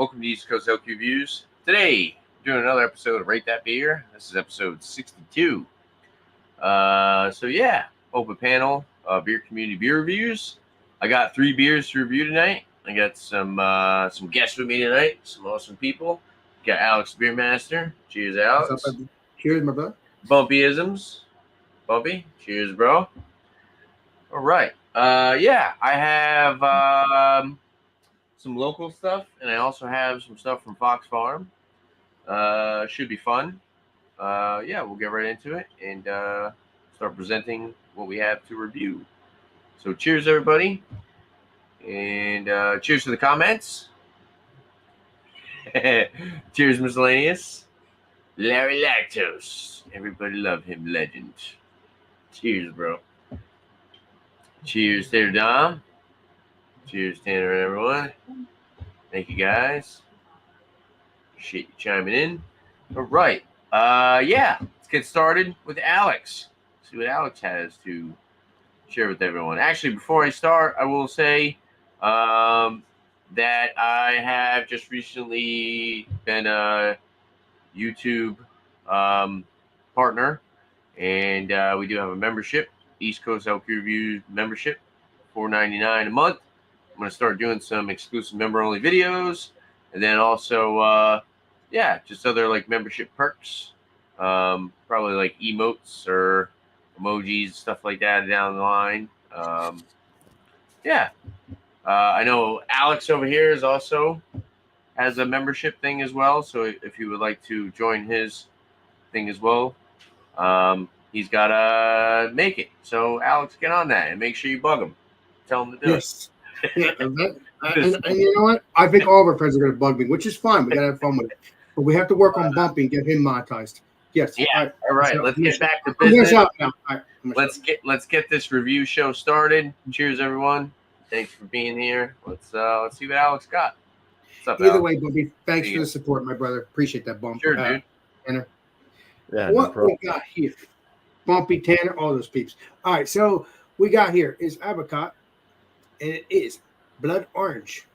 Welcome to East Coast LQReviews. Today, we're doing another episode of Rate That Beer. This is episode 62. Open panel, beer community beer reviews. I got 3 beers to review tonight. I got some guests with me tonight, some awesome people. Got Alex Beermaster. Cheers, Alex. What's up, buddy? Cheers, my brother. Bumpyisms. Bumpy. Cheers, bro. All right. I have some local stuff, and I also have some stuff from Fox Farm. Should be fun. We'll get right into it and start presenting what we have to review. So cheers, everybody. And cheers to the comments. Cheers, miscellaneous. Larry Lactose. Everybody love him, legend. Cheers, bro. Cheers, Taylor Dom. Cheers, Tanner and everyone. Thank you, guys. Appreciate you chiming in. All right. Let's get started with Alex. See what Alex has to share with everyone. Actually, before I start, I will say that I have just recently been a YouTube partner, and we do have a membership, East Coast LQReviews membership, $4.99 a month. I'm going to start doing some exclusive member-only videos, and then also, just other like membership perks, probably like emotes or emojis, stuff like that down the line. I know Alex over here is also has a membership thing as well, so if you would like to join his thing as well, he's got to make it. So Alex, get on that and make sure you bug him. Tell him to do it. Yeah, and you know what? I think all of our friends are going to bug me, which is fine. We got to have fun with it. But we have to work on Bumpy and get him monetized. Yes. Yeah. All right. Let's get back to business. Let's get this review show started. Cheers, everyone. Thanks for being here. Let's see what Alex got. What's up, Either Alex? way, Bumpy, thanks for the support, my brother. Appreciate that, Bump. Sure, dude. Tanner. Yeah. What we got here? Bumpy, Tanner, all those peeps. All right, so we got here is Avocado, and it is blood orange.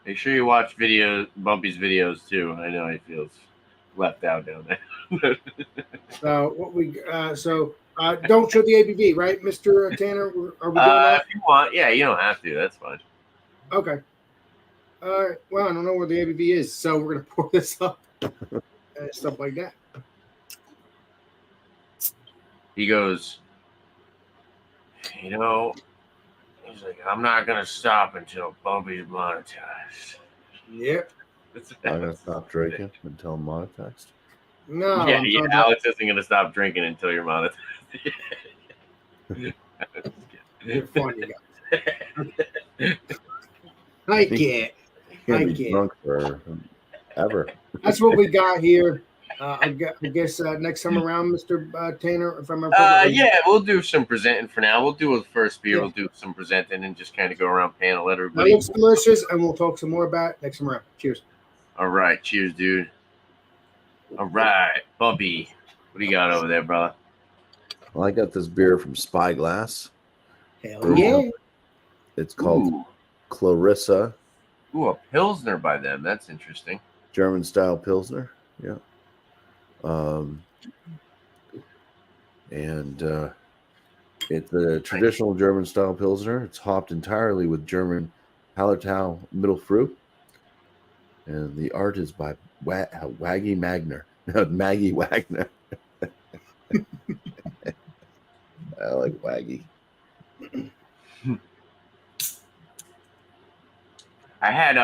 Make sure you watch Bumpy's videos too. I know he feels left out down there. So what we don't show the ABV, right, Mr. Tanner? Are we doing that? If you want, yeah, you don't have to. That's fine. Okay. All right. Well, I don't know where the ABV is, so we're gonna pour this up and stuff like that. He goes, he's like, I'm not gonna stop until Bumpy's monetized. Yep. I'm gonna stop drinking until I'm monetized. No. Alex isn't gonna stop drinking until you're monetized. You're funny, guys. I can't be drunk forever. That's what we got here. I guess next time around, Mr. Tanner, if I'm we'll do some presenting for now. We'll do a first beer. Yeah. We'll do some presenting and just kind of go around panel, let everybody. That looks delicious, and we'll talk some more about it next time around. Cheers. All right, cheers, dude. All right, Bumpy, what do you got over there, brother? Well, I got this beer from Spyglass. Hell yeah! It's called Clarissa. Ooh, a Pilsner by them. That's interesting. German style Pilsner. Yeah. It's a traditional German style Pilsner. It's hopped entirely with German Hallertau middle fruit. And the art is by Maggie Wagner. Maggie Wagner. I like Waggy. I had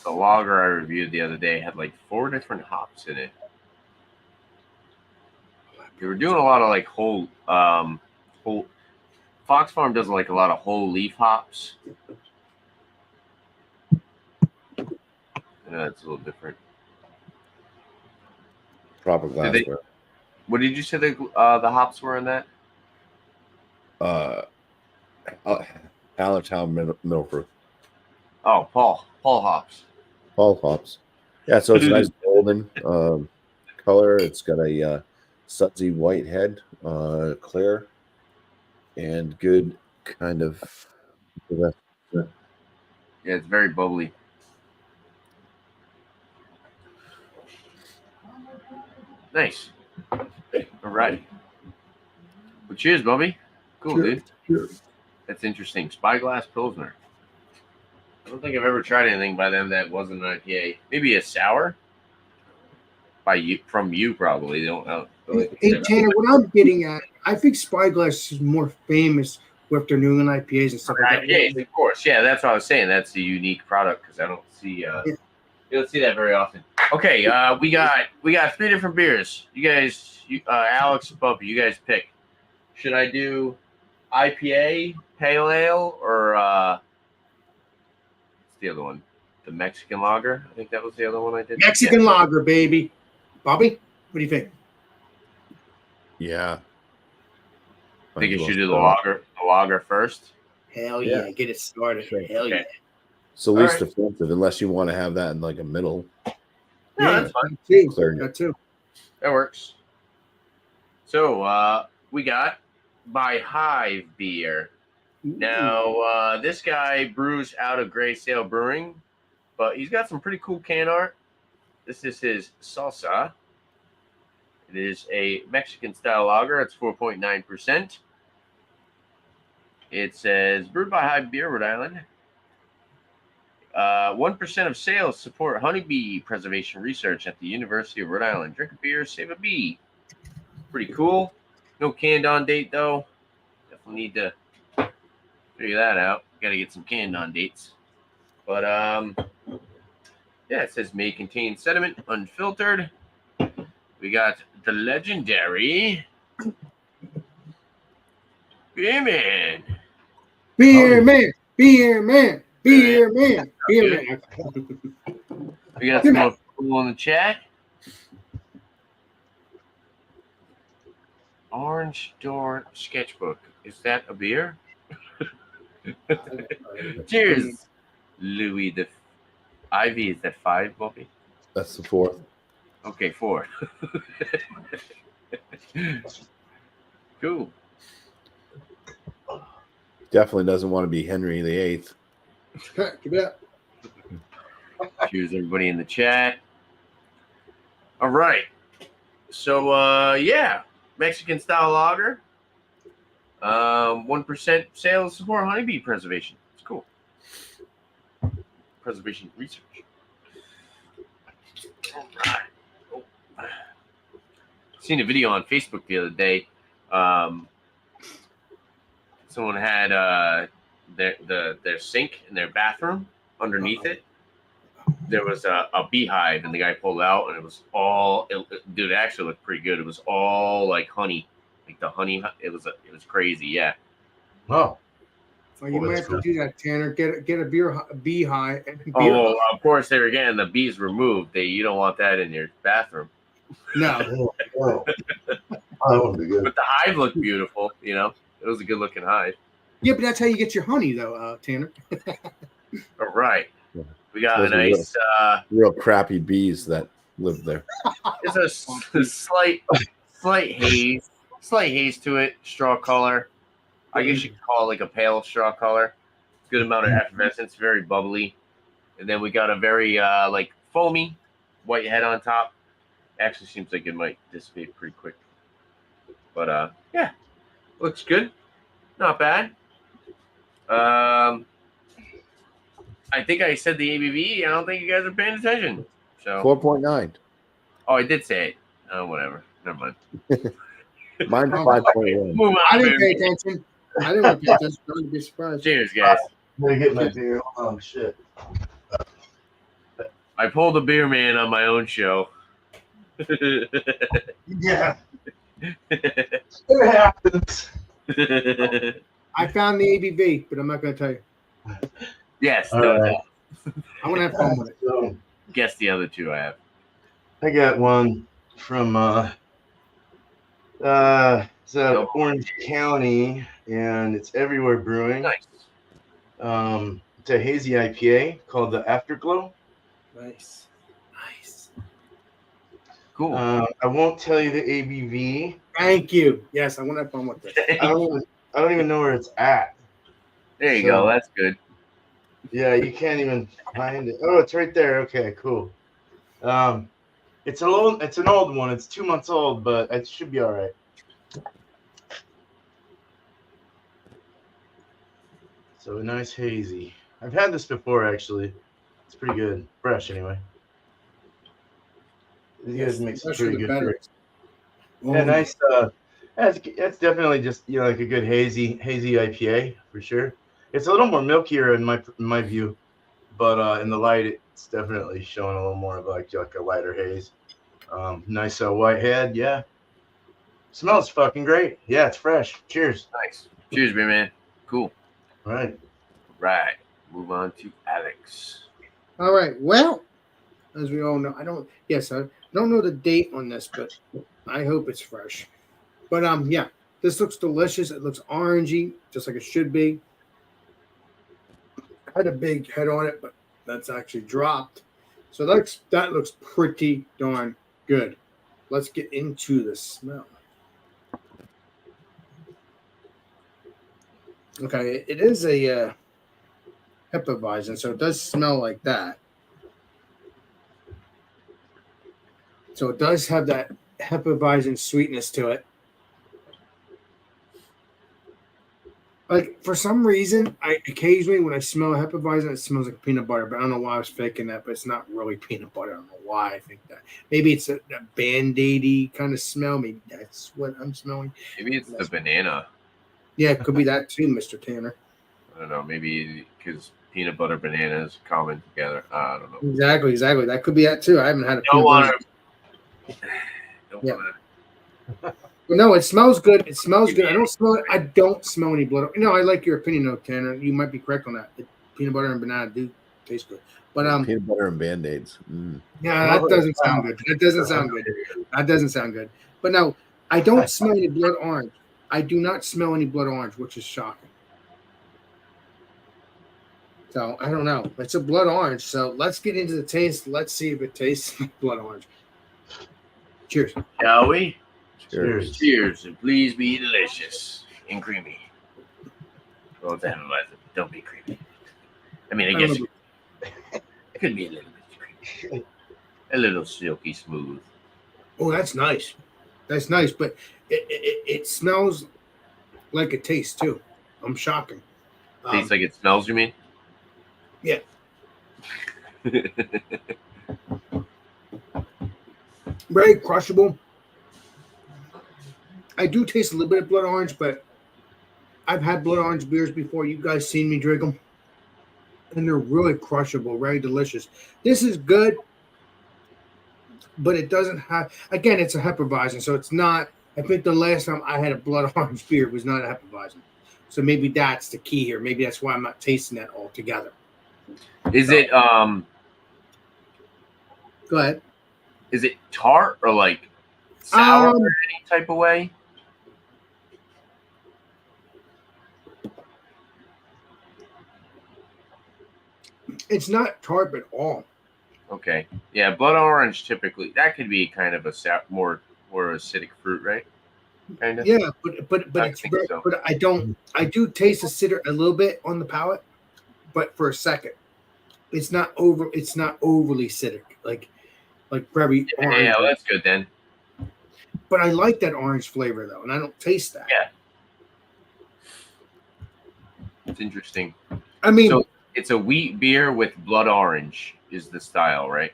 the lager I reviewed the other day had like 4 different hops in it. They were doing a lot of like whole Fox Farm does like a lot of whole leaf hops. It's a little different. Proper glassware. What did you say the hops were in that? Hallertau middle fruit. Oh, Paul hops. Paul hops. Yeah, so it's a nice golden color. It's got a sudsy white head, clear, and good kind of Yeah, it's very bubbly. Nice. All right. Well, cheers, Bobby. Cool, Sure, dude. sure. That's interesting. Spyglass Pilsner. I don't think I've ever tried anything by them that wasn't an IPA. Maybe a sour by you, from you, probably. They don't know. Hey, Tanner, what I'm getting at, I think Spyglass is more famous with their New England IPAs and stuff like that. IPAs, of course. Yeah, that's what I was saying. That's a unique product because I don't see you don't see that very often. Okay, we got 3 different beers. You guys, Alex, Bubby, you guys pick. Should I do IPA, pale ale, or what's the other one? The Mexican lager. I think that was the other one I did. Mexican lager, baby. Bobby, what do you think? Yeah. I think you Might as should do well the start. lager first. Hell yeah, get it started. Sure. Hell Okay. yeah. It's the least All right. offensive, unless you want to have that in like a middle. No, that's fine. That too. That works. So we got by Hive beer. Now this guy brews out of Gray Sail Brewing, but he's got some pretty cool can art. This is his Salsa. It is a Mexican style lager. It's 4.9%. It says brewed by Hive Beer, Rhode Island. 1% of sales support honeybee preservation research at the University of Rhode Island. Drink a beer, save a bee. Pretty cool. No canned on date though. Definitely need to figure that out. Got to get some canned on dates. But yeah, it says may contain sediment, unfiltered. We got the legendary Beer Man. Beer man, beer man, beer man, beer man. We got some more people in the chat. Orange Door Sketchbook. Is that a beer? Cheers, Louis the Ivy. Is that 5, Bobby? That's the 4th. Okay, 4. Cool. Definitely doesn't want to be Henry VIII. Give it up. Cheers, everybody in the chat. All right. So, yeah, Mexican style lager. 1% sales support honeybee preservation. It's cool. Preservation research. All right. Oh. Seen a video on Facebook the other day. Someone had their sink in their bathroom. Underneath it, there was a beehive, and the guy pulled out, and it was all. Dude, it actually looked pretty good. It was all like honey, like the honey. It was crazy. Yeah. Oh. Well, you might have to do that, Tanner. Get a beehive. Oh, well, of course, there again, the bees removed. You don't want that in your bathroom. No. Oh. That would be good. But the hive looked beautiful. You know, it was a good looking hive. Yeah, but that's how you get your honey, though, Tanner. All right. Yeah. We got Those a are nice. Real crappy bees that live there. There's a slight haze to it. Straw color. I guess you could call it like a pale straw color. Good amount of effervescence, very bubbly. And then we got a very like foamy white head on top. Actually seems like it might dissipate pretty quick. But yeah, looks good. Not bad. I think I said the ABV. I don't think you guys are paying attention. So 4.9. Oh, I did say it. Oh, whatever. Never mind. Mine's 5.1. Move on. I didn't baby. pay attention. I didn't want to pay attention. I would be surprised. Cheers, guys. I'm gonna get my beer. Oh shit. I pulled a beer man on my own show. Yeah. It happens. I found the ABV, but I'm not going to tell you. Yes. All No, right. I want to have fun with it. So guess the other two I have. I got one from it's out of Orange County, and it's Everywhere Brewing. Nice. It's a hazy IPA called the Afterglow. Nice. Nice. Cool. I won't tell you the ABV. Thank you. Yes, I want to have fun with it. I don't even know where it's at. There you go. That's good. Yeah, you can't even find it. Oh, it's right there. Okay, cool. It's an old one. It's 2 months old, but it should be all right. So a nice hazy. I've had this before actually. It's pretty good, fresh anyway. These guys make some fresher pretty the good better. beers. Oh, Yeah, nice. That's definitely just like a good hazy IPA for sure. It's a little more milkier in my view, but in the light, it's definitely showing a little more of like a lighter haze. Nice white head. Yeah, smells fucking great. Yeah, it's fresh. Cheers. Nice. Cheers, beer man. Cool. All right. Right. Move on to Alex. All right. Well, as we all know, I don't know the date on this, but I hope it's fresh. But yeah, this looks delicious. It looks orangey, just like it should be. Had a big head on it, but that's actually dropped. So that looks pretty darn good. Let's get into the smell. Okay, it is a Hefeweizen, so it does smell like that. So it does have that Hefeweizen sweetness to it. Like, for some reason, I occasionally, when I smell Hefeweizen, it smells like peanut butter, but I don't know why I was faking that, but it's not really peanut butter. I don't know why I think that. Maybe it's a Band-Aid-y kind of smell. Maybe that's what I'm smelling. Maybe it's the banana. Yeah, it could be that too, Mr. Tanner. I don't know. Maybe because peanut butter bananas common together. I don't know. Exactly. That could be that too. I haven't had a Don't peanut butter. want to. Don't Yeah. want But no, it smells good. It smells good. I don't smell any blood. No, I like your opinion though, Tanner. You might be correct on that. Peanut butter and banana do taste good. But peanut butter and Band-Aids. yeah, that doesn't sound good. That doesn't sound good. But no, I don't smell any blood orange. I do not smell any blood orange, which is shocking. So I don't know. It's a blood orange. So let's get into the taste. Let's see if it tastes like blood orange. Cheers. Shall we? Cheers. Cheers, and please be delicious and creamy. Well, it's analyzed. Don't be creamy. I mean, I guess it could be a little bit creamy. A little silky smooth. Oh, that's nice. That's nice, but it smells like it tastes too. I'm shocking. Tastes like it smells, you mean? Yeah. Very crushable. I do taste a little bit of blood orange, but I've had blood orange beers before. You guys seen me drink them, and they're really crushable, very delicious. This is good, but it doesn't have. Again, it's a Hefeweizen, so it's not. I think the last time I had a blood orange beer was not a Hefeweizen, so maybe that's the key here. Maybe that's why I'm not tasting that altogether. Is it Go ahead. Is it tart or like sour in any type of way? It's not tart at all. Okay. Yeah, blood orange typically that could be kind of a more acidic fruit, right? Kind of. Yeah, but it's think so. but I do taste the cider a little bit on the palate, but for a second. It's not overly acidic, like very orange. Yeah, well, that's good then. But I like that orange flavor though, and I don't taste that. Yeah. It's interesting. I mean, so it's a wheat beer with blood orange is the style, right?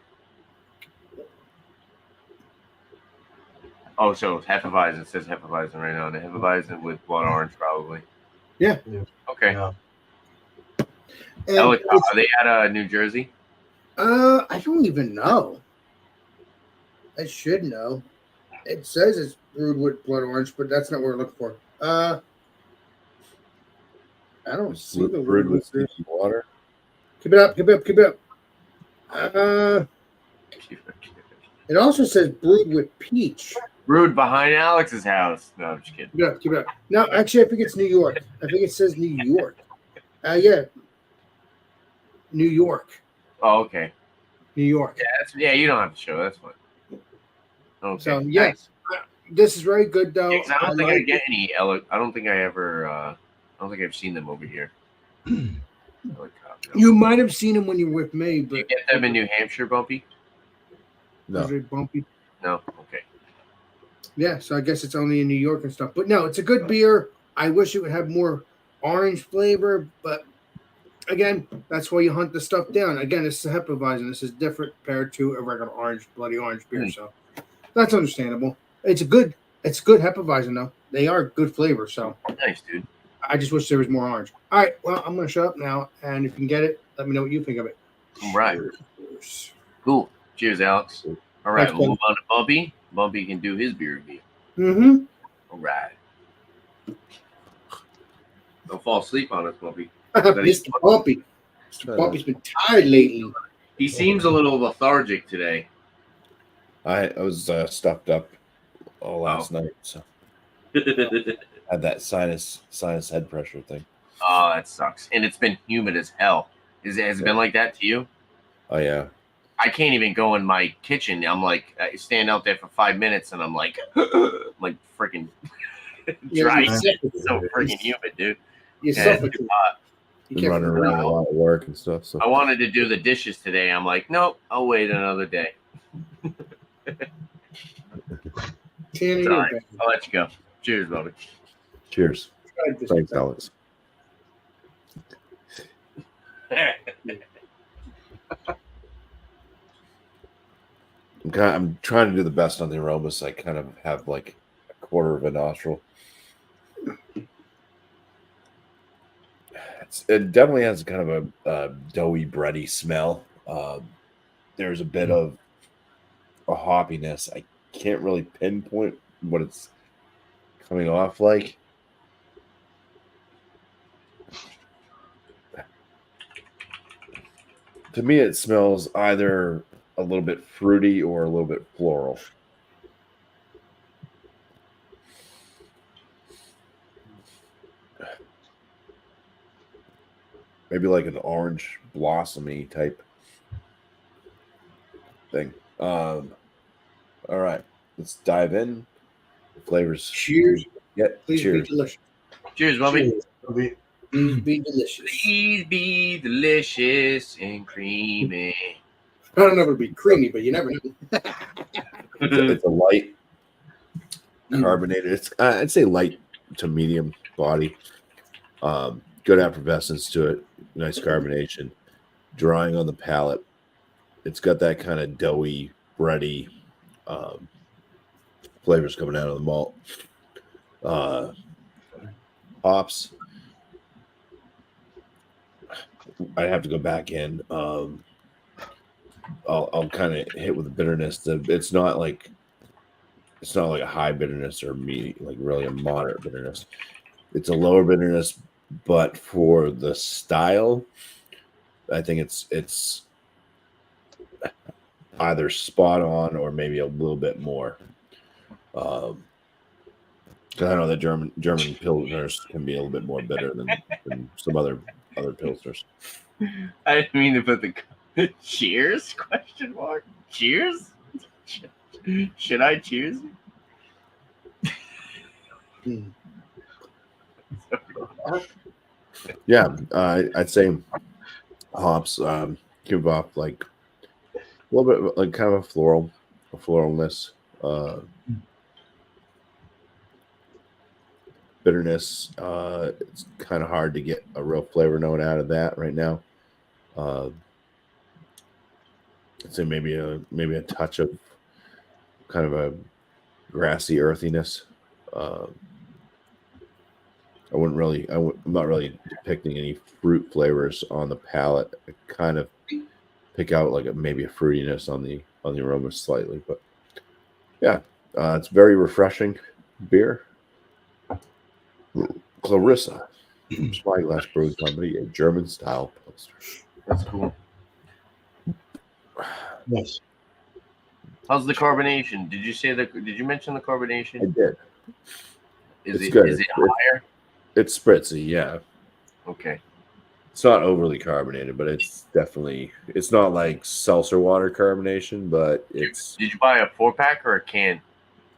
Oh, so Hefeweizen. It says Hefeweizen right now. The Hefeweizen with blood orange, probably. Yeah. Okay. Yeah. And are they out of New Jersey? I don't even know. I should know. It says it's brewed with blood orange, but that's not what we're looking for. I don't see the Brewed word with sticky water. Keep it up. It also says brewed with peach. Brewed behind Alex's house. No, I'm just kidding. Keep it up. No, actually, I think it's New York. I think it says New York. Yeah. New York. Oh, okay. New York. Yeah, you don't have to show. That's fine. Okay. So, yes. This is very good, though. Yeah, 'cause I don't think I get any. I don't think I ever. I don't think I've seen them over here. I like coffee. You might have seen them when you were with me, Do you but get them in New Hampshire, Bumpy? was No. it bumpy? No. Okay. Yeah, so I guess it's only in New York and stuff. But no, it's a good beer. I wish it would have more orange flavor, but again, that's why you hunt the stuff down. Again, it's Hefeweizen. This is different compared to a regular bloody orange beer. So that's understandable. It's good Hefeweizen though. They are good flavor. So Nice, dude. I just wish there was more orange. All right, well, I'm gonna shut up now, and if you can get it, let me know what you think of it. All right. Cheers. Cool. Cheers, Alex. All right, Thanks, we'll move on to Bumpy. Bumpy can do his beer review. Mm-hmm. All right. Don't fall asleep on us, Bumpy. Mr. Bumpy. Mr. Bumpy's been tired lately. He seems a little lethargic today. I was stuffed up all last night, so had that sinus head pressure thing. Oh, that sucks. And it's been humid as hell. Has it been like that to you? Oh yeah. I can't even go in my kitchen. I'm like, I stand out there for 5 minutes and I'm like freaking dry. It's so freaking humid, dude. You Yeah, suffer. it's too hot. You Been can't running around a lot of work and stuff. So I wanted to do the dishes today. I'm like, nope, I'll wait another day. Tanner, Sorry. I'll let you go. Cheers, Bobby. cheers. Thanks, Alex. I'm trying to do the best on the aromas. I kind of have like a quarter of a nostril. It definitely has kind of a doughy, bready smell. There's a bit of a hoppiness. I can't really pinpoint what it's coming off like. To me, it smells either a little bit fruity or a little bit floral. Maybe like an orange blossomy type thing. All right, let's dive in. Flavors. Cheers. Yeah, Please cheers. be delicious. Cheers, Bobby. Cheers. Please be delicious. Please be delicious and creamy. I don't know if it'll be creamy, but you never know. It's a light carbonated. It's I'd say light to medium body. Good effervescence to it. Nice carbonation. Drying on the palate. It's got that kind of doughy, bready flavors coming out of the malt. Hops. I'd have to go back in. I'll kind of hit with the bitterness. It's not like a high bitterness or like really a moderate bitterness. It's a lower bitterness, but for the style, I think it's either spot on or maybe a little bit more. Because I know that German pilsners can be a little bit more bitter than some other pilsners. I didn't mean to put the cheers question mark. Cheers? Should I cheers? Yeah, I'd say hops give off like a little bit like kind of a floralness, bitterness. It's kind of hard to get a real flavor note out of that right now. I'd say maybe a touch of kind of a grassy earthiness. I'm not really depicting any fruit flavors on the palate. I kind of pick out like maybe a fruitiness on the aroma slightly, but yeah, it's very refreshing beer. Clarissa from Spyglass Brewing Company, a German style pilsner. That's cool. Yes. How's the carbonation? Did you mention the carbonation? I did. Is It's it good. is it higher? It's spritzy, yeah. Okay. It's not overly carbonated, but it's not like seltzer water carbonation, but it's Did you buy a 4-pack or a can?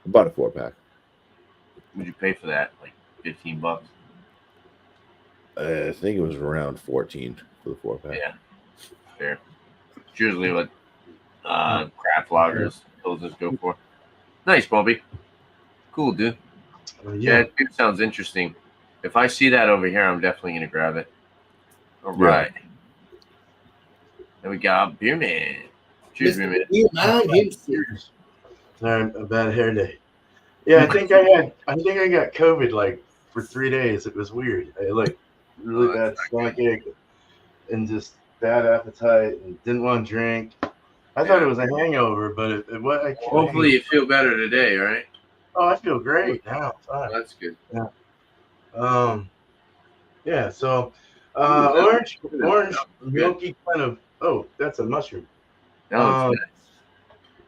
about a 4-pack. Would you pay for that? Like $15? I think it was around 14 for the 4-pack. Yeah, fair. It's usually what craft lagers pilsners go for. Nice, Bobby. Cool, dude. Yeah, it sounds interesting. If I see that over here, I'm definitely gonna grab it. All right. Then we got Beer Man. Cheers, Beer Man. You mind himself. Sorry, a bad hair day. Yeah, I think I got COVID like for 3 days. It was weird. I like really bad stomach ache and just bad appetite and didn't want to drink. I thought it was a hangover, but it was. Hopefully you feel better today, right? Oh, I feel great now. Fine. Well, that's good. Yeah. So, Ooh, orange, milky kind of. Oh, that's a mushroom. No, it's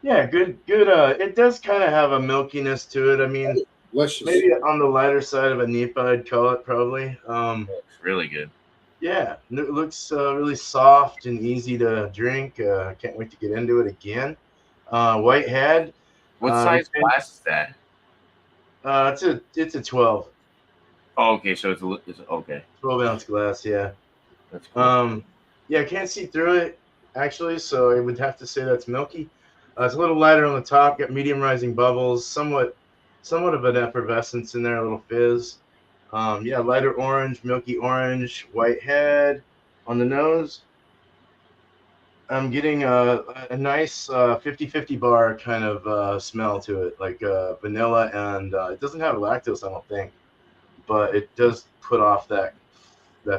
Yeah, good. It does kind of have a milkiness to it. I mean, Delicious. maybe on the lighter side of a Nipa, I'd call it probably. it's really good. Yeah, it looks really soft and easy to drink. Can't wait to get into it again. White head. What size glass is that? It's a 12. Oh, okay, so it's okay. 12-ounce glass. Yeah. That's cool. Yeah, I can't see through it actually, so I would have to say that's milky. It's a little lighter on the top. Got medium rising bubbles. Somewhat of an effervescence in there. A little fizz. Yeah, lighter orange, milky orange, white head on the nose. I'm getting a nice 50-50 bar kind of smell to it, like vanilla, and it doesn't have lactose, I don't think, but it does put off that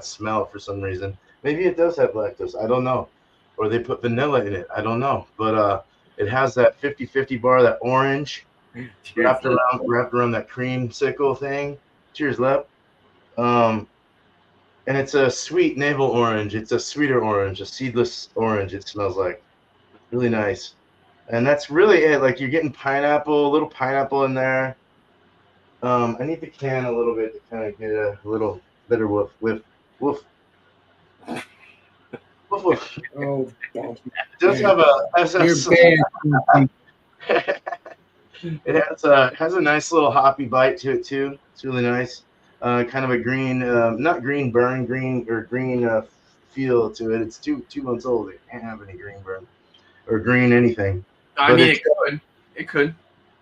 smell for some reason. Maybe it does have lactose, I don't know, or they put vanilla in it, I don't know, but it has that 50-50 bar, that orange wrapped around that creamsicle thing. Cheers, Lep. And it's a sweet navel orange. It's a sweeter orange, a seedless orange. It smells like really nice, and that's really it. Like you're getting pineapple, a little pineapple in there. I need the can a little bit to kind of get a little better woof. Woof. Oh, It does have it has a nice little hoppy bite to it too. It's really nice. Kind of a green, not green burn, green feel to it. It's 2 months old. It can't have any green burn or green anything. I mean, it could. It could.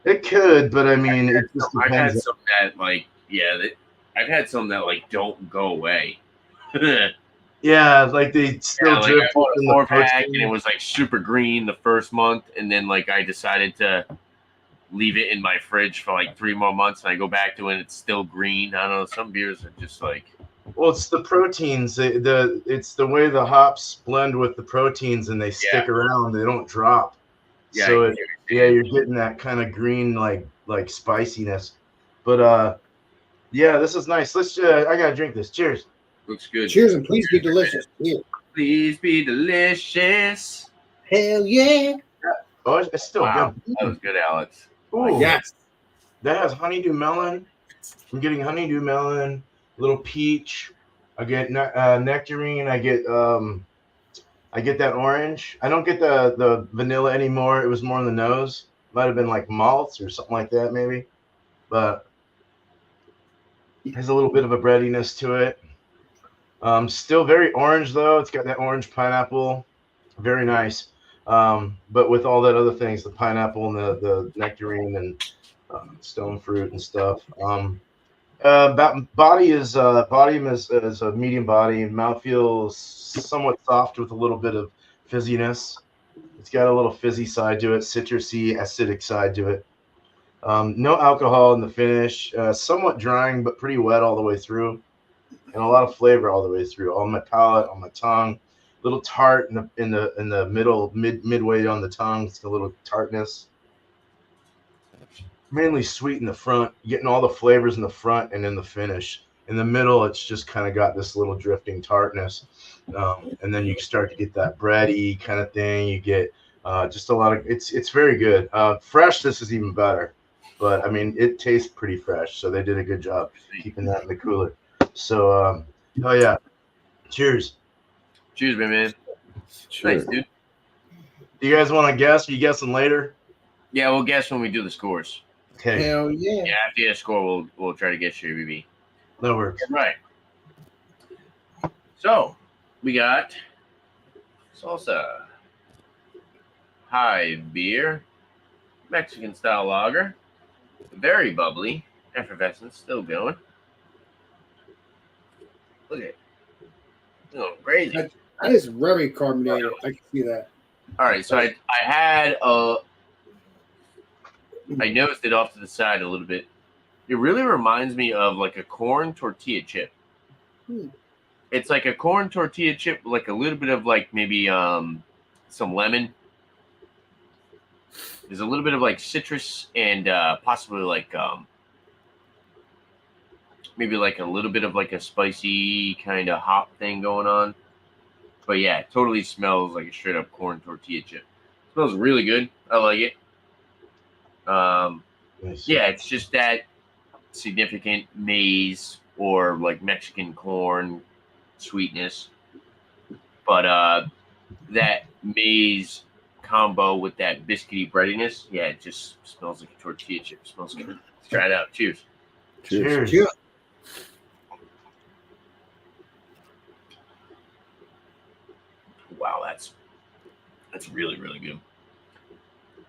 It could, but I mean, it just I've had depends. some that I've had some that like don't go away. Yeah, like they still like drift I bought a in the 4-pack and it protein. was like super green the first month, and then like I decided to leave it in my fridge for like 3 more months, and I go back to it and it's still green. I don't know. Some beers are just like. Well, it's the proteins. It's the way the hops blend with the proteins and they stick around. They don't drop. Yeah, So you're getting that kind of green like spiciness. But yeah, this is nice. Let's. I gotta drink this. Cheers. Looks good. cheers and please be delicious. Yeah. Please be delicious. Hell yeah. Oh, it's still Wow, good. that was good, Alex. Ooh, Yes. that has honeydew melon. I'm getting honeydew melon, little peach. I get nectarine. I get that orange. I don't get the vanilla anymore. It was more on the nose. Might have been like malts or something like that, maybe. But it has a little bit of a breadiness to it. Still very orange though. It's got that orange pineapple. Very nice. But with all that other things, the pineapple and the nectarine and stone fruit and stuff. Body is a medium body. Mouthfeel is somewhat soft with a little bit of fizziness. It's got a little fizzy side to it, citrusy, acidic side to it. No alcohol in the finish. Somewhat drying, but pretty wet all the way through, and a lot of flavor all the way through. On my palate, on my tongue, little tart in the middle, midway on the tongue. It's a little tartness. Mainly sweet in the front, getting all the flavors in the front and in the finish. In the middle, it's just kind of got this little drifting tartness, and then you start to get that bready kind of thing. You get just a lot of it's very good. Fresh, this is even better, but I mean it tastes pretty fresh, so they did a good job keeping that in the cooler. So, oh yeah, cheers. Cheers, man. Sure. Nice, dude. Do you guys want to guess? Are you guessing later? Yeah, we'll guess when we do the scores. Okay, Hell yeah. Yeah, after you score, we'll try to guess your BB. that works. Right. So, we got Salsa, Hive beer, Mexican style lager, very bubbly, effervescent, still going. Look at it. Oh, crazy. That is very carbonated. I can see that. All right, so I had I noticed it off to the side a little bit. It really reminds me of like a corn tortilla chip. It's like a corn tortilla chip, with like a little bit of like maybe some lemon. There's a little bit of like citrus and possibly like maybe like a little bit of like a spicy kind of hop thing going on. But yeah, it totally smells like a straight up corn tortilla chip. It smells really good. I like it. Yeah, it's just that significant maize or like Mexican corn sweetness. But that maize combo with that biscuity breadiness, yeah, it just smells like a tortilla chip. It smells good. Let's try it out. Cheers. Cheers. Cheers. Wow, that's really, really good.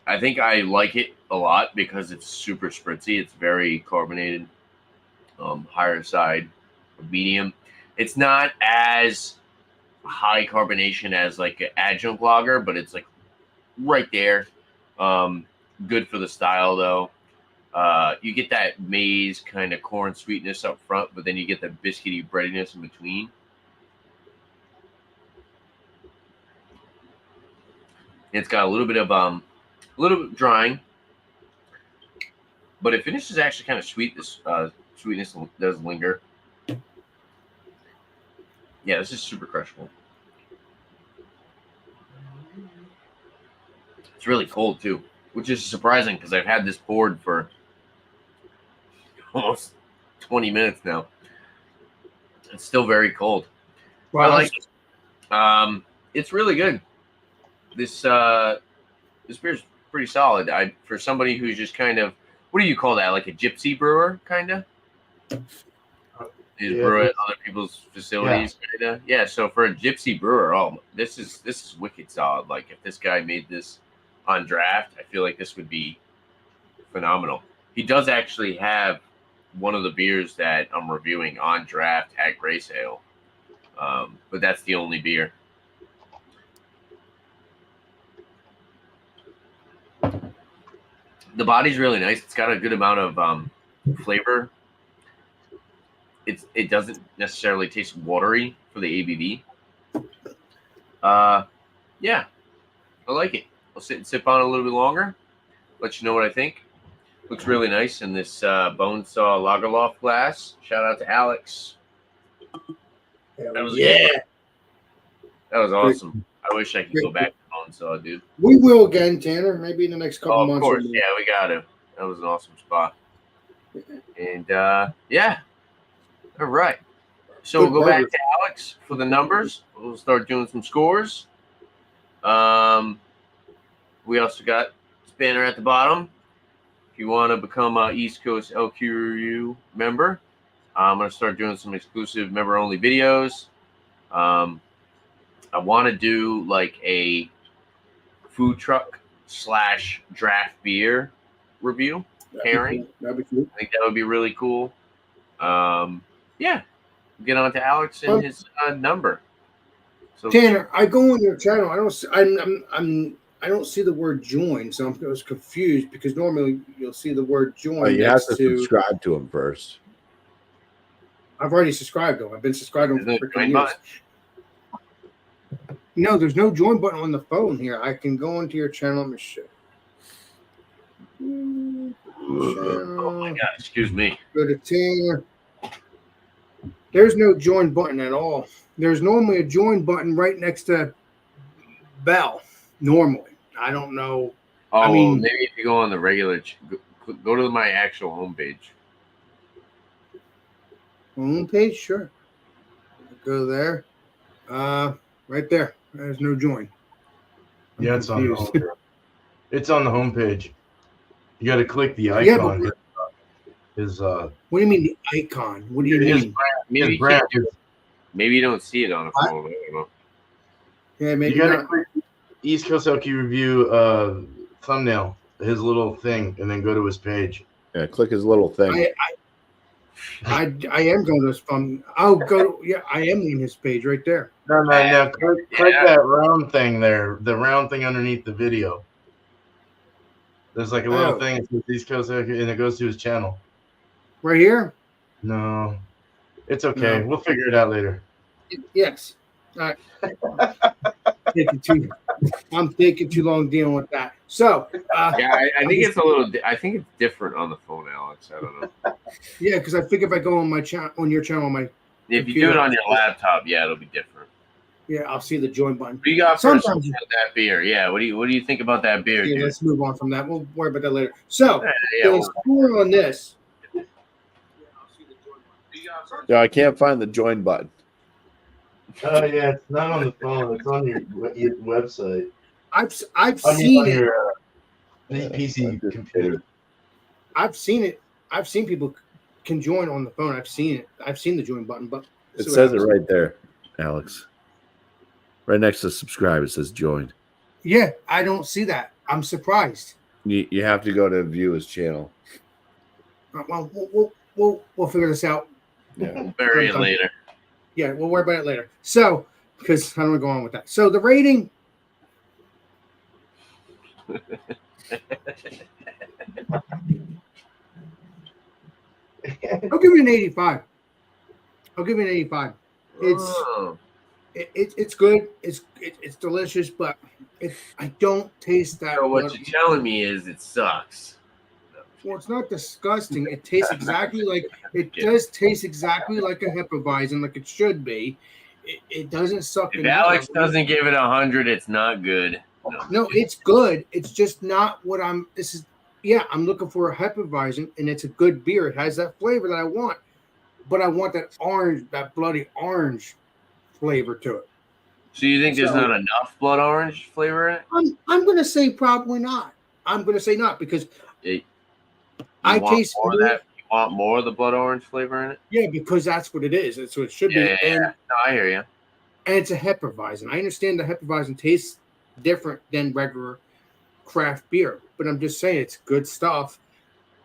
I think I like it a lot because it's super spritzy. It's very carbonated, higher side, medium. It's not as high carbonation as like an adjunct lager, but it's like right there. Good for the style though. You get that maize kind of corn sweetness up front, but then you get the biscuity breadiness in between. It's got a little bit drying, but it finishes actually kind of sweet. This sweetness does linger. Yeah, this is super crushable. It's really cold too, which is surprising because I've had this poured for almost 20 minutes now. It's still very cold. Wow. I like it. It's really good. This beer's pretty solid. For somebody who's just kind of, what do you call that? Like a gypsy brewer, kind of. Brew at other people's facilities, kind of. Yeah. So for a gypsy brewer, this is wicked solid. Like if this guy made this on draft, I feel like this would be phenomenal. He does actually have one of the beers that I'm reviewing on draft at Gray Sale, but that's the only beer. The body's really nice. It's got a good amount of flavor. It doesn't necessarily taste watery for the ABV. Yeah, I like it. I'll sit and sip on it a little bit longer. Let you know what I think. Looks really nice in this Bone Saw Lagerlof glass. Shout out to Alex. That was that was awesome. I wish I could go back to Bone Saw, dude. We will again, Tanner. Maybe in the next couple months. Of course, yeah, we got to. That was an awesome spot. And yeah, all right. So we'll go back to Alex for the numbers. We'll start doing some scores. We also got Spanner at the bottom. If you want to become a East Coast LQ Review member, I'm going to start doing some exclusive member-only videos. I want to do like a food truck / draft beer review pairing. That'd be cool. I think that would be really cool. Yeah, get on to Alex and his number. So Tanner, I go on your channel. I don't see the word join, so I was confused because normally you'll see the word join. Oh, you have to subscribe to him first. I've already subscribed to him. I've been subscribed to him for Join years. button? No, there's no join button on the phone here. I can go into your channel. Let me show. Oh my God! Excuse me. Go to Tanner. There's no join button at all. There's normally a join button right next to Bell. Normally, I don't know. Oh, I mean, maybe if you go on the regular, go to my actual homepage. Homepage, sure. Go there. Right there. There's no join. Yeah, it's on the homepage. It's on the homepage. You got to click the icon. What do you mean the icon? What do you mean? Maybe brand. Maybe you don't see it on a phone. I don't know. Yeah, You maybe gotta not. click East Coast LQ review thumbnail, his little thing, and then go to his page. Yeah, click his little thing. I am going to this phone. I'll go. Yeah, I am on his page right there. No. Click Yeah. that round thing there, the round thing underneath the video. There's like a little Oh. thing that says East Coast LQ, and it goes to his channel. Right here. No, it's okay. No. We'll figure it out later. Yes. All right. I'm taking too long dealing with that. So, Yeah, I think it's a little. I think it's different on the phone, Alex. I don't know. yeah, because I think if I go on my channel, on your channel, on my If you do it on your laptop, yeah, it'll be different. yeah, I'll see the join button. What do you got for us Sometimes about that beer? Yeah, what do you think about that beer, yeah, dude? let's move on from that. We'll worry about that later. So, Yeah, the score on this. Yeah, I can't find the join button. Oh yeah, it's not on the phone. It's on your website. I've I mean, seen on it. your Yeah, PC just computer. I've seen it. I've seen people can join on the phone. I've seen it. I've seen the join button, but It says it right there, Alex. Right next to subscribe, it says join. Yeah, I don't see that. I'm surprised. You have to go to view his channel. Well, we'll figure this out. Yeah. We'll bury it later. Yeah, we'll worry about it later. So, because I don't want to go on with that. So the rating. I'll give you an 85. I'll give you an 85. It's good. It's delicious, but I don't taste that. So what you're telling me is it sucks. Well, it's not disgusting. It tastes exactly like it does taste exactly like a Hefeweizen, like it should be. It doesn't suck. If Alex doesn't give it 100, it's not good. No, it's good. It's just not what I'm. This is I'm looking for a Hefeweizen, and it's a good beer. It has that flavor that I want, but I want that orange, that bloody orange flavor to it. So you think there's not enough blood orange flavor in it? I'm going to say probably not. I'm going to say not because I taste more of that. You want more of the blood orange flavor in it? Yeah, because that's what it is. That's what it should be. Yeah. No, I hear you. And it's a Hefeweizen. I understand the Hefeweizen tastes different than regular craft beer, but I'm just saying it's good stuff.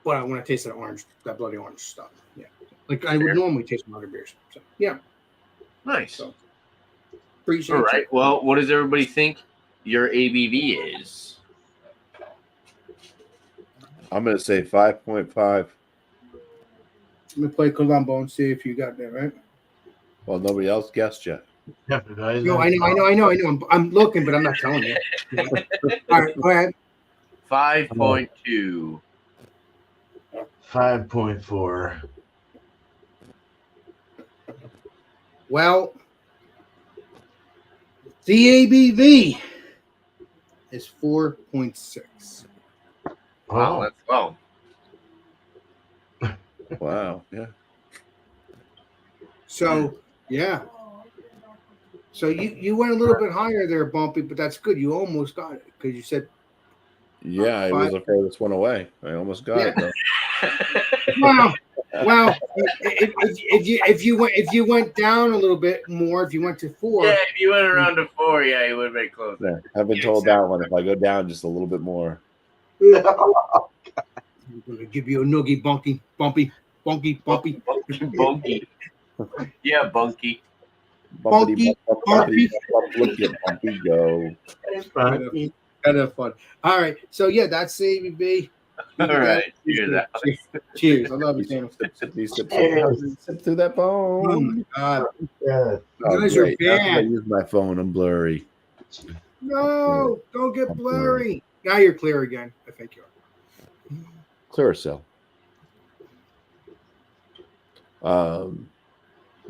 But I want to taste that orange, that bloody orange stuff. Yeah, like I would normally taste from other beers. So yeah, nice. So, appreciate. All right. You. Well, what does everybody think your ABV is? I'm going to say 5.5. Let me play Columbo and see if you got that right. Well, nobody else guessed yet. Yeah, no, I know. I'm looking, but I'm not telling you. All right, go ahead. 5.2. 5.4. Well, the ABV is 4.6. Wow, that's low. Wow, yeah. So, yeah. So you went a little bit higher there, Bumpy, but that's good. You almost got it because you said. Yeah, it was the furthest one away. I almost got it though. Well, if you went down a little bit more, if you went to 4. Yeah, if you went around to 4, yeah, you would have been closer. Yeah, I've been told that one. If I go down just a little bit more, I'm gonna give you a noogie, Bumpy. Yeah, Bunky. Bumpy, look at Bumpy go. Kind of fun. All right, so yeah, that's ABV. All right, cheers. Cheers. I love you, Sam. Sip through that phone. Oh my god. Yeah. You guys are bad. I use my phone. I'm blurry. No, don't get blurry. Now you're clear again. I think you are. Clearasil.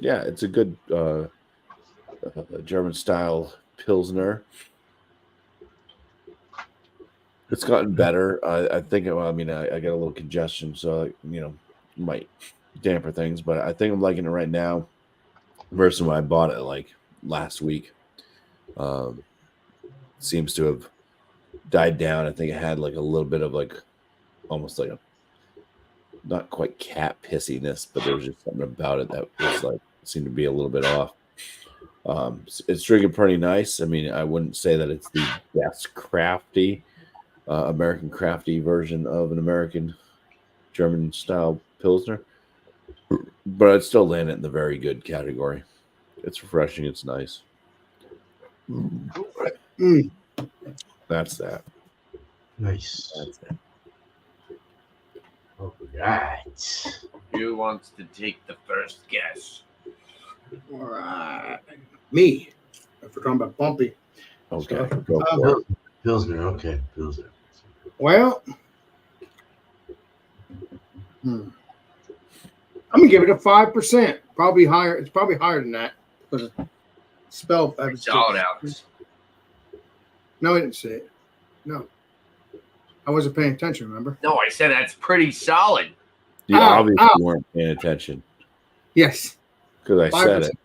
Yeah, it's a good German style Pilsner. It's gotten better. I think. Well, I mean, I get a little congestion, so might damper things. But I think I'm liking it right now versus when I bought it like last week. Seems to have died down. I think it had like a little bit of like almost like a not quite cat pissiness, but there was just something about it that was like seemed to be a little bit off. It's drinking pretty nice. I mean, I wouldn't say that it's the best crafty American crafty version of an American German style Pilsner, but I'd still land it in the very good category. It's refreshing. It's nice. Mm. That's that. Nice. That's it. All right. Who wants to take the first guess? All right. Me. If we're talking about bumpy. Okay. So, Go for it. Pilsner. Okay. Pilsner. Well, I'm gonna give it a 5%. Probably higher. It's probably higher than that because spell. Solid, Alex. No, I didn't say it. No, I wasn't paying attention. Remember? No, I said that's pretty solid. You Ow, obviously ow. weren't paying attention Yes. because I said it.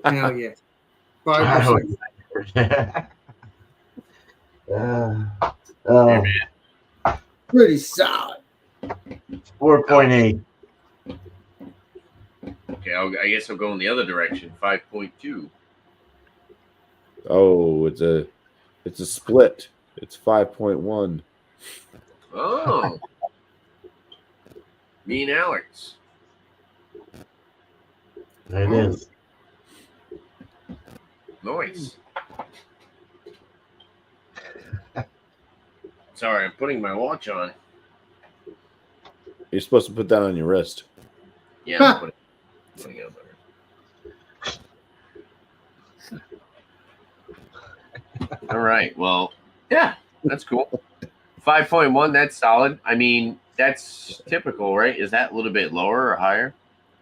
Hell yeah. 5%. Pretty solid. 4.8. Okay, I guess I'll go in the other direction. 5.2. Oh, it's a split. It's 5.1. Oh. Me and Alex. There it is. Nice. Sorry, I'm putting my watch on. You're supposed to put that on your wrist. Yeah, I'm putting it on my wrist. All right. Well, yeah, that's cool. 5.1, that's solid. I mean, that's typical, right? Is that a little bit lower or higher?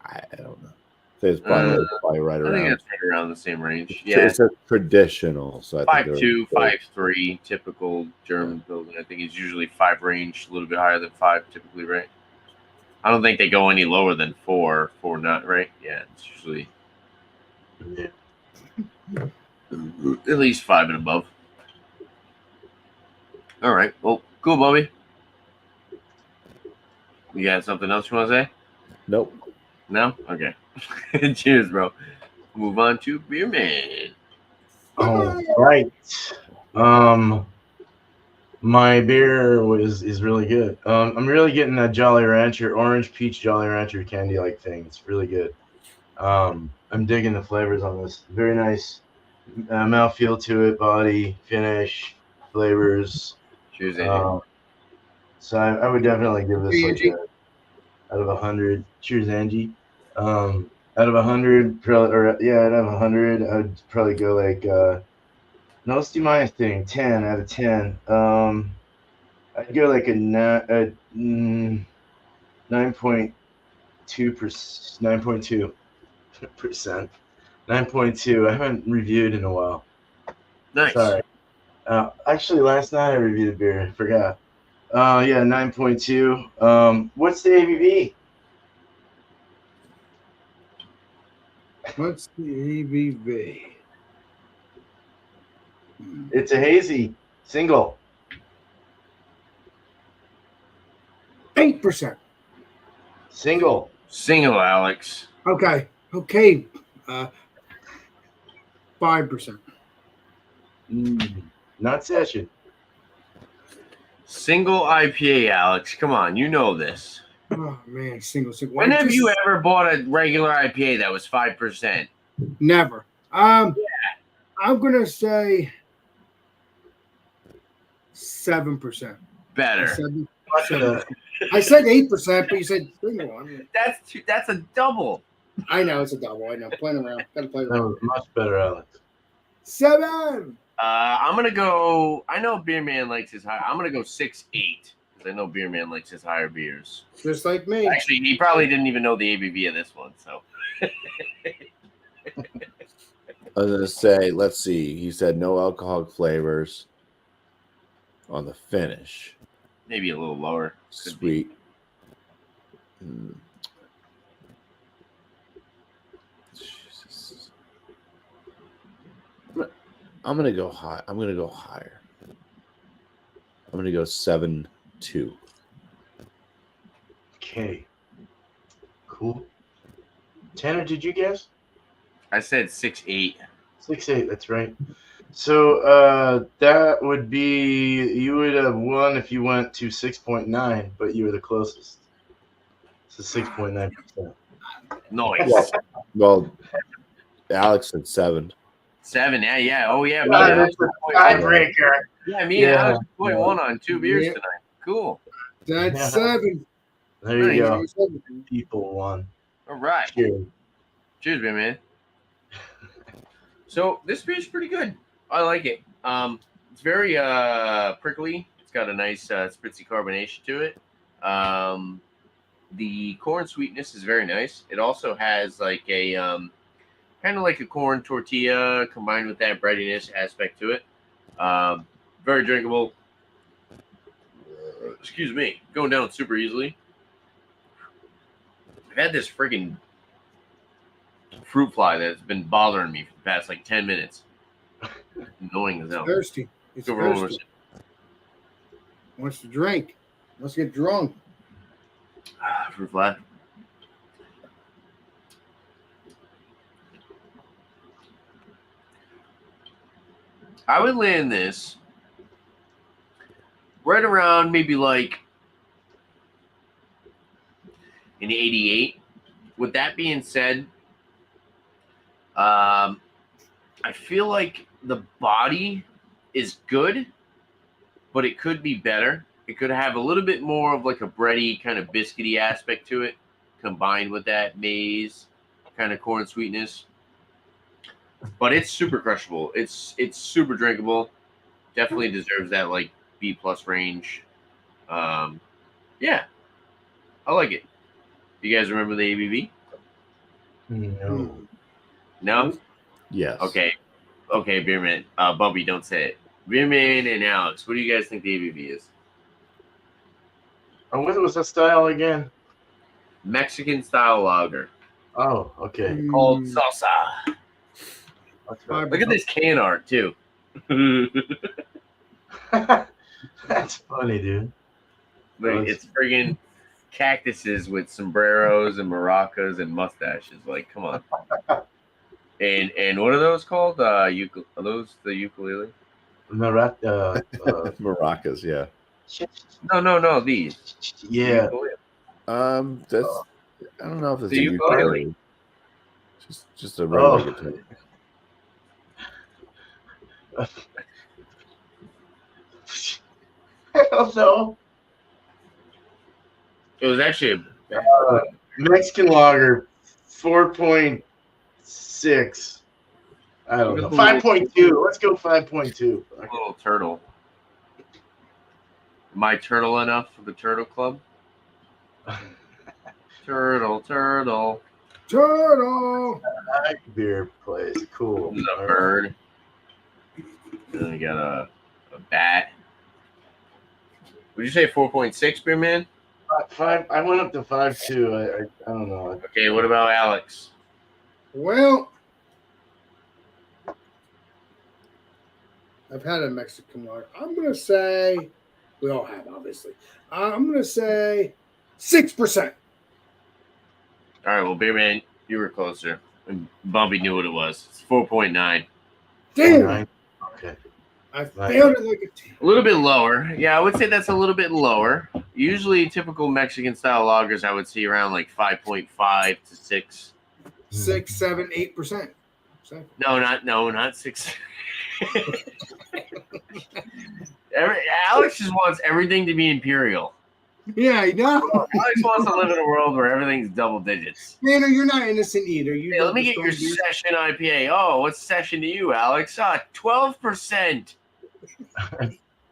I don't know. I think it's probably right I think around. that's right around the same range. Yeah. It's a traditional. So I think 5.2, 5.3, typical German building. I think it's usually 5 range, a little bit higher than 5 typically, right? I don't think they go any lower than 4, 4 not, right? Yeah, it's usually at least 5 and above. All right. Well, cool, Bobby. You got something else you want to say? Nope. No? Okay. Cheers, bro. Move on to Beer Man. All right. My beer is really good. I'm really getting that Jolly Rancher, orange peach Jolly Rancher candy like thing. It's really good. I'm digging the flavors on this. Very nice mouthfeel to it, body, finish, flavors. Cheers, Andy. So I would definitely give this like Angie. out of 100. Cheers, Angie. Out of 100, probably, or yeah, out of 100, I would probably go like no, let's do my thing. 10 out of 10. I'd go like a 9.2%. 9.2%. 9.2. I haven't reviewed in a while. Nice. Sorry. Actually, last night I reviewed a beer. I forgot. Yeah, 9.2. What's the ABV? What's the ABV? It's a hazy single. 8%. Single. Single, Alex. Okay. 5%. Not session. Single IPA, Alex. Come on, you know this. Oh man, single. When have you ever bought a regular IPA that was 5%? Never. I'm gonna say 7%. Better. I said 8%, but you said single. That's a double. I know it's a double. I know. Playing around. Gotta play That around. was much better, Alex. 7. I'm gonna go. I know Beer Man likes his high. I'm gonna go 6.8 because I know Beer Man likes his higher beers. Just like me. Actually, he probably didn't even know the ABV of this one. So I was gonna say, let's see. He said no alcoholic flavors on the finish. maybe a little lower. Could be. Sweet. Jesus. I'm gonna go high. I'm gonna go higher. I'm gonna go 7.2. Okay. Cool. Tanner, did you guess? I said 6.8. 6.8. That's right. So that would be, you would have won if you went to 6.9, but you were the closest. So 6.9%. Nice. Well, Alex said 7. 7. Yeah, yeah. Oh, yeah. Me God, and Alex it's a were tiebreaker. Yeah, me and Alex Yeah. 0.1 on 2 beers Yeah. tonight. Cool. That's Yeah. 7. There you Nice. go. People won. All right. Cheers. Cheers, man. So this beer's pretty good. I like it. It's very prickly. It's got a nice spritzy carbonation to it. The corn sweetness is very nice. It also has like a kind of like a corn tortilla combined with that breadiness aspect to it. Very drinkable. Excuse me, going down super easily. I've had this freaking fruit fly that's been bothering me for the past like 10 minutes. Annoying as hell. Thirsty. It's Go for one more thirsty. sip. Wants to drink. Let's get drunk. Fruit fly. I would land this right around maybe like an 88. With that being said, I feel like the body is good, but it could be better. It could have a little bit more of like a bready kind of biscuity aspect to it, combined with that maize kind of corn sweetness. But it's super crushable. It's super drinkable. Definitely deserves that like B+ range. Yeah, I like it. You guys remember the ABV? No. No? Yes. Okay, Beerman. Bumpy, don't say it. Beerman and Alex, what do you guys think the ABV is? Oh, what was the style again? Mexican style lager Oh, okay. called Salsa. That's right. Look at this can art too. That's funny, dude. Like, it's friggin' cactuses with sombreros and maracas and mustaches. Like, come on. And what are those called? Are those the ukulele? Maracas, yeah. No. These. Yeah. Ukulele. That's, I don't know if it's The a ukulele. ukulele. Just a regular guitar. I don't know. It was actually a Mexican lager, 4.6. I don't know. 5.2. Let's go 5.2. little turtle. Am I turtle enough for the turtle club? Turtle. Turtle. Beer place. Cool. This is a bird. Then we got a bat. Would you say 4.6, Beer Man? 5. I went up to 5.2. I don't know. Okay, what about Alex? Well, I've had a Mexican lager. I'm going to say, we all have, obviously. I'm going to say 6%. All right, well, Beer Man, you were closer. And Bumpy knew what it was. It's 4.9. Damn. Okay. I failed it like a team. A little bit lower. Yeah, I would say that's a little bit lower. Usually, typical Mexican style lagers, I would see around like 5.5 to 6. 6, 7, 8%. No, not 6. Alex just wants everything to be imperial. Yeah, I know. Alex wants to live in a world where everything's double digits. Tanner, you're not innocent either. Hey, let me get your session IPA. Oh, what's session to you, Alex? 12%.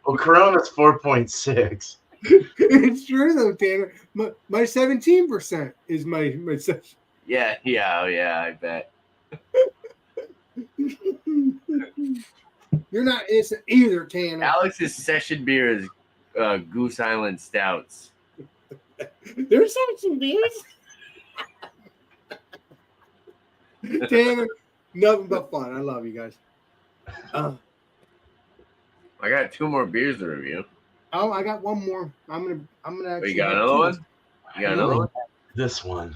Well, Corona's 4.6. It's true though, Tanner. My 17% is my session. Yeah, I bet. You're not innocent either, Tanner. Alex's session beer is Goose Island Stouts. There's some beers. Tanner, nothing but fun. I love you guys. I got 2 more beers to review. Oh, I got one more. I'm gonna actually. You got another one? You got another one? This one.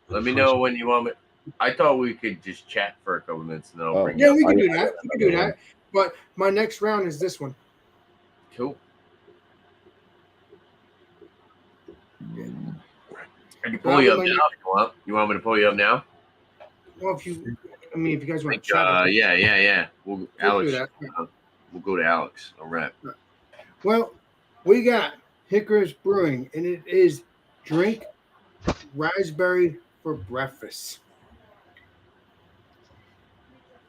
Let me know when you want me. I thought we could just chat for a couple minutes and then I'll Oh. bring Yeah, you we up. can do that. We can do that. But my next round is this one. Cool. I can pull you up now if you want. You want me to pull you up now? Well, if you guys want to chat. Yeah. We'll Alex. do that. We'll go to Alex. All right. Well, we got Hickory's Brewing, and it is drink raspberry for breakfast.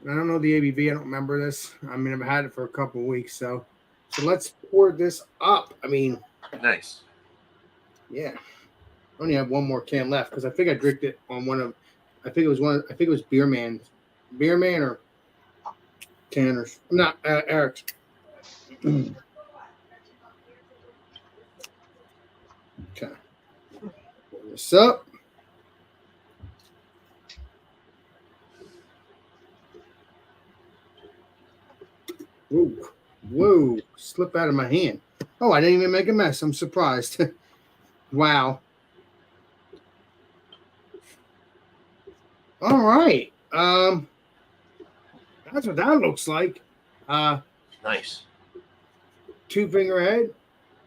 I don't know the ABV. I don't remember this. I mean, I've had it for a couple of weeks, so let's pour this up. I mean, Nice. yeah. I only have one more can left because I think I drank it on one of. I think it was Beer Man or Tanner's. Not Eric's. Okay. Pour this up. Whoa, slip out of my hand. Oh, I didn't even make a mess. I'm surprised. Wow. All right. That's what that looks like. Nice. 2-finger head.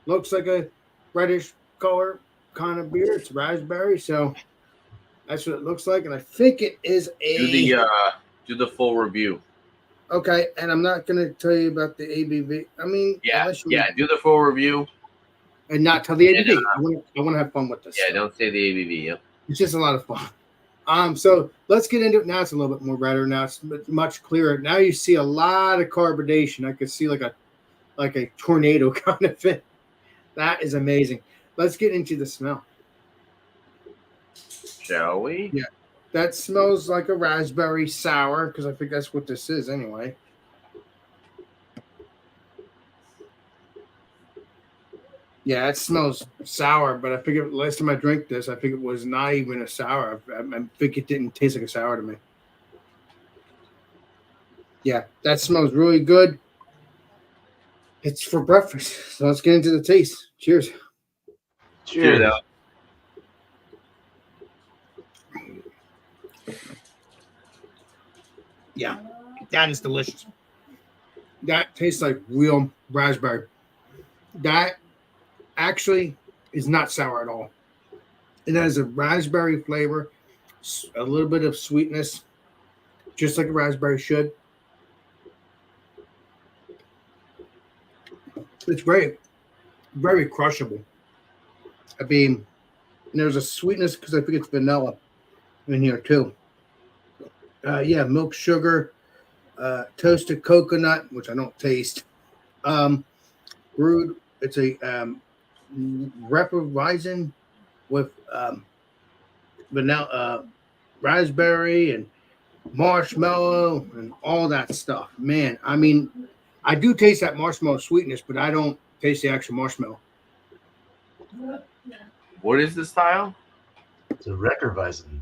Looks like a reddish color kind of beer. It's raspberry, so that's what it looks like. And I think it is a Do the full review. okay, and I'm not going to tell you about the ABV. I mean, Do the full review and not tell the ABV. And, I want to have fun with this. Yeah, don't say the ABV. Yep. It's just a lot of fun. So let's get into it. Now it's a little bit more redder. Now it's much clearer. Now you see a lot of carbonation. I could see like a tornado kind of thing. That is amazing. Let's get into the smell. Shall we? Yeah. That smells like a raspberry sour because I think that's what this is anyway. Yeah, it smells sour, but I figured last time I drank this, I think it was not even a sour. I think it didn't taste like a sour to me. Yeah, that smells really good. It's for breakfast, so let's get into the taste. Cheers. Cheers. Yeah, that is delicious. That tastes like real raspberry. That actually is not sour at all. It has a raspberry flavor, a little bit of sweetness, just like a raspberry should. It's very, very crushable. I mean, there's a sweetness because I think it's vanilla in here too. Milk sugar, toasted coconut, which I don't taste. Brewed. It's a Reprovisin with vanilla, raspberry, and marshmallow, and all that stuff. Man, I mean, I do taste that marshmallow sweetness, but I don't taste the actual marshmallow. What is the style? It's a Reprovisin.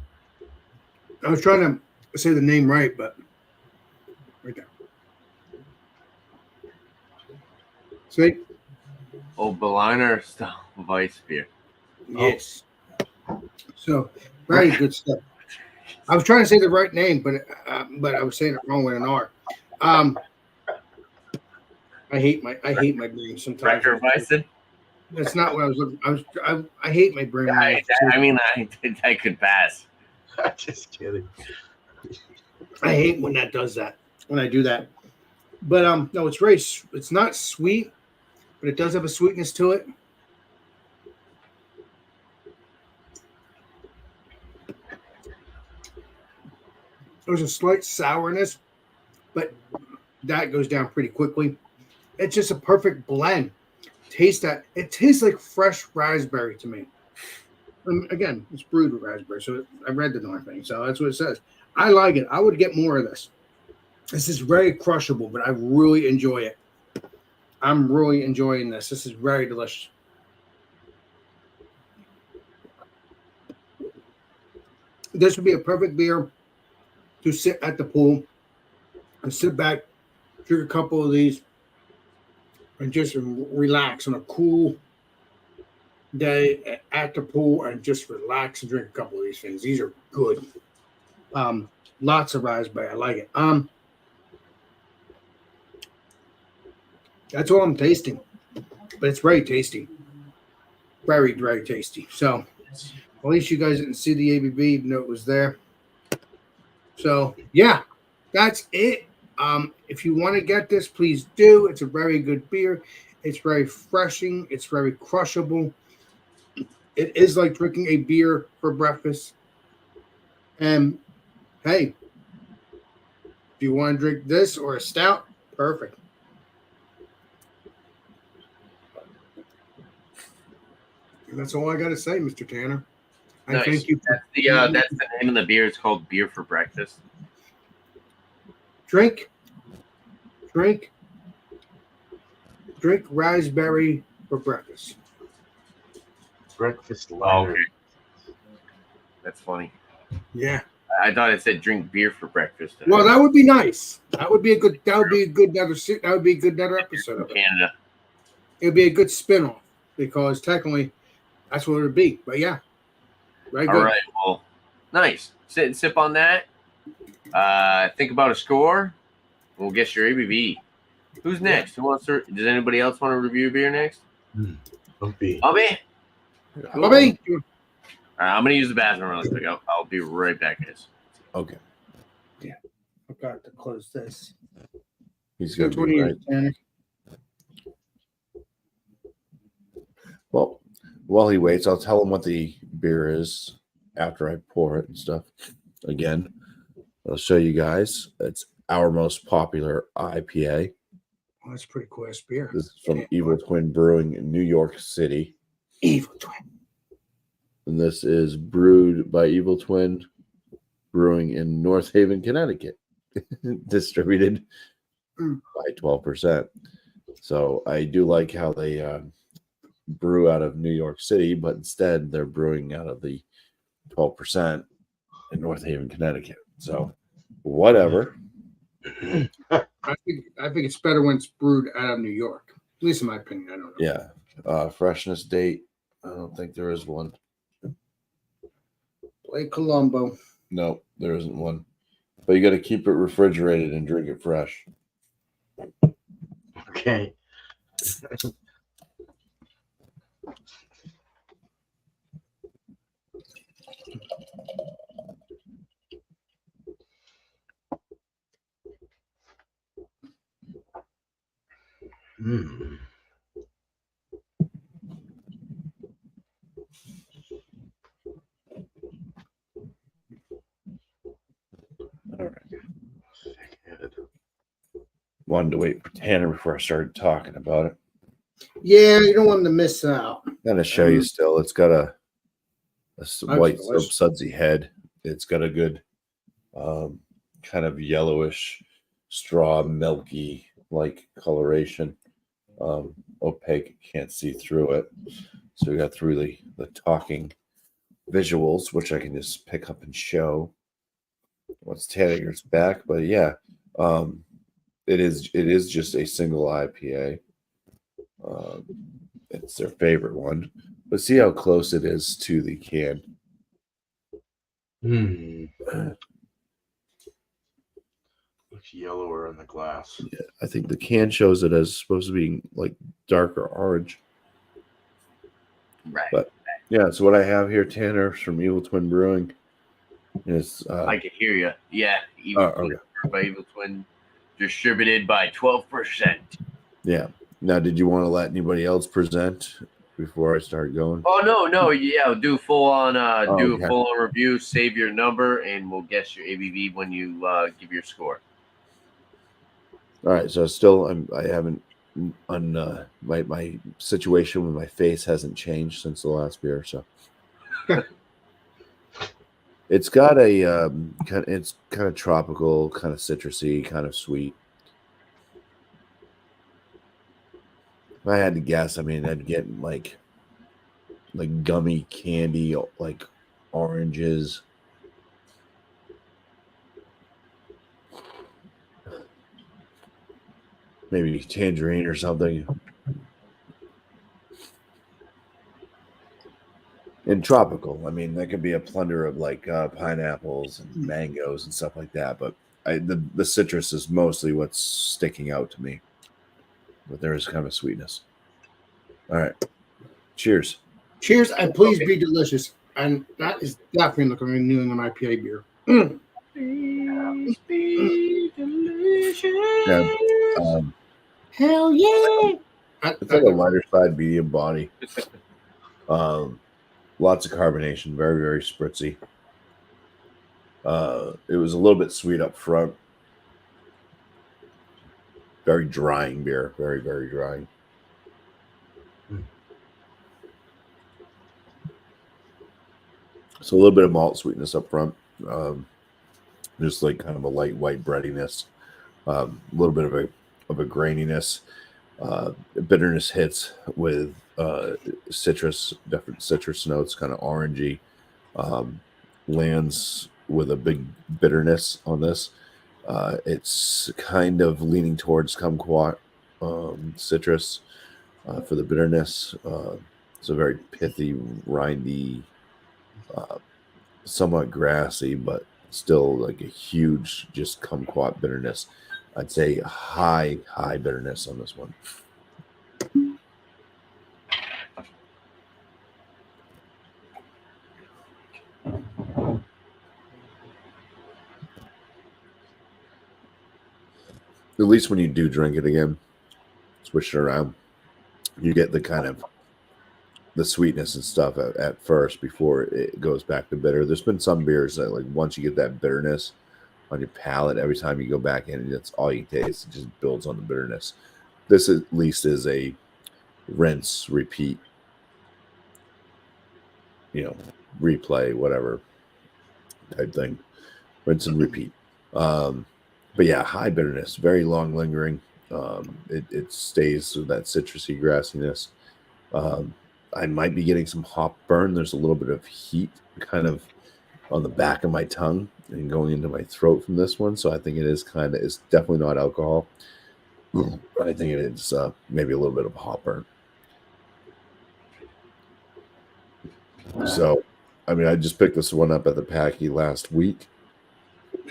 I was trying to say the name right, but right there. See? Oh, Berliner style Weiss beer. Yes. So very good stuff. I was trying to say the right name, but I was saying it wrong with an R. I hate my brain sometimes. Weissen? That's not what I was looking. I hate my brain. I could pass. I'm just kidding. I hate when that does that. When I do that, but no, it's not sweet, but it does have a sweetness to it. There's a slight sourness, but that goes down pretty quickly. It's just a perfect blend. Taste that. It tastes like fresh raspberry to me. Again, it's brewed with raspberry, so I read the darn thing, so that's what it says. I like it. I would get more of this. This is very crushable, but I really enjoy it. I'm really enjoying this. This is very delicious. This would be a perfect beer to sit at the pool and sit back, drink a couple of these, and just relax on a cool day at the pool and just relax and drink a couple of these things. These are good. Lots of raspberry. I like it. That's all I'm tasting, but it's very tasty. Very, very tasty. So at least you guys didn't see the ABV, even though it was there. So yeah, that's it. If you want to get this, please do. It's a very good beer. It's very refreshing. It's very crushable. It is like drinking a beer for breakfast. And hey, if you want to drink this or a stout, perfect. And that's all I got to say, Mr. Tanner. I Nice. thank you. That's the name of the beer. It's called Beer for Breakfast. Drink raspberry for breakfast. Breakfast Oh, liner. okay. That's funny. Yeah. I thought it said drink beer for breakfast. Well, that would be nice. That would be a good another episode of it. Canada. It would be a good spin-off because technically that's what it would be. But yeah. Very good. All right. Well, nice. Sit and sip on that. Think about a score. We'll guess your ABV. Who's next? Who wants to? Does anybody else want to review a beer next? Bumpy. Bobby. Cool. Bobby. I'm gonna use the bathroom really quick. I'll be right back, guys. Okay. Yeah. I forgot to close this. He's going to Which be one right. are you, Tanner? Well, while he waits, I'll tell him what the beer is after I pour it and stuff. Again, I'll show you guys. It's our most popular IPA. Oh, that's a pretty cool ass beer. This is from Evil Twin Brewing in New York City. Evil Twin. And this is brewed by Evil Twin Brewing in North Haven, Connecticut. Distributed by 12%. So I do like how they brew out of New York City, but instead they're brewing out of the 12% in North Haven, Connecticut. So whatever. I think it's better when it's brewed out of New York. At least in my opinion. I don't know. Yeah. Freshness date. I don't think there is one. Lake Colombo. No, there isn't one. But you got to keep it refrigerated and drink it fresh. Okay. Mm. All right. Wanted to wait for Tanner before I started talking about it. Yeah, you don't want them to miss out. Gonna show you still. It's got a white soap delicious. sudsy head. It's got a good kind of yellowish straw milky like coloration. Opaque, can't see through it. So we got through the talking visuals, which I can just pick up and show once Tanner's back. But yeah, it is just a single IPA. It's their favorite one. But see how close it is to the can. Looks yellower in the glass. Yeah, I think the can shows it as supposed to be like darker orange. Right. But yeah, so what I have here, Tanner, from Evil Twin Brewing, is I can hear you. Yeah. Evil Twin, by Evil Twin, distributed by 12%. Yeah. Now, did you want to let anybody else present before I start going? Oh no, yeah. Do a full on okay. a full on review. Save your number, and we'll guess your ABV when you give your score. All right. So still, I haven't my situation with my face hasn't changed since the last beer. So it's got a it's kind of tropical, kind of citrusy, kind of sweet. If I had to guess, I mean, I'd get like gummy candy, like oranges. Maybe tangerine or something. And And tropical. I mean, that could be a plunder of like pineapples and mangoes and stuff like that. But the citrus is mostly what's sticking out to me. But there is kind of a sweetness. All right. Cheers. Cheers, and please be delicious. And that is definitely like a New England IPA beer. Please be delicious. Yeah. Hell yeah! It's like a lighter side, medium body. Lots of carbonation, very, very spritzy. It was a little bit sweet up front. Very drying beer. Very, very drying. So a little bit of malt sweetness up front. Just like kind of a light white breadiness. A little bit of a graininess. Bitterness hits with citrus, different citrus notes, kind of orangey. Lands with a big bitterness on this. It's kind of leaning towards kumquat citrus for the bitterness. It's a very pithy, rindy, somewhat grassy, but still like a huge just kumquat bitterness. I'd say high bitterness on this one. At least when you do drink it again, switch it around, you get the kind of the sweetness and stuff at first before it goes back to bitter. There's been some beers that like once you get that bitterness on your palate, every time you go back in, that's all you taste. It just builds on the bitterness. This at least is a rinse, repeat, replay, whatever type thing. Rinse and repeat. But yeah, high bitterness, very long lingering. It stays with that citrusy grassiness. I might be getting some hop burn. There's a little bit of heat kind of on the back of my tongue and going into my throat from this one. So I think it's definitely not alcohol. But I think it is maybe a little bit of a hop burn. So, I mean, I just picked this one up at the Packy last week.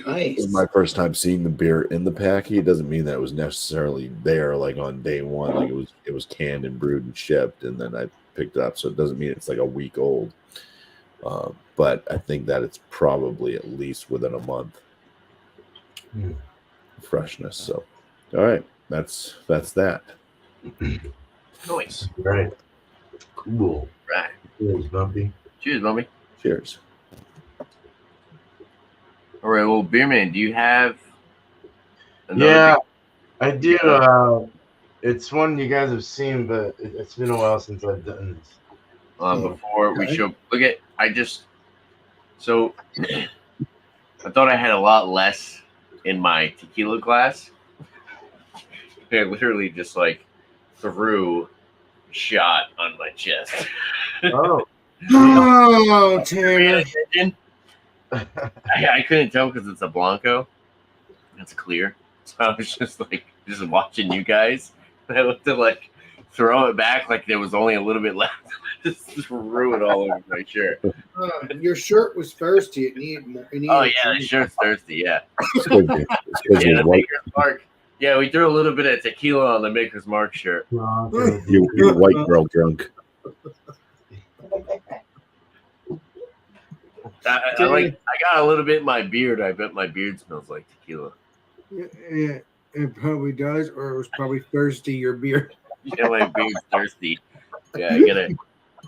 Nice. It was my first time seeing the beer in the Packy. It doesn't mean that it was necessarily there like on day one. Like it was canned and brewed and shipped, and then I picked it up. So it doesn't mean it's like a week old. But I think that it's probably at least within a month freshness. So, all right, that's that. Nice. Right. Cool. Right. Cheers, Bumpy. Cheers, Bumpy. Cheers. All right. Well, Beerman, do you have? Yeah, I do. It's one you guys have seen, but it's been a while since I've done this. Before we show, so I thought I had a lot less in my tequila glass. I literally just like threw a shot on my chest. Oh. Oh, Tanner. I couldn't tell because it's a Blanco. It's clear. So I was just watching you guys. And I looked to throw it back like there was only a little bit left. Just threw it all over my shirt. Your shirt was thirsty. It needed more. The shirt's thirsty. Yeah. The Maker's Mark. Yeah, we threw a little bit of tequila on the Maker's Mark shirt. you white girl drunk. I got a little bit in my beard. I bet my beard smells like tequila. Yeah, it probably does, or it was probably thirsty, your beard. Yeah, my beard's thirsty. Yeah, I gotta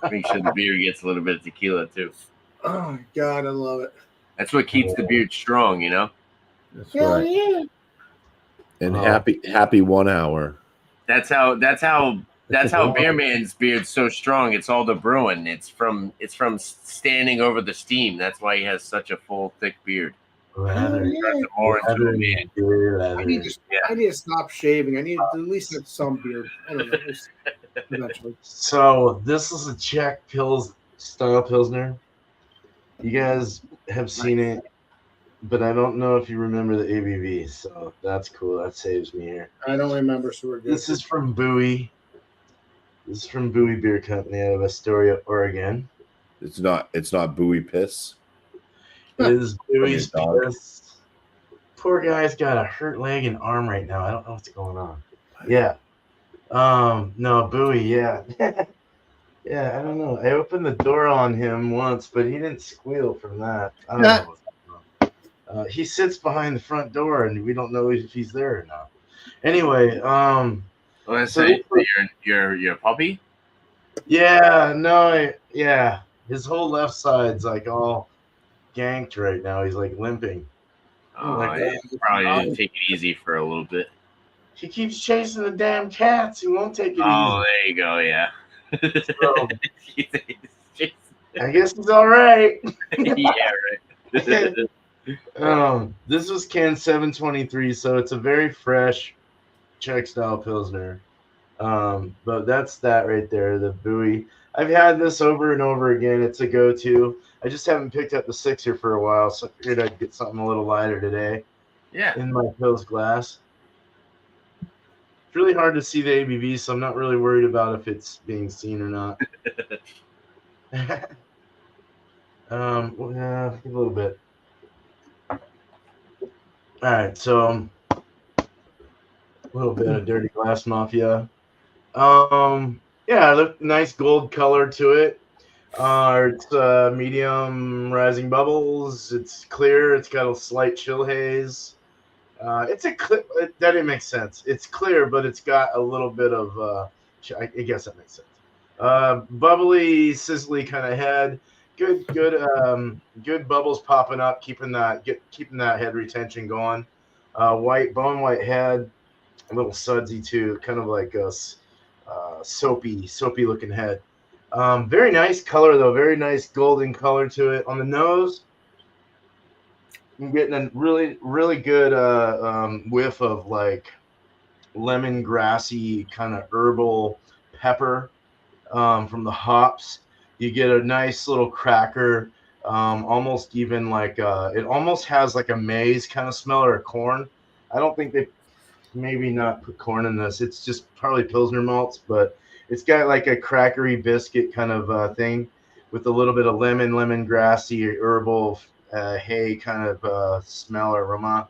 make sure the beard gets a little bit of tequila too. Oh God, I love it. That's what keeps the beard strong, you know. That's right. Yeah. And happy 1 hour. That's how Beerman's beard's so strong. It's all the brewing. It's from standing over the steam. That's why he has such a full, thick beard. I need to stop shaving. I need to at least have some beard. I don't know. Eventually. So this is a Czech style Pilsner. You guys have seen it, but I don't know if you remember the ABV. So that's cool. That saves me here. I don't remember. So we're good. This is from Bowie. This is from Bowie Beer Company out of Astoria, Oregon. It's not buoy piss. It is Dewey's From your dog. piss. Poor guy's got a hurt leg and arm right now. I don't know what's going on. Yeah. No, Bowie, yeah. Yeah, I don't know. I opened the door on him once, but he didn't squeal from that. I don't know what's going on. He sits behind the front door, and we don't know if he's there or not. Anyway, Let's so say your puppy. yeah, no, yeah. His whole left side's like all ganked right now. He's like limping. Like, Yeah, probably take it easy for a little bit. he keeps chasing the damn cats. He won't take it Oh, easy. there you go. Yeah. So, I guess he's all right. Yeah, right. This was can 723, so it's a very fresh Czech style Pilsner. But that's that right there, the Bowie. I've had this over and over again. It's a go-to. I just haven't picked up the sixer for a while, so I figured I'd get something a little lighter today Yeah. in my Pils glass. It's really hard to see the ABV, so I'm not really worried about if it's being seen or not. Yeah, a little bit. All right, so a little bit of Dirty Glass Mafia. Yeah, nice gold color to it. It's medium rising bubbles. It's clear. It's got a slight chill haze. It's a that didn't make sense. It's clear, but it's got a little bit of. I guess that makes sense. Bubbly, sizzly kind of head. Good bubbles popping up, keeping that head retention going. White bone white head, a little sudsy too, kind of like a soapy looking head. Very nice color though, very nice golden color to it. On the nose, I'm getting a really good whiff of like lemongrassy kind of herbal pepper from the hops. You get a nice little cracker, almost even like it almost has like a maize kind of smell or a corn. I don't think they maybe not put corn in this. It's just probably Pilsner malts, but it's got like a crackery biscuit kind of thing with a little bit of lemongrassy, herbal, hay kind of smell or aroma.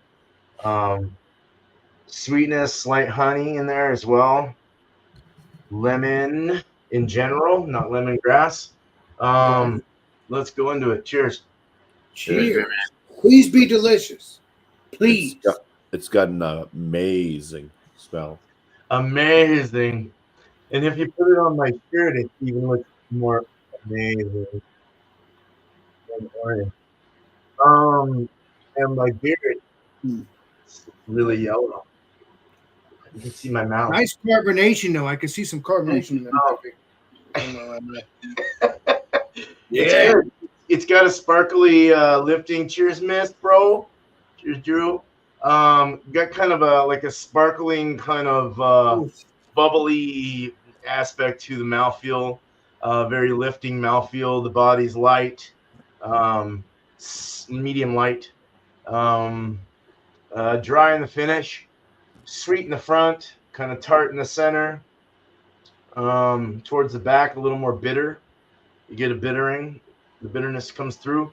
Sweetness, slight honey in there as well. Lemon in general, not lemongrass. Let's go into it. Cheers. Cheers. Please be delicious. Please. It's got an amazing smell. Amazing. And if you put it on my shirt, it even looks more amazing. And my beard is really yellow. You can see my mouth. Nice carbonation, though. I can see some carbonation in Yeah. It's got a sparkly lifting. Cheers, mist, bro. Cheers, Drew. Got kind of like a sparkling kind of bubbly aspect to the mouthfeel. Very lifting mouthfeel. The body's light, medium light, dry in the finish, sweet in the front, kind of tart in the center. Towards the back, a little more bitter. You get a bittering. The bitterness comes through.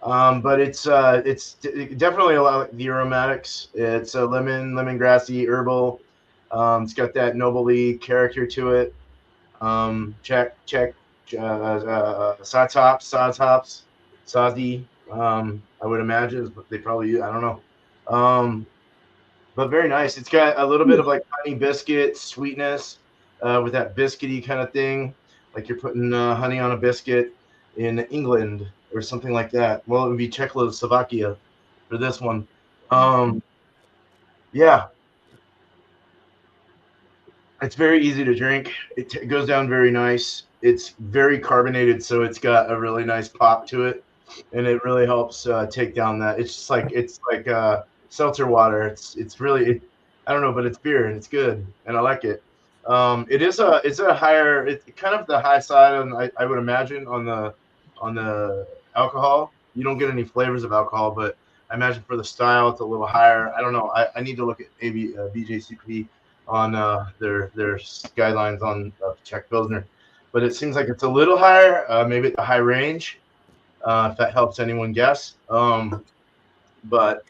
But it's definitely a lot of the aromatics. It's a lemongrassy, herbal. It's got that noble-y character to it. Check. Sawtops, Sazi. I would imagine, but they probably, I don't know. But very nice. It's got a little bit of like honey biscuit sweetness with that biscuity kind of thing, like you're putting honey on a biscuit in England or something like that. Well, it would be Czechoslovakia for this one. Yeah. It's very easy to drink. It goes down very nice. It's very carbonated, so it's got a really nice pop to it, and it really helps take down that. It's like seltzer water. It's really I don't know, but it's beer and it's good, and I like it. It's a higher. It's kind of the high side, and I would imagine on the alcohol. You don't get any flavors of alcohol, but I imagine for the style, it's a little higher. I don't know. I need to look at BJCP on their guidelines on Czech Pilsner. but it seems like it's a little higher, maybe at the high range, if that helps anyone guess. But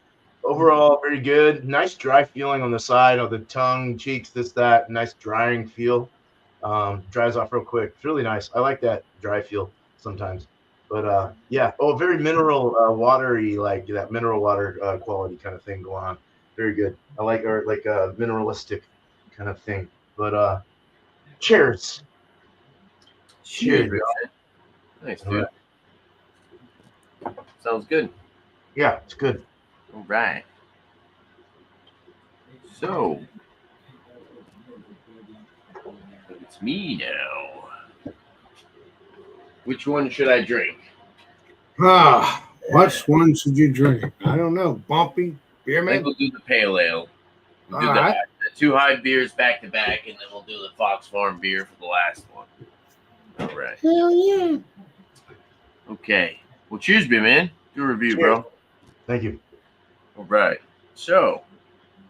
overall, very good. Nice dry feeling on the side of the tongue, cheeks, this, that. Nice drying feel. Dries off real quick. It's really nice. I like that dry feel sometimes. But yeah, very mineral, watery, like that mineral water quality kind of thing going on. Very good. I like, or like a mineralistic kind of thing. But cheers. Cheers. Cheers. Nice, dude. Right. Sounds good. Yeah, it's good. All right. So it's me now. Which one should I drink? Which one should you drink? I don't know. Bumpy, beer I think man. we'll do the pale ale. We'll do All the right. 2 Hive beers back to back, and then we'll do the Fox Farm beer for the last one. All right. Hell yeah. Okay. Well, cheers, me, man. Do a review, Cheers. bro. Thank you. All right. So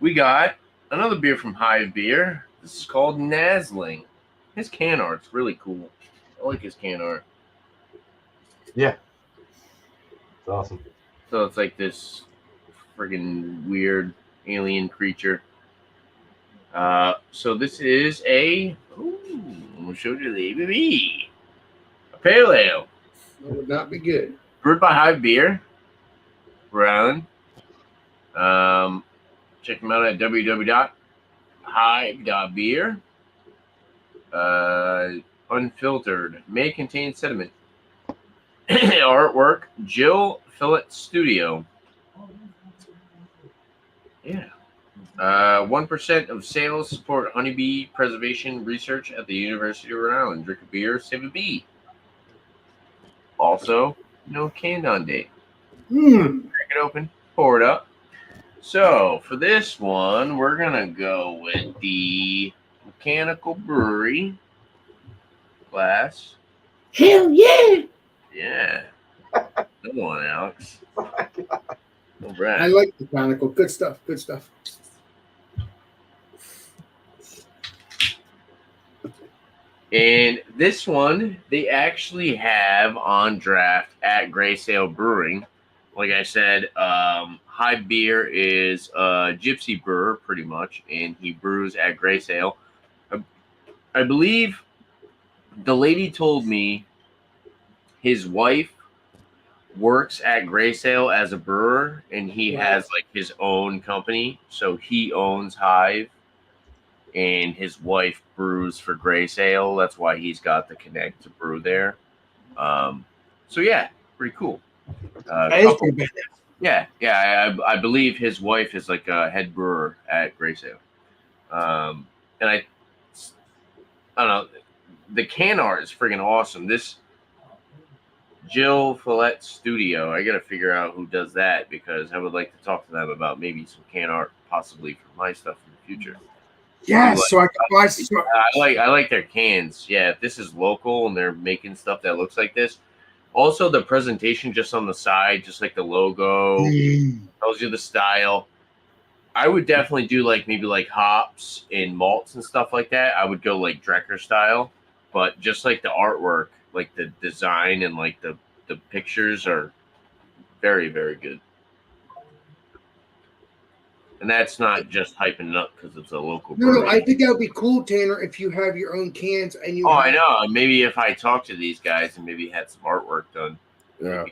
we got another beer from Hive Beer. This is called Nazzling. His can art's really cool. I like his can art. Yeah. It's awesome. So it's like this friggin' weird alien creature. So this is I'm gonna show you the ABV. A pale ale. That would not be good. Brewed by Hive Beer. Rhode Island. Check them out at www.hive.beer. Unfiltered. May contain sediment. Artwork, Jill Fillet Studio. Yeah. 1% of sales support honeybee preservation research at the University of Rhode Island. Drink a beer, save a bee. Also, no canned on date. Crack it open, pour it up. So for this one, we're gonna go with the Mechanical Brewery glass. Hell yeah. Yeah. Good one, Alex. Oh my God. All right. I like the Chronicle. Good stuff. Good stuff. And this one, they actually have on draft at Gray Sail Brewing. Like I said, Hive Beer is a gypsy brewer, pretty much, and he brews at Gray Sail. I believe the lady told me his wife works at Gray Sail as a brewer, and he has like his own company. So he owns Hive, and his wife brews for Gray Sail. That's why he's got the connect to brew there. So yeah, pretty cool. That is pretty bad. Yeah. I believe his wife is like a head brewer at Gray Sail. And I don't know. The can art is freaking awesome. This Jill Fillet Studio. I got to figure out who does that because I would like to talk to them about maybe some can art, possibly for my stuff in the future. Yes, so I can buy some. I like their cans. Yeah, if this is local and they're making stuff that looks like this. Also, the presentation just on the side, just like the logo, tells you the style. I would definitely do like maybe like hops and malts and stuff like that. I would go like Drecker style, but just like the artwork, like the design and like the pictures are very, very good. And that's not just hyping it up because it's a local No, brewery. I think that would be cool, Tanner, if you have your own cans and you. Oh, I know. Maybe if I talked to these guys and maybe had some artwork done. Yeah.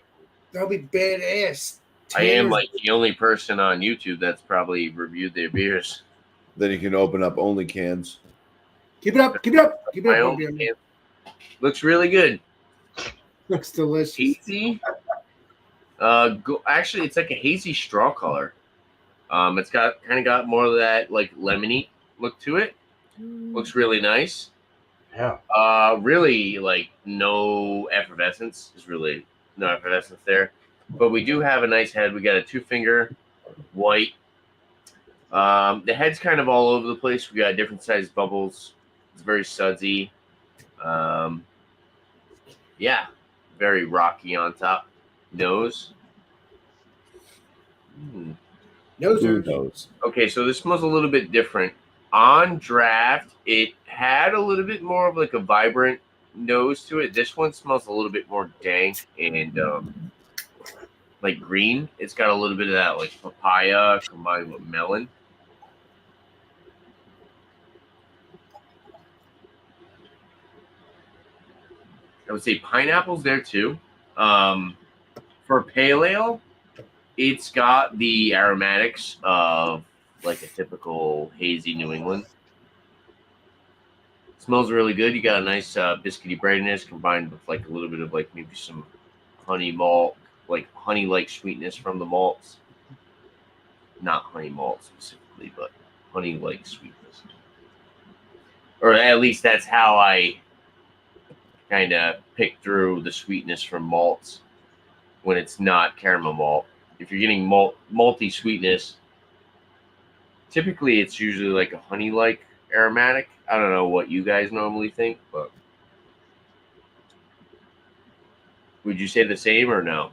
That would be badass. I am like the only person on YouTube that's probably reviewed their beers. Then you can open up only cans. Keep it up. Keep it up. Keep it My up. own Beer man. can. Looks really good. Looks delicious. Hazy. Actually, it's like a hazy straw color. It's got more of that like lemony look to it. Looks really nice. Yeah. Really like no effervescence. There's really no effervescence there. But we do have a nice head. We got a 2-finger white. The head's kind of all over the place. We got different sized bubbles. It's very sudsy. Yeah, very rocky on top. Nose. Who knows? Okay, so this smells a little bit different. On draft, it had a little bit more of like a vibrant nose to it. This one smells a little bit more dank and like green. It's got a little bit of that like papaya combined with melon. I would say pineapple's there too. For pale ale, it's got the aromatics of like a typical hazy New England. Smells really good. You got a nice biscuity breadiness combined with like a little bit of like maybe some honey malt, like honey-like sweetness from the malts. Not honey malt specifically, but honey-like sweetness. Or at least that's how I kind of pick through the sweetness from malts when it's not caramel malt. If you're getting malty sweetness, typically it's usually like a honey-like aromatic. I don't know what you guys normally think, but would you say the same or no?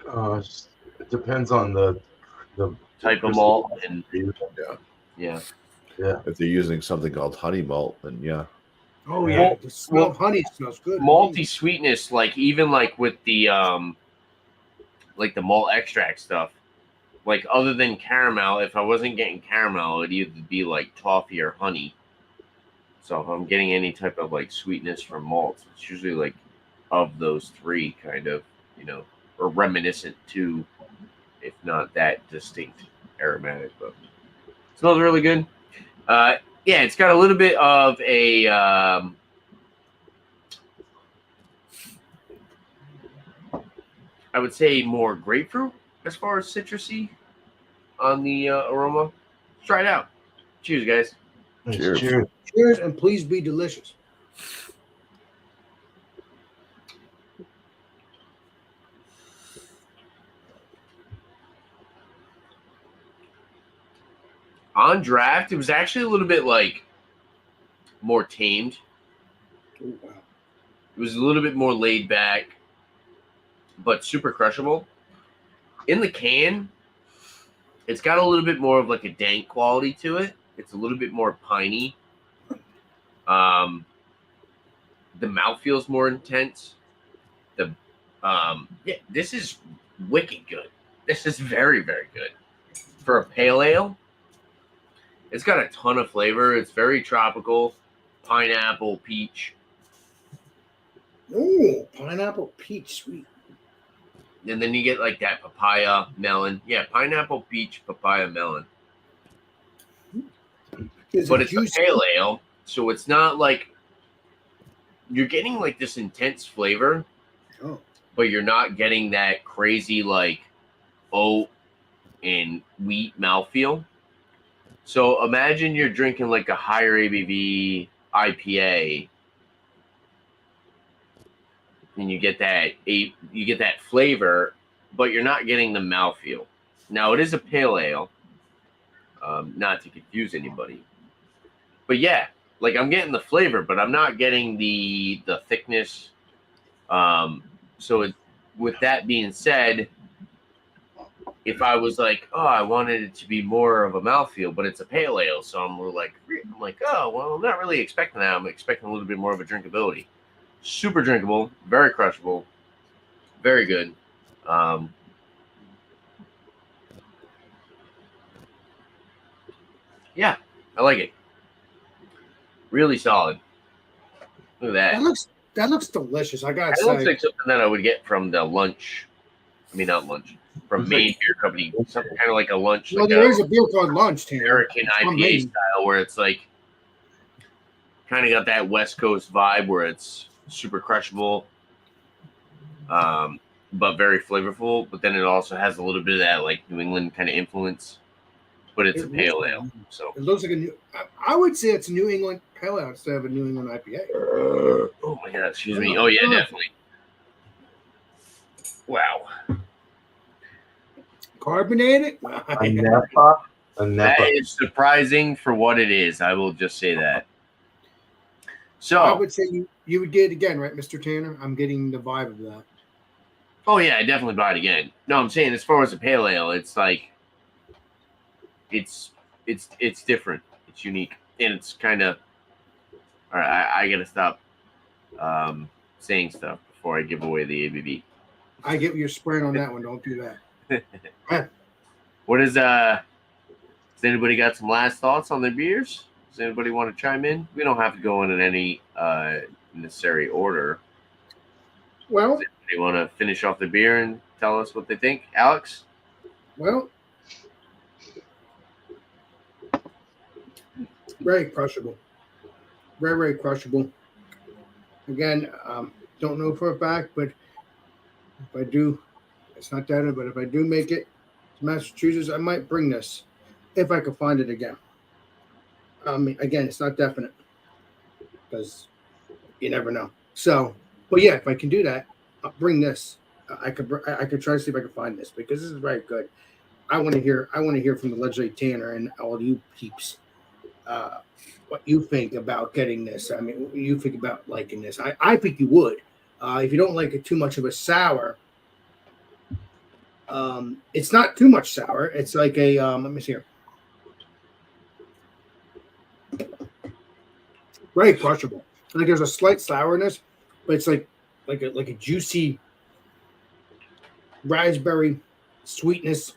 It depends on the Type of malt and Yeah. yeah. If they're using something called honey malt, then yeah. Oh Well- yeah, the smell well, of honey smells good. Malty sweetness, like even like with the like the malt extract stuff, like other than caramel, if I wasn't getting caramel, it'd either be like toffee or honey. So if I'm getting any type of like sweetness from malts, it's usually like of those three kind of, or reminiscent to, if not that distinct aromatic, but it smells really good. Yeah, it's got a little bit of a I would say more grapefruit as far as citrusy on the aroma. Try it out. Cheers, guys. Cheers. Cheers. Cheers, and please be delicious. On draft, it was actually a little bit like more tamed. Oh wow. It was a little bit more laid back, but super crushable. In the can, it's got a little bit more of like a dank quality to it. It's a little bit more piney. The mouth feels more intense. This is wicked good. This is very, very good. For a pale ale, it's got a ton of flavor. It's very tropical. Pineapple, peach. Oh, pineapple peach sweet. And then you get like that papaya, melon. Yeah, pineapple, peach, papaya, melon. But it's a pale ale, so it's not like you're getting like this intense flavor, but you're not getting that crazy like oat and wheat mouthfeel. So imagine you're drinking like a higher ABV IPA, and you get that flavor, but you're not getting the mouthfeel. Now it is a pale ale, not to confuse anybody, but yeah, like I'm getting the flavor, but I'm not getting the thickness. With that being said, if I was like, oh, I wanted it to be more of a mouthfeel, but it's a pale ale, so I'm like, oh, well, I'm not really expecting that. I'm expecting a little bit more of a drinkability. Super drinkable, very crushable, very good. Yeah, I like it. Really solid. Look at that. That looks delicious. I gotta That say. looks like something that I would get from the lunch. I mean, not lunch. From Maine Beer Company. Something kind of like a lunch. Well, like there is a beer called Lunch, Tanner. American IPA style, where it's like kind of got that West Coast vibe where it's super crushable, but very flavorful. But then it also has a little bit of that like New England kind of influence. But it's a pale ale, so it looks like I would say it's a New England pale ale instead of a New England IPA. Oh my god, excuse me. Oh yeah, definitely. Wow. Carbonated. A Napa. That is surprising for what it is. I will just say that. So I would say you would get it again, right, Mr. Tanner? I'm getting the vibe of that. Oh yeah, I definitely buy it again. No, I'm saying as far as a pale ale, it's like it's different. It's unique, and it's kind of All right, I gotta stop saying stuff before I give away the ABV. I get your spread on that one. Don't do that. What is Has anybody got some last thoughts on their beers? Does anybody want to chime in? We don't have to go in any necessary order. Well, Does anybody want to finish off the beer and tell us what they think? Alex? well, very crushable. Very, very crushable. Again, don't know for a fact, but if I do, it's not that, but if I do make it to Massachusetts, I might bring this if I could find it again. Again, it's not definite because you never know. So, but yeah, if I can do that, I'll bring this. I could try to see if I can find this because this is very good. I want to hear from the legendary Tanner and all you peeps what you think about getting this. I mean, what you think about liking this. I think you would. If you don't like it too much of a sour, it's not too much sour. It's like a let me see here. Very crushable. Like there's a slight sourness, but it's like a juicy raspberry sweetness.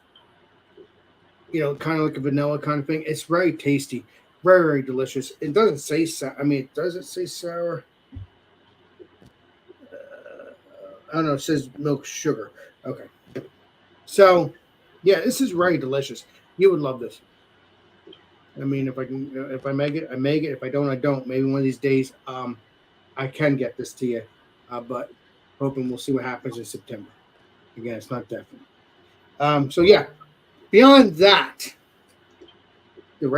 You know, kind of like a vanilla kind of thing. It's very tasty, very, very delicious. It doesn't say sour. I mean, does it say sour? I don't know. It says milk sugar. Okay. So, yeah, this is very delicious. You would love this. I mean, if I make it, I make it. If I don't, I don't. Maybe one of these days, I can get this to you. But hoping we'll see what happens in September. Again, it's not definite. So yeah. Beyond that, the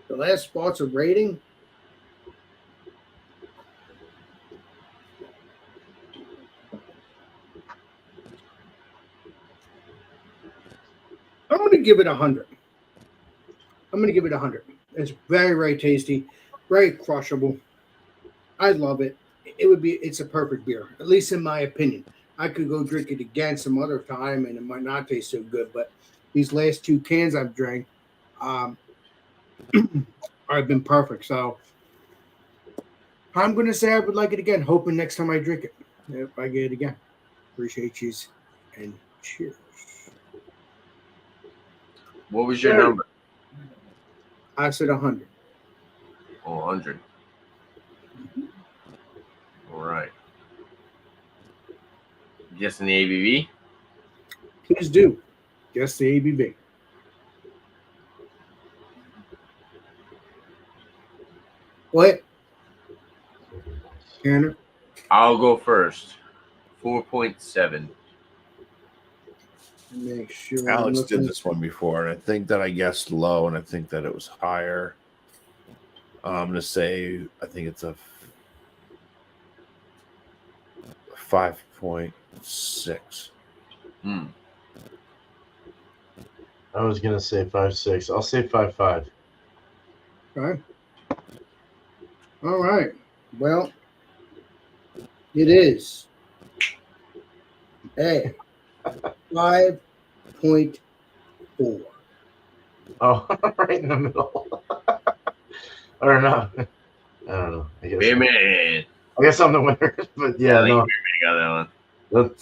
last spots of rating. I'm going to give it 100. I'm going to give it 100. It's very, very tasty, very crushable. I love it. It's a perfect beer, at least in my opinion. I could go drink it again some other time, and it might not taste so good. But these last 2 cans I've drank have been perfect. So I'm going to say I would like it again, hoping next time I drink it, if I get it again. Appreciate you, and cheers. What was your number? I said 100. Oh, 100. All right. Guessing the ABV? Please do. Guess the ABV. What? Tanner? I'll go first. 4.7. Make sure. Alex did this one before, and I think that I guessed low, and I think that it was higher. I'm going to say I think it's a 5.6. I was gonna say 5.6. I'll say 5.5. Okay. All right. Well, it is a 5.4. Oh, right in the middle. Or no. I don't know. I guess I'm the winner. But yeah, no. Got that one. That's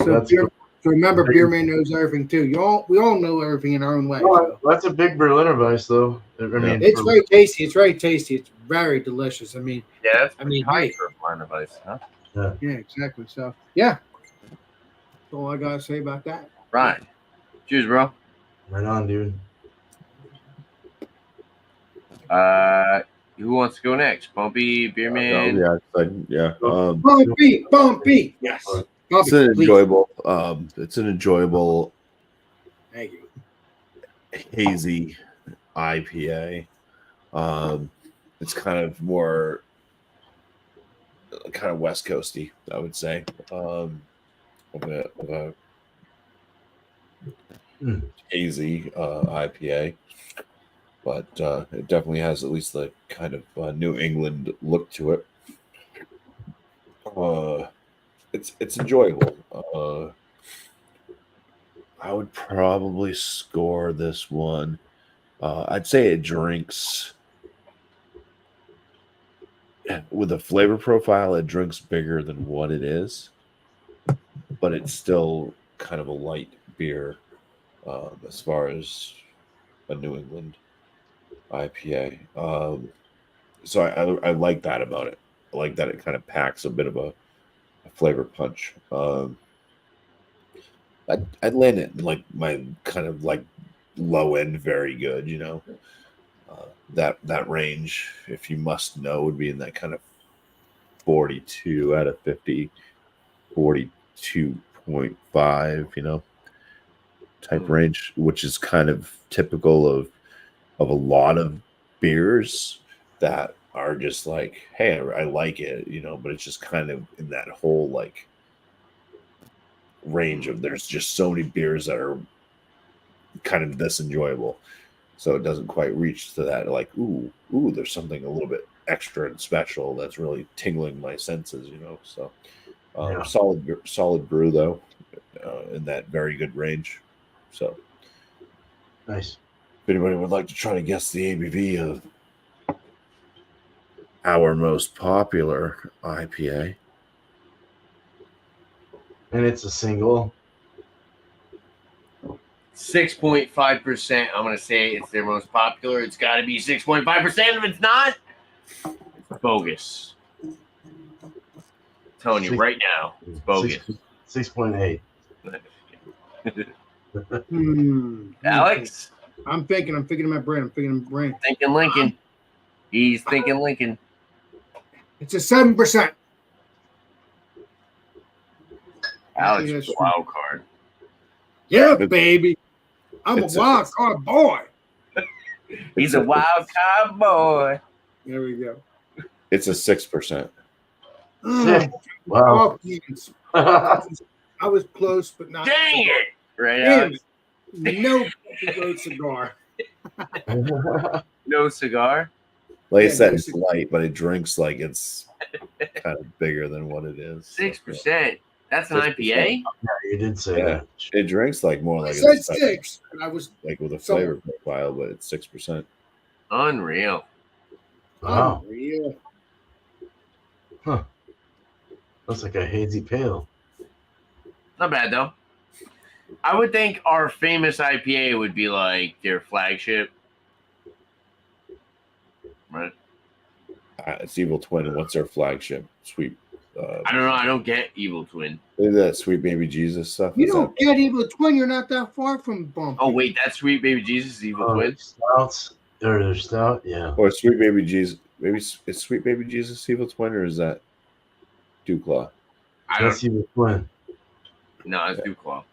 so remember, Beer Man knows everything too. We all know everything in our own way. so. That's a big Berliner Weiss, though. I mean, it's very tasty. It's very tasty. It's very delicious. I mean, yeah, that's high for a Berliner Weiss, huh? Yeah, exactly. So yeah, that's all I gotta say about that. Right. Cheers, bro. Right on, dude. Who wants to go next? Bumpy, Beer Man. Yeah. Bumpy. Yes. It's an enjoyable. It's an enjoyable. Thank you. Hazy IPA. It's kind of more, kind of West Coasty, I would say. Of a hazy IPA, but it definitely has at least the kind of New England look to it. It's enjoyable. I would probably score this one. I'd say it drinks with a flavor profile, it drinks bigger than what it is, but it's still kind of a light beer as far as a New England IPA. So I like that about it. I like that it kind of packs a bit of a flavor punch. I'd land it in like my kind of like low end, very good. That range, if you must know, would be in that kind of 42 out of 50, 42.5, type range, which is kind of typical of a lot of beers that are just like, hey, I like it, but it's just kind of in that whole like range of there's just so many beers that are kind of this enjoyable. So it doesn't quite reach to that like, ooh, there's something a little bit extra and special that's really tingling my senses, So solid brew though, in that very good range. So Nice. If anybody would like to try to guess the ABV of our most popular IPA, And it's a single. 6.5%. I'm gonna say it's their most popular. It's got to be 6.5%. If it's not, it's bogus. I'm telling you right now, it's bogus. 6.8. Alex, I'm thinking in my brain. thinking Lincoln. He's thinking Lincoln. It's a 7%. Alex is a wild card. Yeah, baby. I'm a wild card boy. He's a wild card boy. There we go. It's a 6%. Wow. I was close, but not. Dang it! Right, Alex? No road cigar. No cigar. Like I said, it's light, but it drinks like it's kind of bigger than what it is. 6%. That's an IPA? Yeah, you did say that. It drinks like more like I said 6. And I was like with a flavor profile, but it's 6%. Unreal. Wow. Unreal. Huh. Looks like a hazy pale. Not bad though. I would think our famous IPA would be like their flagship. Right. It's Evil Twin, and what's their flagship? Sweet. I don't know. I don't get Evil Twin. Is that Sweet Baby Jesus stuff? You don't get Evil Twin. You're not that far from Bump. Oh wait, that's Sweet Baby Jesus Evil Twin. Stouts or they're stout, yeah. Or Sweet Baby Jesus? Maybe is Sweet Baby Jesus Evil Twin, or is that Dewclaw? That's Evil Twin. No, it's Dewclaw.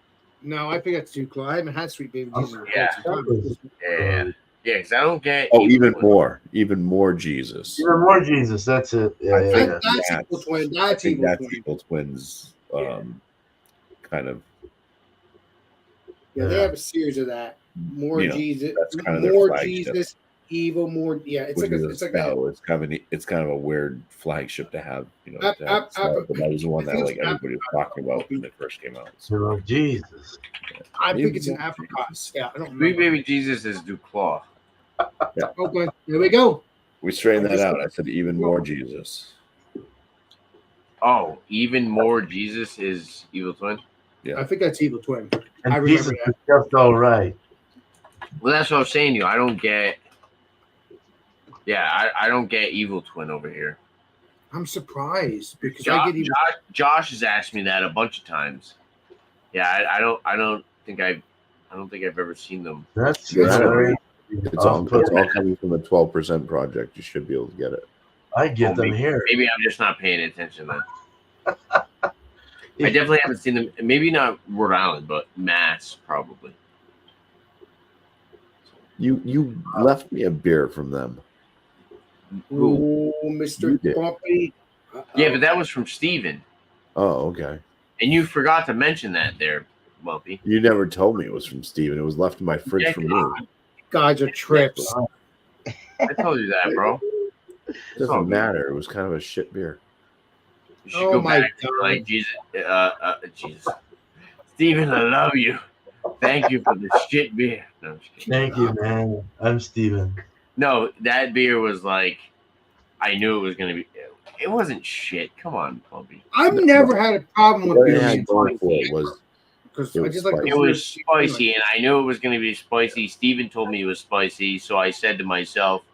No, I think that's Dewclaw. I haven't had Sweet Baby Jesus. Yeah. Yeah, because I don't get. Oh, even more Jesus. Even more Jesus. That's it. Yeah. That's Evil Twin. That's Evil Twin's kind of. Yeah, they have a series of that. More Jesus. That's kind of more Jesus. Evil. More. Yeah, it's like it's kind of a weird flagship to have. But that was the one that like everybody was talking about when it first came out. So, Jesus. I think it's an apricot. Yeah, I don't know. Sweet Baby Jesus is Dewclaw. Yeah. Okay, there we go. We straightened that out. I said even more Jesus. Oh, even more Jesus is Evil Twin? Yeah. I think that's Evil Twin. And I remember Jesus that. is just all right. Well, that's what I was saying to you. I don't get. Yeah, I don't get Evil Twin over here. I'm surprised because I get Josh has asked me that a bunch of times. Yeah, I don't think I've ever seen them. That's very. It's all coming from a 12% project. You should be able to get it. I get them here. Maybe I'm just not paying attention then. I definitely haven't seen them. Maybe not Rhode Island, but Mass probably. You left me a beer from them. Oh, Mr. Bumpy. Yeah, but that was from Steven. Oh, okay. And you forgot to mention that there, Bumpy. You never told me it was from Steven. It was left in my fridge from you. Guys are trips. I told you that, bro. It doesn't matter. It was kind of a shit beer. You should go back to like Jesus. Jesus. Steven, I love you. Thank you for the shit beer. No, Thank you, man. I'm Steven. No, that beer was like, I knew it was going to be. It wasn't shit. Come on, Bumpy. I've never had a problem with What beer it had being going for spicy it was because it I was just like the spicy. It weird was spicy, and I knew it was going to be spicy. Steven told me it was spicy, so I said to myself,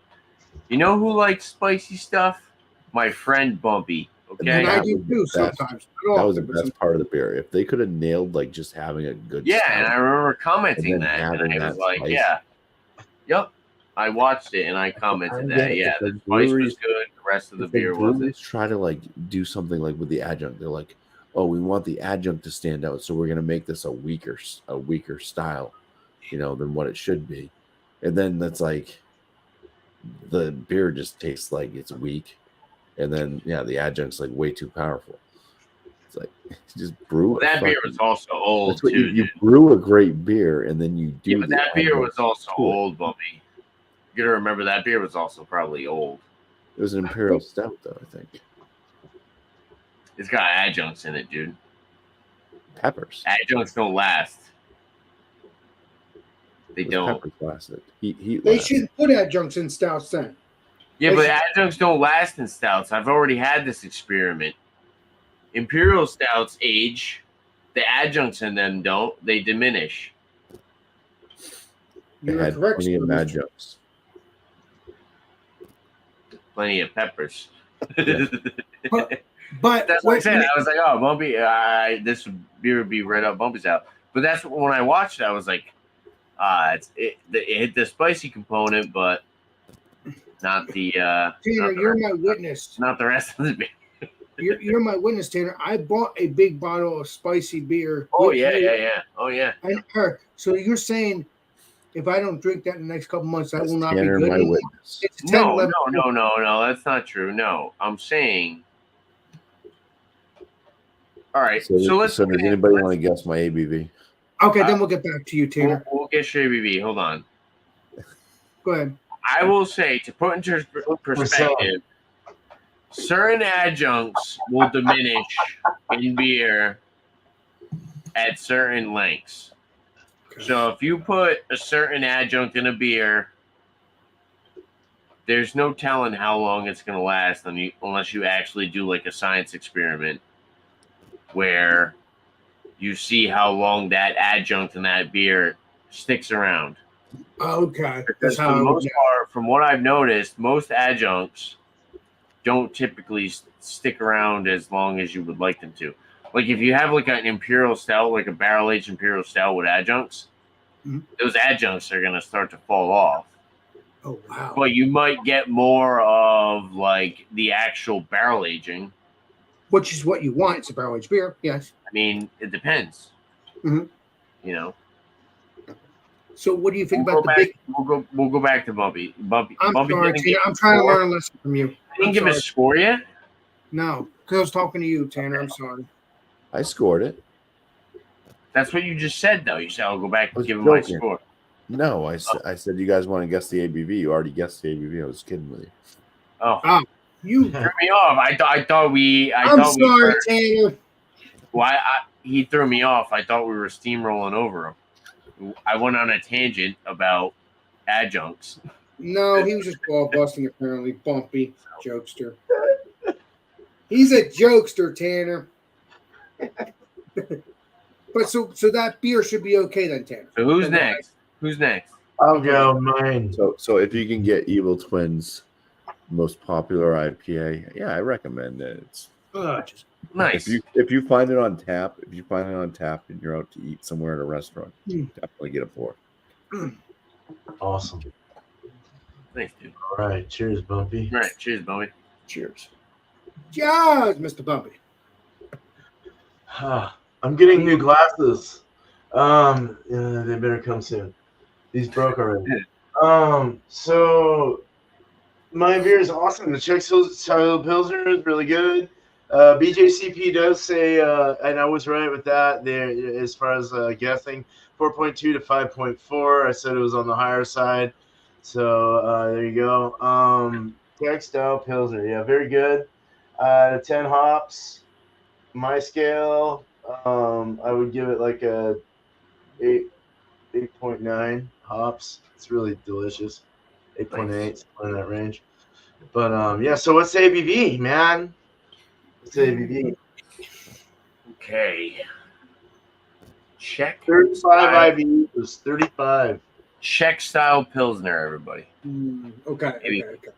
"You know who likes spicy stuff? My friend Bumpy." And Okay. I That do was the too best. sometimes. Not That was the often, but best part of the beer. If they could have nailed like just having a good Yeah, stout and I remember commenting and then that, and having I was that like, spice. "Yeah, yep." I watched it and I I commented don't get that. it. Yeah, It's the like spice was breweries. good. The rest of the It's like beer wasn't. breweries try to like do something like with the adjunct. They're like, oh, we want the adjunct to stand out, so we're gonna make this a weaker style, than what it should be. And then that's like the beer just tastes like it's weak. And then the adjunct's like way too powerful. It's like just brew Well, a that beer was fucking. also old That's what too, you dude. brew a great beer and then you do Yeah, but the that beer was adjunct also to it. old, Bumpy. You gotta remember that beer was also probably old. It was an imperial stout, though. I think It's got adjuncts in it, dude. peppers. Adjuncts don't last. They Those don't. peppers lasted. Heat they lasted. shouldn't put adjuncts in stouts then. Yeah, They but should- adjuncts don't last in stouts. I've already had this experiment. Imperial stouts age. The adjuncts in them don't. They diminish. They You're had correct. plenty of sir. adjuncts. Plenty of peppers. Yeah. But That's what I said. I was like, "Oh, Bumpy, this beer would be right up Bumpy's out." But that's when I watched it. I was like, it hit the spicy component, but not the Tanner, you're my witness. not the rest of the beer. You're my witness, Tanner. I bought a big bottle of spicy beer. Oh with yeah, you. yeah. Oh yeah. And her. So you're saying if I don't drink that in the next couple months, that will not Tanner, be good my anymore? witness. It's a 10, No, 11. no. That's not true. No, I'm saying. All right. So, let's. does anybody want to guess my ABV? Okay, then we'll get back to you, We'll, Tanner. we'll get your ABV. Hold on. Go ahead. I will say, to put into perspective, certain adjuncts will diminish in beer at certain lengths. So if you put a certain adjunct in a beer, there's no telling how long it's going to last unless you actually do like a science experiment where you see how long that adjunct in that beer sticks around. Okay. Because for the most part, from what I've noticed, most adjuncts don't typically stick around as long as you would like them to. Like if you have like an imperial stout, like a barrel-aged imperial stout with adjuncts, those adjuncts are going to start to fall off. Oh, wow. But you might get more of like the actual barrel aging. Which is what you want. It's a barrel aged beer. Yes. I mean, it depends. Mhm. You know. So what do you think about the big? We'll go back to Bumpy. Bumpy sorry, didn't Tanner. I'm trying to learn a lesson from you. Didn't give a score yet? No, because I was talking to you, Tanner. I'm sorry. I scored it. That's what you just said, though. You said I'll go back and give him joking. my score. No, I said you guys want to guess the ABV. You already guessed the ABV. I was kidding with you. Oh, you threw me off. I'm sorry, Tanner. Why he threw me off? I thought we were steamrolling over him. I went on a tangent about adjuncts. No, he was just ball busting. Apparently, Bumpy jokester. He's a jokester, Tanner. But so that beer should be okay then, Tanner. So who's next? Who's next? I'll go mine. So if you can get Evil Twins most popular IPA, yeah, I recommend it. It's nice. If you find it on tap, and you're out to eat somewhere at a restaurant, definitely get a pour. Awesome. Thanks, dude. All right, cheers, Bumpy. All right, cheers, Bumpy. Cheers. Cheers, Mr. Bumpy. I'm getting new glasses. They better come soon. These broke already. So my beer is awesome. The Czech style Pilsner is really good. BJCP does say, and I was right with that there as far as guessing, 4.2 to 5.4. I said it was on the higher side. So there you go. Czech style Pilsner. Yeah, very good. 10 hops. My scale, I would give it like a 8.9 hops. It's really delicious. 8.8, somewhere in that range. But yeah. So what's the ABV, man? What's the ABV? Okay. Czech 35 style, IBU was 35. Czech style Pilsner, everybody. Okay. Maybe. Okay.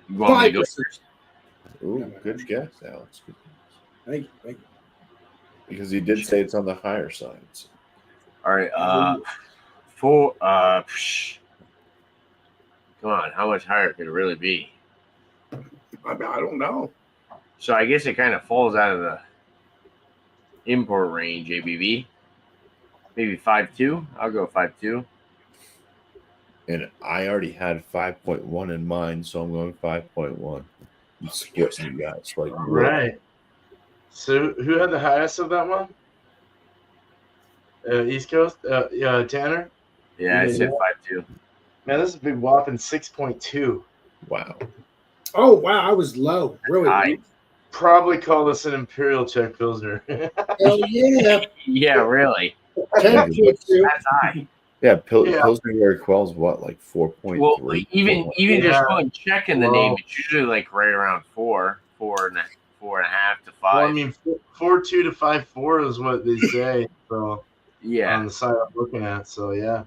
You want me to go 5%. first? Ooh, good guess, Alex. Good guess. Thank you. Because he did say it's on the higher side. So. All right. Come on. How much higher could it really be? I don't know. So I guess it kind of falls out of the import range, ABV. Maybe 5.2. I'll go 5.2. And I already had 5.1 in mind, so I'm going 5.1. I'm splitting you guys like Right. So who had the highest of that one? East Coast? Yeah, Tanner? Yeah, I You said know? 5.2. Man, this is a big whopping 6.2. Wow. Oh wow, I was low. Really? High. Low. Probably call this an Imperial Czech Pilsner. Hell yeah. Yeah, really. 10 2. That's high. Yeah, Yeah. Pilsner Quell's what, like 4.3? Well, even Yeah. just going checking the name, Well- it's usually like right around 4.5 to 5. Well, I mean, 4.2 to 5.4 is what they say. So Yeah, on the side I'm looking at. So yeah,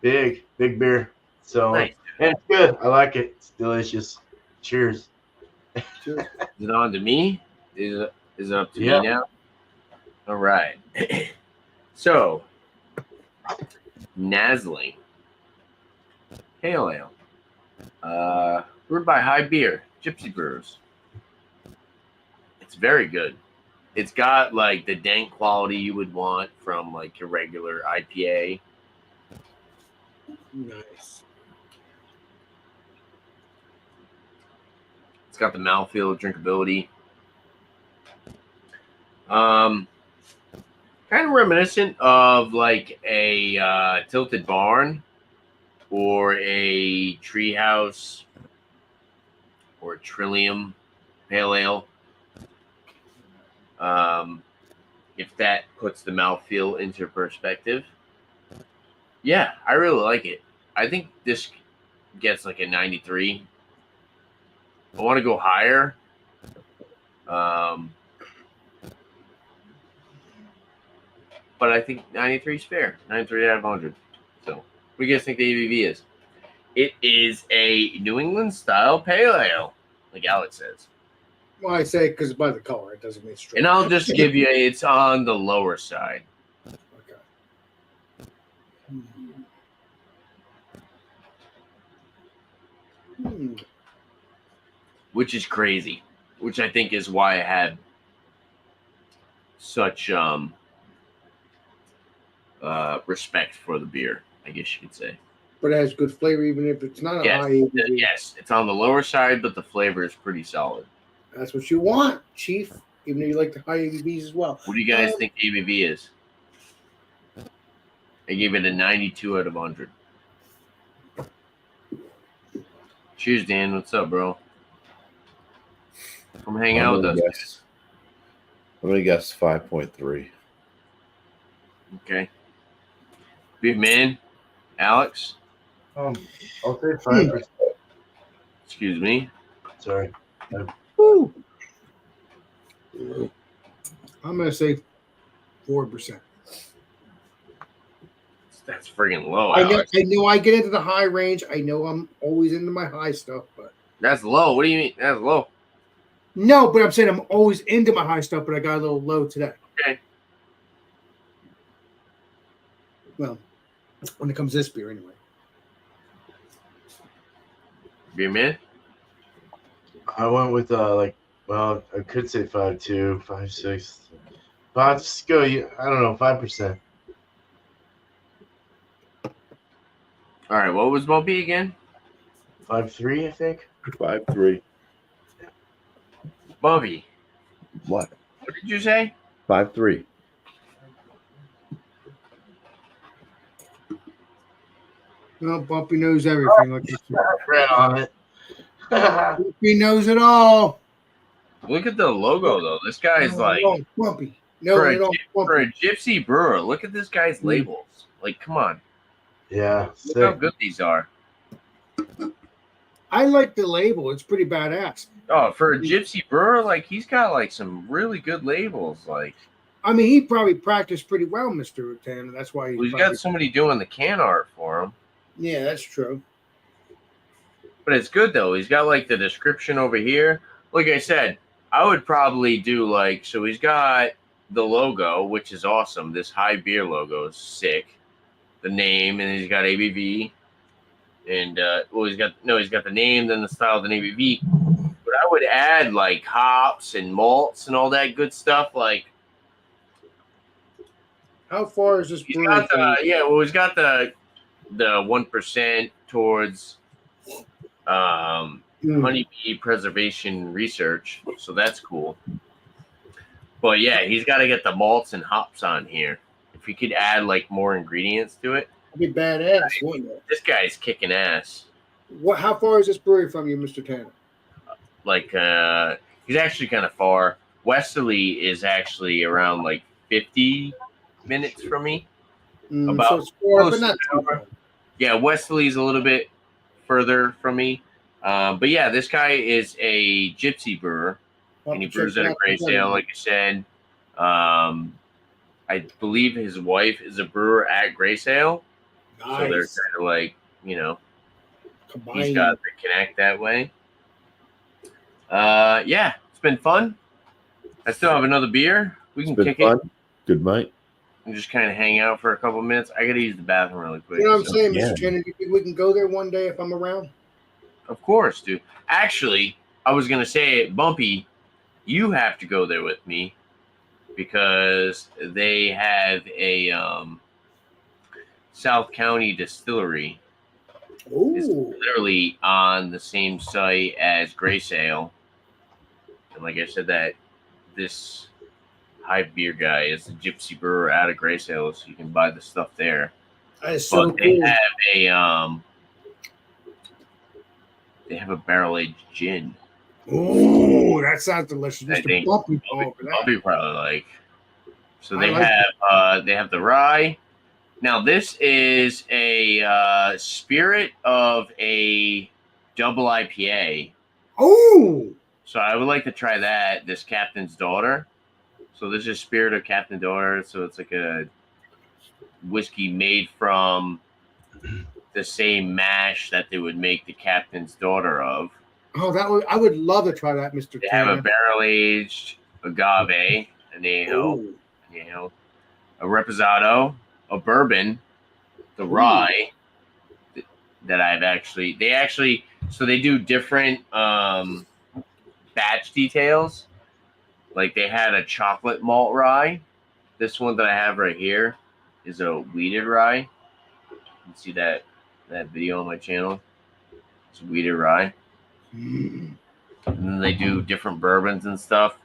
big beer. So nice. and it's good. I like it. It's delicious. Cheers. Cheers. Is it on to me? Is it up to Yeah. me now? All right. So, Nazzling Pale Ale, brewed by Hive Beer, Gypsy Brewers. It's very good. It's got like the dank quality you would want from like your regular IPA. Nice. It's got the mouthfeel, drinkability. Kind of reminiscent of like a Tilted Barn or a Treehouse or a Trillium Pale Ale. If that puts the mouthfeel into perspective. Yeah, I really like it. I think this gets like a 93. I want to go higher. But I think 93 is fair. 93 out of 100. So, what do you guys think the ABV is? It is a New England style pale ale, like Alex says. Well, I say because by the color, it doesn't mean straight. And I'll just give you, it's on the lower side. Okay. Which is crazy. Which I think is why I had such respect for the beer, I guess you could say. But it has good flavor, even if it's not a Yes, high ABV. yes, it's on the lower side, but the flavor is pretty solid. That's what you want, Chief. Even though you like the high ABVs as well. What do you guys think ABV is? I gave it a 92 out of 100. Cheers, Dan. What's up, bro? Come hang out with us. I'm going to guess 5.3. Okay. Big man. Alex? I'll say 5%. Excuse me. Sorry. Woo. I'm going to say 4%. That's friggin' low, I Alex. know I get into the high range. I know I'm always into my high stuff, but That's low. What do you mean? That's low. no, but I'm saying I'm always into my high stuff, but I got a little low today. Okay. Well, when it comes to this beer, anyway. Beer man? I went with I could say 5.2, 5.6. But just go. I don't know, 5%. All right. What was Bumpy again? 5.3, I think. 5.3. Bumpy. What? What did you say? 5.3. Well, Bumpy knows everything. Like Ran on it. Bumpy knows it all. Look at the logo, though. This guy's like Bumpy. No, for no, a gypsy brewer. Look at this guy's labels. Like, come on. Yeah, Look how sick. good these are. I like the label. It's pretty badass. Oh, for a gypsy brewer, like he's got like some really good labels. Like I mean, he probably practiced pretty well, Mr. Tanner. That's why he's got somebody doing the can art for him. Yeah, that's true. But it's good though. He's got like the description over here. Like I said, I would probably do like so. He's got the logo, which is awesome. This Hive beer logo is sick. The name, and he's got ABV, and he's got the name, then the style, then ABV. But I would add like hops and malts and all that good stuff. Like How far is this he's brewery got from you? he's got the 1% towards honeybee preservation research, so that's cool. But yeah, he's got to get the malts and hops on here. If he could add like more ingredients to it, That'd be badass, wouldn't it? this guy's kicking ass. What? How far is this brewery from you, Mr. Tanner? Like he's actually kind of far. Westerly is actually around like 50 minutes from me. About So it's far, close but not to too an far. hour. Yeah, Westerly's a little bit further from me. But yeah, this guy is a gypsy brewer, and he brews at a gray sale, like I said. I believe his wife is a brewer at Gray Sale, so they're Nice. kind of like, Combined. he's got the connect that way. Yeah, it's been fun. I still have another beer. We can kick it Good night. and just kind of hang out for a couple minutes. I gotta use the bathroom really quick. You know what I'm so- saying, yeah. Mr. Tanner? You think we can go there one day if I'm around? Of course, dude. Actually, I was gonna say, Bumpy, you have to go there with me because they have a South County distillery. It's Ooh. literally on the same site as Gray Sale. And like I said, that this Hive beer guy is a gypsy brewer out of Gray Sale, so you can buy the stuff there. That is so But cool. they have a barrel aged gin. Ooh, that sounds delicious. I Mr. think Bumpy over that. I'll be probably like. So I they like have the rye. Now this is a spirit of a double IPA. Oh, So I would like to try that. This Captain's Daughter. So this is Spirit of Captain's Daughter. So it's like a whiskey made from the same mash that they would make the Captain's Daughter of. I would love to try that, Mr. They have Tanner. a barrel aged agave, añejo, Ooh. a reposado, a bourbon, the rye. That I've actually, so they do different batch details. Like they had a chocolate malt rye. This one that I have right here is a wheated rye. You can see that video on my channel. It's wheated rye. Mm. And then they do different bourbons and stuff.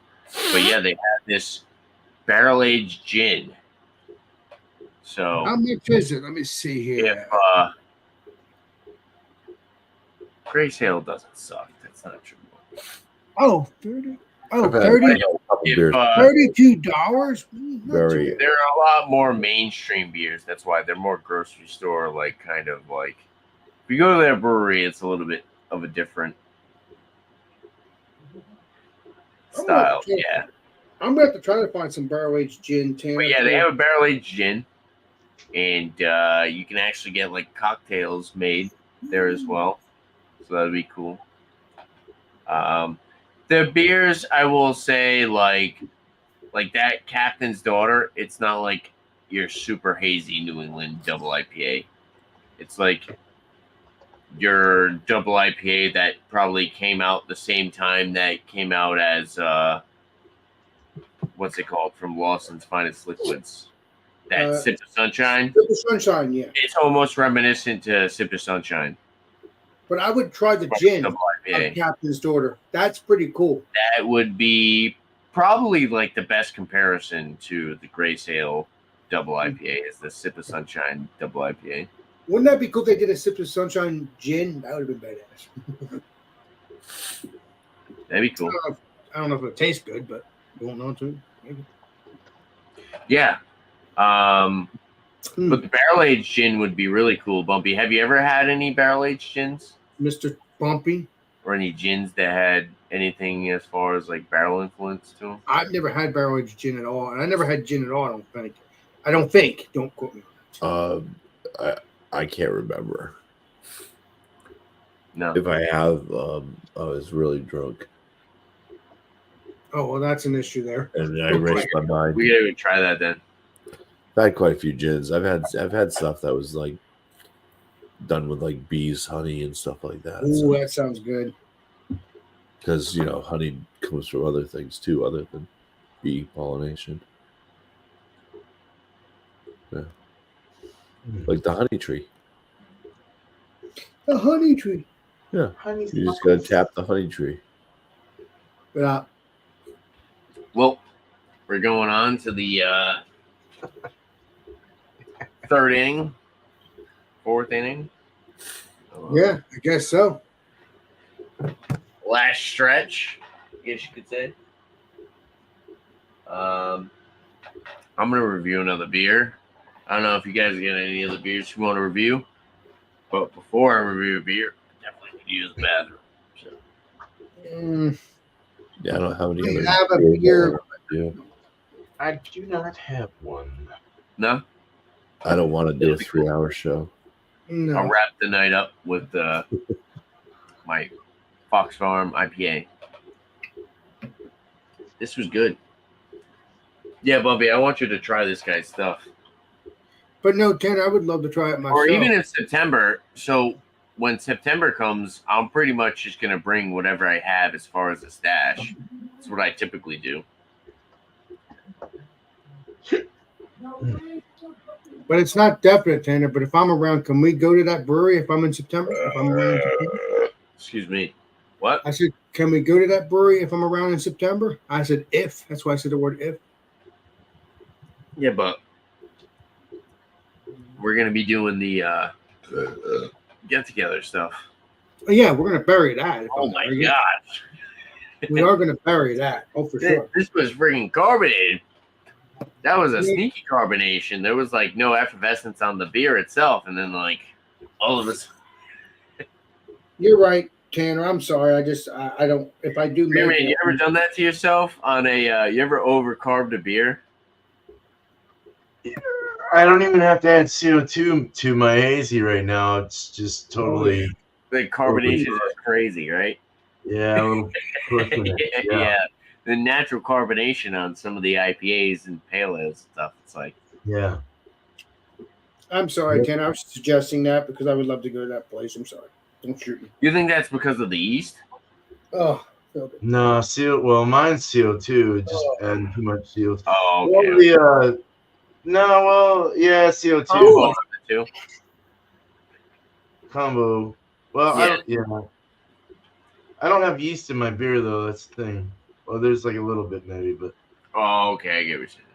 But yeah, they have this barrel aged gin. So How much is it? Let me see here. if Gray Sale doesn't suck, that's not true. Oh, 30. Oh, I've had 30 a couple beers. $32? Very- There are a lot more mainstream beers. That's why they're more grocery store, like kind of like. If you go to their brewery, it's a little bit of a different style. Yeah, I'm going to have to try to find some barrel aged gin, Tanner. but yeah, they have a barrel aged gin, and you can actually get like cocktails made there as well. So that'd be cool. The beers, I will say, like that Captain's Daughter, it's not like your super hazy New England double IPA. It's like your double IPA that probably came out the same time that came out as what's it called from Lawson's Finest Liquids. That Sip of Sunshine. Sip of Sunshine, yeah. It's almost reminiscent to Sip of Sunshine. But I would try the gin Double of IPA. Captain's Daughter. That's pretty cool. That would be probably like the best comparison to the Gray Sale double IPA is the Sip of Sunshine double IPA. Wouldn't that be cool if they did a Sip of Sunshine gin? That would have been badass. That'd be cool. I don't know if it tastes good, but going on to maybe. Yeah. But the barrel aged gin would be really cool, Bumpy. Have you ever had any barrel aged gins? Mr. Bumpy? Or any gins that had anything as far as like barrel influence to them? I've never had barrel aged gin at all, and I never had gin at all. I don't think. I don't think. Don't quote me. I can't remember. No. If I have, I was really drunk, Oh well, that's an issue there. and I erased my mind. We gotta try that then. I've had quite a few gins. I've had stuff that was like done with like bees, honey, and stuff like that. Ooh, that sounds good. Because honey comes from other things too, other than bee pollination. Yeah, like the honey tree. The honey tree. Yeah, you just gotta tap the honey tree. Yeah. Well, we're going on to the third inning, fourth inning. Yeah, I guess so. Last stretch, I guess you could say. I'm gonna review another beer. I don't know if you guys get any other beers you want to review, but before I review a beer, I definitely could use the bathroom. So. Yeah, I don't have any other. Have a beer. Yeah. I do not have one. No, I don't want to do a 3-hour show. No. I'll wrap the night up with my Fox Farm IPA. This was good. Yeah, Bumpy, I want you to try this guy's stuff. But no, Tanner, I would love to try it myself. Or even in September. So when September comes, I'm pretty much just going to bring whatever I have as far as a stash. That's what I typically do. But it's not definite, Tanner. But if I'm around, can we go to that brewery if I'm in September? If I'm around in September? Excuse me. What? I said, can we go to that brewery if I'm around in September? I said, if. That's why I said the word if. Yeah, but we're going to be doing the get-together stuff. Oh, yeah, we're going to bury that. Oh, my gosh. We are going to bury that. Oh, for sure. This was freaking carbonated. That was a sneaky carbonation. There was like no effervescence on the beer itself, and then like all of this. You're right, Tanner. I'm sorry. I don't. If I do, Man, you ever done that to yourself on a? You ever overcarbed a beer? I don't even have to add CO2 to my hazy right now. It's just totally. The carbonation is crazy, right? Yeah. Yeah. The natural carbonation on some of the IPAs and pale ales and stuff. It's like, yeah. I'm sorry, Tanner. I was suggesting that because I would love to go to that place. I'm sorry. Don't shoot me. You think that's because of the yeast? Oh. No, well, mine's CO2. Just adding too much CO2. Oh, okay. Well, no, well, yeah, CO2. Oh, too. Combo. Well, I don't have yeast in my beer though. That's the thing. Well, there's like a little bit maybe, but. Oh, okay, I get what you're saying.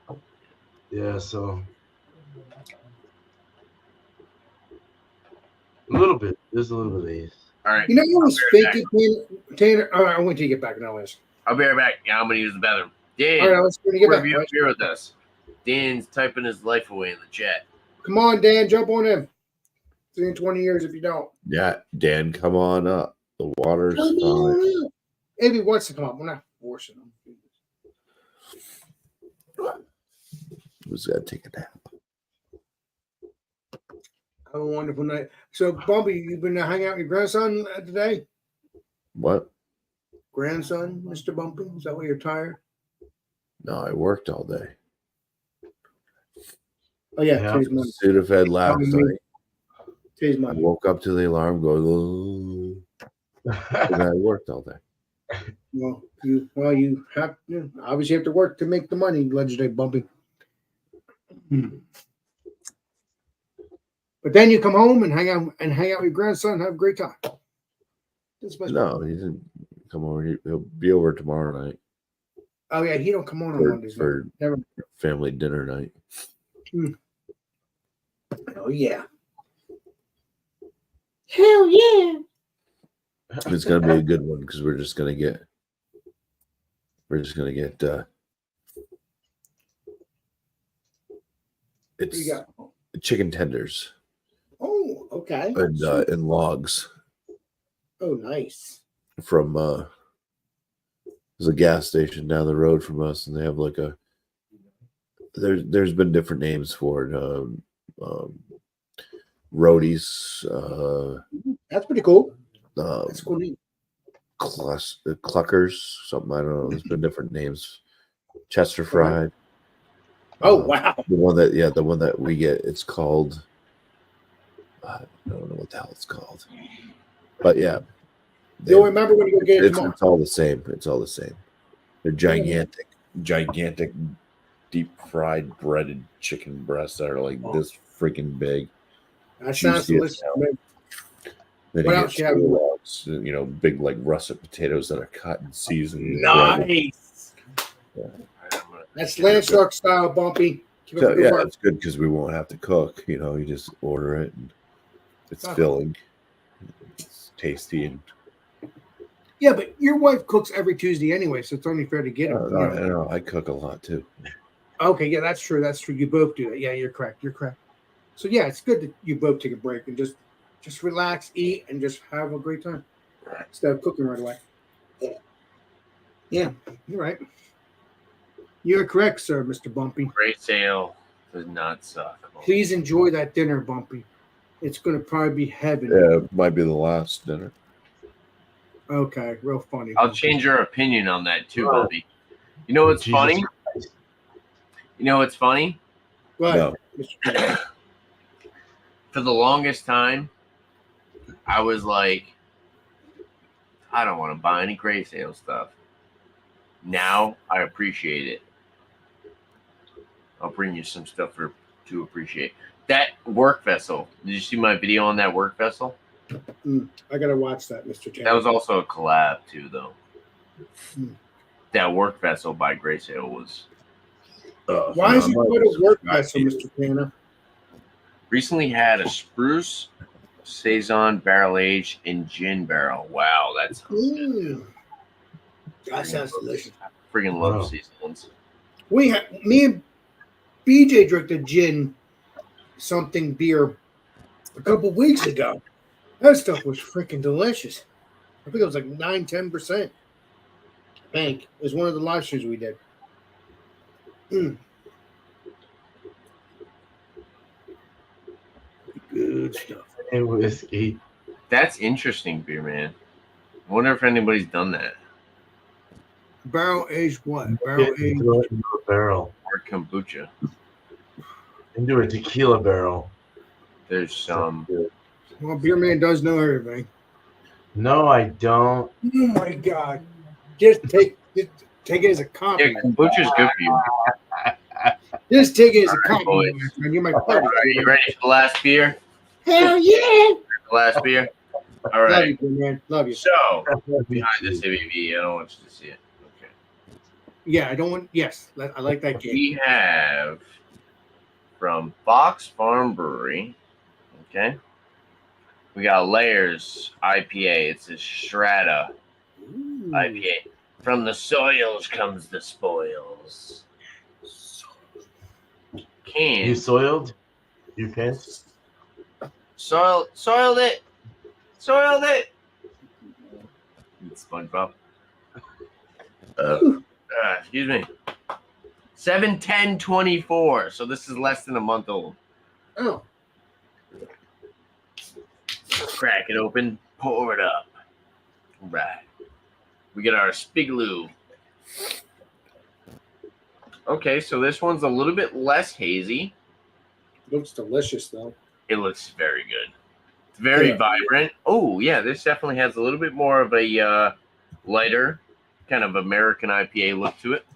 Yeah, so. A little bit. There's a little bit of yeast. All right. You know what was fake, Tanner? All right, I want you to get back and I'll ask. I'll be right back. Yeah, I'm gonna use the bathroom. Dan, all right, let's get back. Review beer with us. Dan's typing his life away in the chat. Come on, Dan, jump on him. It's in 20 years if you don't. Yeah, Dan, come on up. The water's fine. If he wants to come up, we're not forcing him. Who's got to take a nap? Have a wonderful night. So, Bumpy, you've been hanging out with your grandson today? What? Grandson, Mr. Bumpy? Is that why you're tired? No, I worked all day. Oh, yeah. Today's Monday. Sudafed last night. Today's I Monday. woke up to the alarm going, and I worked all day. Well, you have obviously have to work to make the money, legendary Bumpy. But then you come home and hang out with your grandson and have a great time. No, he didn't come over. He'll be over tomorrow night. Oh yeah, he don't come on Mondays. For never family dinner night. Oh yeah. Hell yeah. It's gonna be a good one because we're just gonna get it's chicken tenders Oh, okay. and logs Oh, nice. from there's a gas station down the road from us, and they have like a there's been different names for it. Roadies, That's pretty cool. uh, That's cool. Name. Cluckers, something, I don't know. There's been different names. Chester fried. Oh, wow. The one that we get, it's called, I don't know what the hell it's called. But yeah. You'll remember when you go get it tomorrow. It's all the same. It's all the same. They're gigantic, deep fried breaded chicken breasts that are like this freaking big. That sounds delicious. Then What you else get logs, big like russet potatoes that are cut and seasoned. Nice. Yeah. That's Landshark style, Bumpy. So, yeah, it's good because we won't have to cook. You just order it and it's filling. It's tasty and. Yeah, but your wife cooks every Tuesday anyway, so it's only fair to get it. I know. I cook a lot too. Okay, yeah, that's true. That's true. You both do that. Yeah, you're correct. So yeah, it's good that you both take a break and just relax, eat, and just have a great time instead of cooking right away. Yeah, you're right. You're correct, sir, Mr. Bumpy. Great sale does not suck. Please enjoy that dinner, Bumpy. It's going to probably be heaven. Yeah, it might be the last dinner. Okay, real funny. I'll change your opinion on that too, Bumpy. You know what's funny? You know what's funny? What? No. For the longest time, I was like, I don't want to buy any gray sale stuff. Now I appreciate it. I'll bring you some stuff to appreciate. That work vessel. Did you see my video on that work vessel? I gotta watch that, Mr. Tanner. That was also a collab too, though. That work vessel by Gray Sale was. Why is he put a work vessel, Mr. Tanner? Recently had a spruce saison barrel aged in gin barrel. Wow, that sounds good. That sounds delicious. Freaking love seasons. Me and BJ drank the gin something beer a couple weeks ago. That stuff was freaking delicious. I think it was like 9-10%. I think it was one of the live streams we did. Good stuff. And whiskey. That's interesting, beer man. I wonder if anybody's done that. Barrel aged what? Barrel aged into a barrel. Or kombucha. Into a tequila barrel. There's some. Well, beer man does know everything. No, I don't. Oh my god! Just take it as a compliment. Yeah, kombucha's good for you. Just take it as a compliment, boys. man. You're my All buddy. right, you ready for the last beer? Hell yeah! The last beer. All Love right. you, man. Love you. So behind this ABV, I don't want you to see it. Okay. Yeah, I don't want. Yes, I like that game. We have from Fox Farm Brewery. Okay. We got Layers IPA. It's a Strata IPA. From the soils comes the spoils. You soiled your pants? Soiled it. Soiled it. SpongeBob. Excuse me. 7/10/24. So this is less than a month old. Oh. Crack it open. Pour it up. All right. We get our Spigaloo. Okay, so this one's a little bit less hazy. Looks delicious, though. It looks very good. It's very vibrant. Oh, yeah, this definitely has a little bit more of a lighter, kind of American IPA look to it.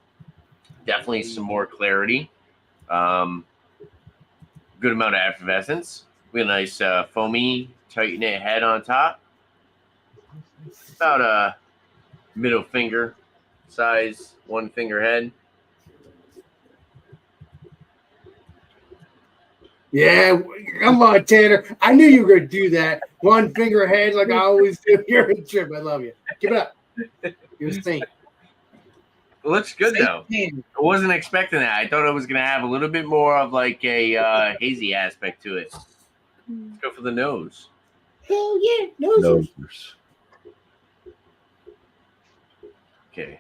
Definitely some more clarity. Good amount of effervescence. We got a nice foamy, tight knit head on top. About a middle finger size, one finger head. Yeah, come on, Tanner. I knew you were going to do that. One finger head like I always do. You're a trip. I love you. Give it up. You're a saint. It looks good though. I wasn't expecting that. I thought it was gonna have a little bit more of like a hazy aspect to it. Let's go for the nose. Hell yeah, nosers. Nosers. Okay.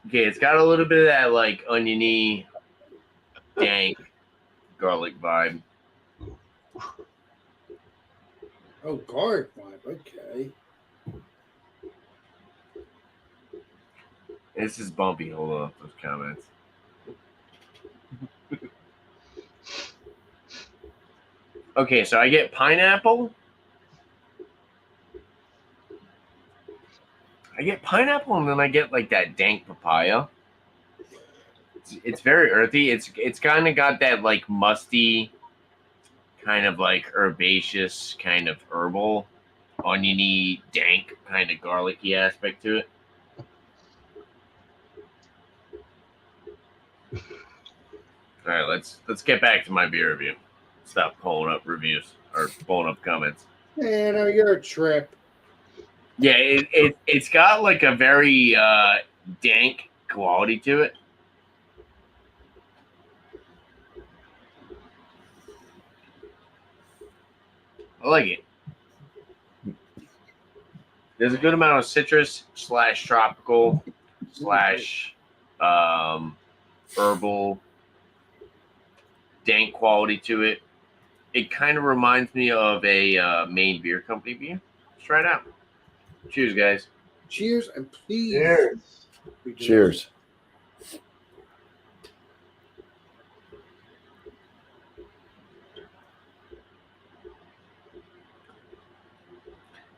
Okay, it's got a little bit of that like oniony, dank, garlic vibe. Oh, garlic vibe. Okay. This is bumpy. Hold on, those comments. Okay, so I get pineapple. I get pineapple, and then I get like that dank papaya. It's very earthy. It's kind of got that like musty, kind of like herbaceous, kind of herbal, oniony, dank, kind of garlicky aspect to it. All right, let's get back to my beer review. Stop pulling up reviews or pulling up comments. Man, oh, you're a trip. Yeah, it's got like a very dank quality to it. I like it. There's a good amount of citrus / tropical / herbal dank quality to it. It kind of reminds me of a Maine Beer Company beer. Let's try it out. Cheers, guys. Cheers and please. Cheers. Cheers.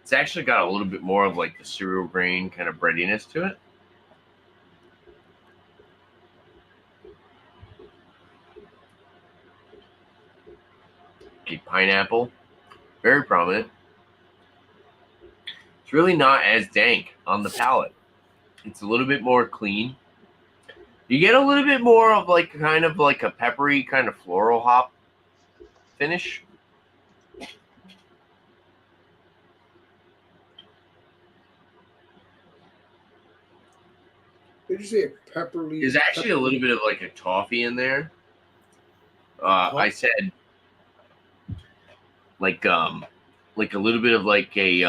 It's actually got a little bit more of like the cereal grain kind of breadiness to it. Okay, pineapple, very prominent. It's really not as dank on the palate. It's a little bit more clean. You get a little bit more of like kind of like a peppery kind of floral hop finish. Did you say a peppery? There's actually a little bit of like a toffee in there. I said like a little bit of like a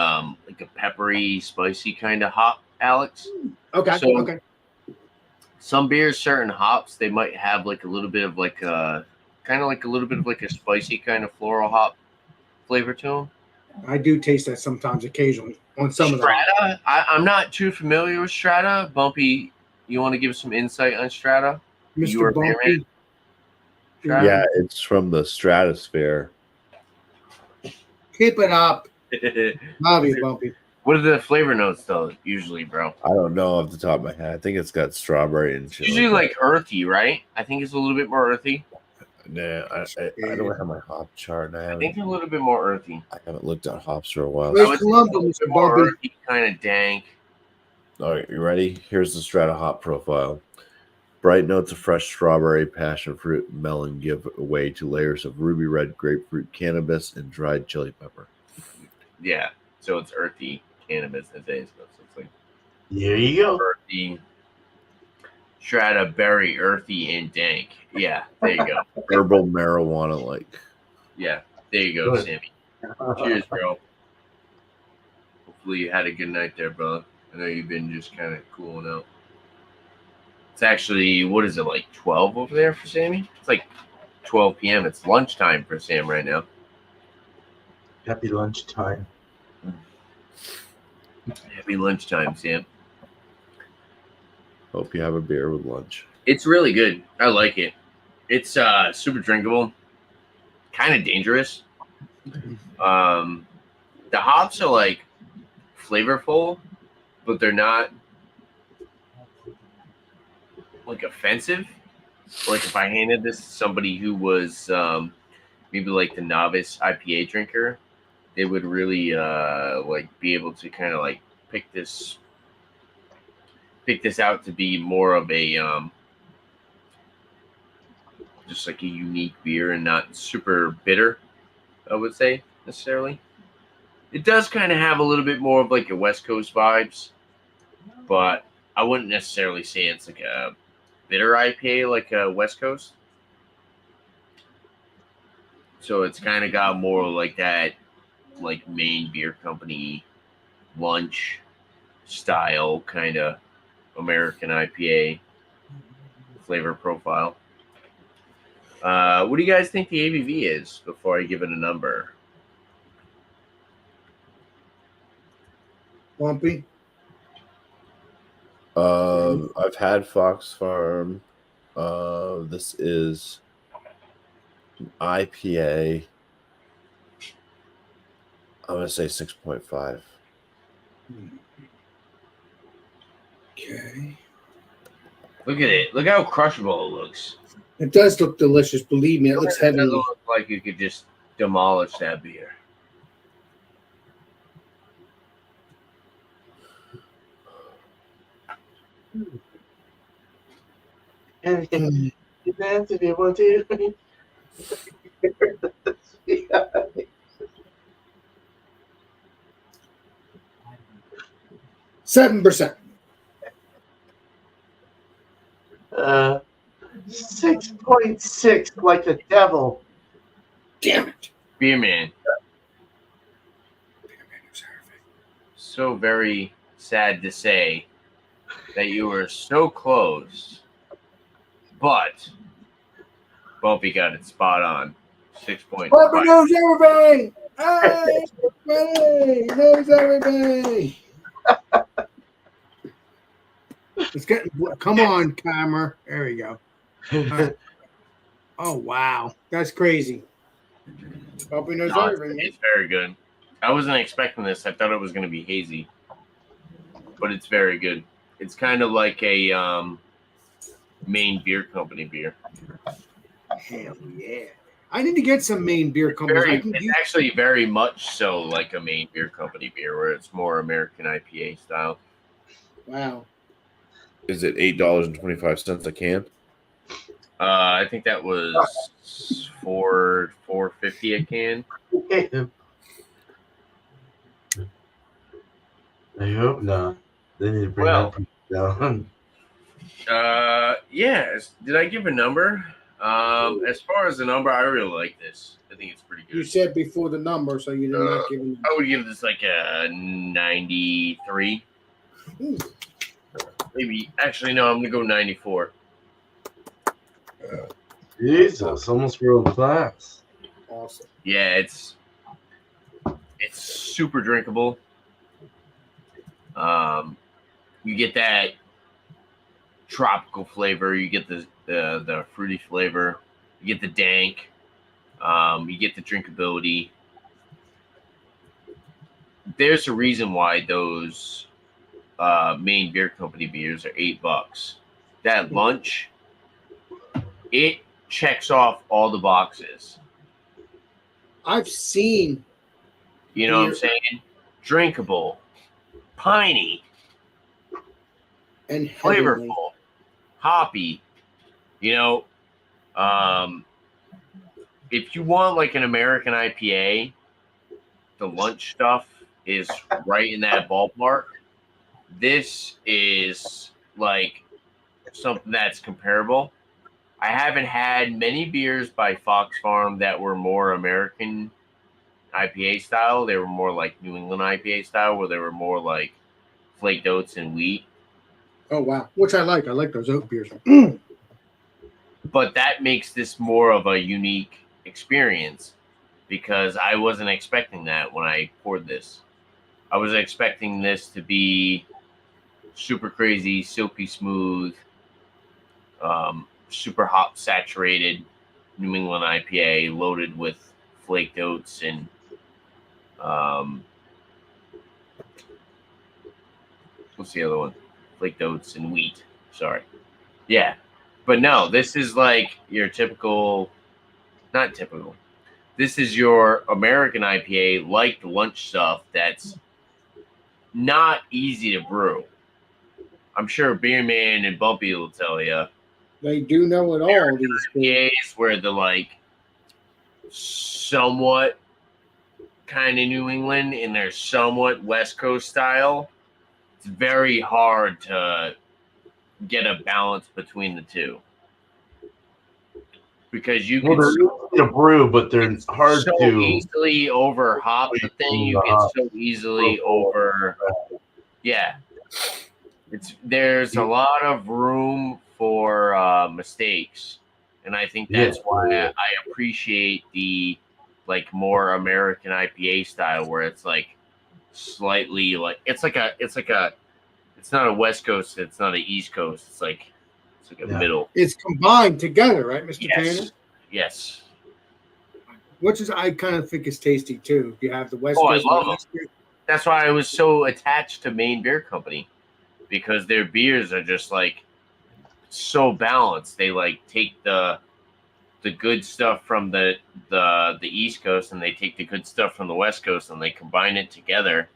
peppery, spicy kind of hop, Alex. Okay. So, Okay. Some beers, certain hops, they might have like a little bit of like a kind of like a little bit of like a spicy kind of floral hop flavor to them. I do taste that sometimes, occasionally on some of them. Strata, I'm not too familiar with Strata. Bumpy, you want to give some insight on Strata? You Mr. are Bumpy. Strata? Yeah, it's from the stratosphere. Keep it up. Love you, Bumpy. What are the flavor notes though? Usually, bro. I don't know off the top of my head. I think it's got strawberry and chili. Usually like earthy, right? I think it's a little bit more earthy. Nah, I don't have my hop chart. And I think it's a little bit more earthy. I haven't looked at hops for a while. Where's Columbia, Mr. More Bumpy? earthy, kind of dank. All right, you ready? Here's the Strata hop profile. Bright notes of fresh strawberry, passion fruit, and melon give way to layers of ruby red grapefruit, cannabis, and dried chili pepper. Yeah, so it's earthy cannabis and days. So it's like There you go. earthy. Strata, berry, earthy, and dank. Yeah, there you go. Herbal marijuana like. Yeah, there you go, Good. Sammy. Cheers, bro. Hopefully you had a good night there, brother. I know you've been just kind of cooling out. It's actually, what is it, like 12 over there for Sammy? It's like 12 p.m. It's lunchtime for Sam right now. Happy lunchtime. Happy lunchtime, Sam. Hope you have a beer with lunch. It's really good. I like it. It's super drinkable. Kind of dangerous. The hops are like flavorful, but they're not like offensive. Like if I handed this to somebody who was maybe like the novice IPA drinker, they would really like be able to kind of like pick this out to be more of a just like a unique beer and not super bitter, I would say, necessarily. It does kind of have a little bit more of like a West Coast vibes. but I wouldn't necessarily say it's like a bitter IPA like a West Coast. So it's kind of got more like that, like Maine Beer Company lunch style kind of American IPA flavor profile. What do you guys think the ABV is before I give it a number? Bumpy. I've had Fox Farm. This is an IPA. I'm gonna say 6.5. Okay. Look at it. Look how crushable it looks. It does look delicious. Believe me, it looks It doesn't heavenly. look like you could just demolish that beer. And dance if you want to. 7%. 6.6 like the devil. Damn it. Beer man. So very sad to say that you were so close, but Bumpy got it spot on. 6.5. Bumpy knows everything. Hey, everybody knows everything. It's getting. Come on, camera. There we go. Oh wow, that's crazy. Bumpy knows No, everything. it's very good. I wasn't expecting this. I thought it was going to be hazy, but it's very good. It's kind of like a Maine Beer Company beer. Hell yeah! I need to get some Maine beer companies. It's actually very much so like a Maine Beer Company beer, where it's more American IPA style. Wow. Is it $8.25 a can? I think that was $4.50 a can. I hope not. They need to bring that price down. Yeah. Did I give a number? As far as the number, I really like this. I think it's pretty good. You said before the number, so you did not give me. I would give this like a 93. Maybe. Actually, no. I'm gonna go 94. Jesus, almost world class. Awesome. Yeah, it's super drinkable. You get that tropical flavor. You get the fruity flavor. You get the dank. You get the drinkability. There's a reason why those Maine Beer Company beers are $8. That lunch, it checks off all the boxes. I've seen. You know what I'm saying? Drinkable, piney, and flavorful, heavenly. hoppy. You know, if you want like an American IPA, the lunch stuff is right in that ballpark. This is like something that's comparable. I haven't had many beers by Fox Farm that were more American IPA style. They were more like New England IPA style, where they were more like flaked oats and wheat. Oh wow, which I like. I like those oat beers. But that makes this more of a unique experience because I wasn't expecting that when I poured this. I was expecting this to be super crazy, silky smooth, super hop saturated New England IPA loaded with flaked oats and what's the other one? Flaked oats and wheat. Sorry. Yeah. But no, this is like your typical, not typical. This is your American IPA, like the lunch stuff that's not easy to brew. I'm sure Beer Man and Bumpy will tell you. They do know it all. These IPAs where they're like somewhat kind of New England and they're somewhat West Coast style. it's very hard to get a balance between the two because you Well, can they're easy to brew, but they're hard so to. easily over hop the thing. You can so easily over. Yeah, there's a lot of room for mistakes, and I think that's why I appreciate the like more American IPA style where it's like slightly like it's not a West Coast, it's not an East Coast, it's like a middle. It's combined together, right, Mr. Tanner? Yes. Which is I kind of think is tasty too. You have the West Oh, I Coast. love them. That's why I was so attached to Maine Beer Company because their beers are just like so balanced. They like take the good stuff from the East Coast and they take the good stuff from the West Coast and they combine it together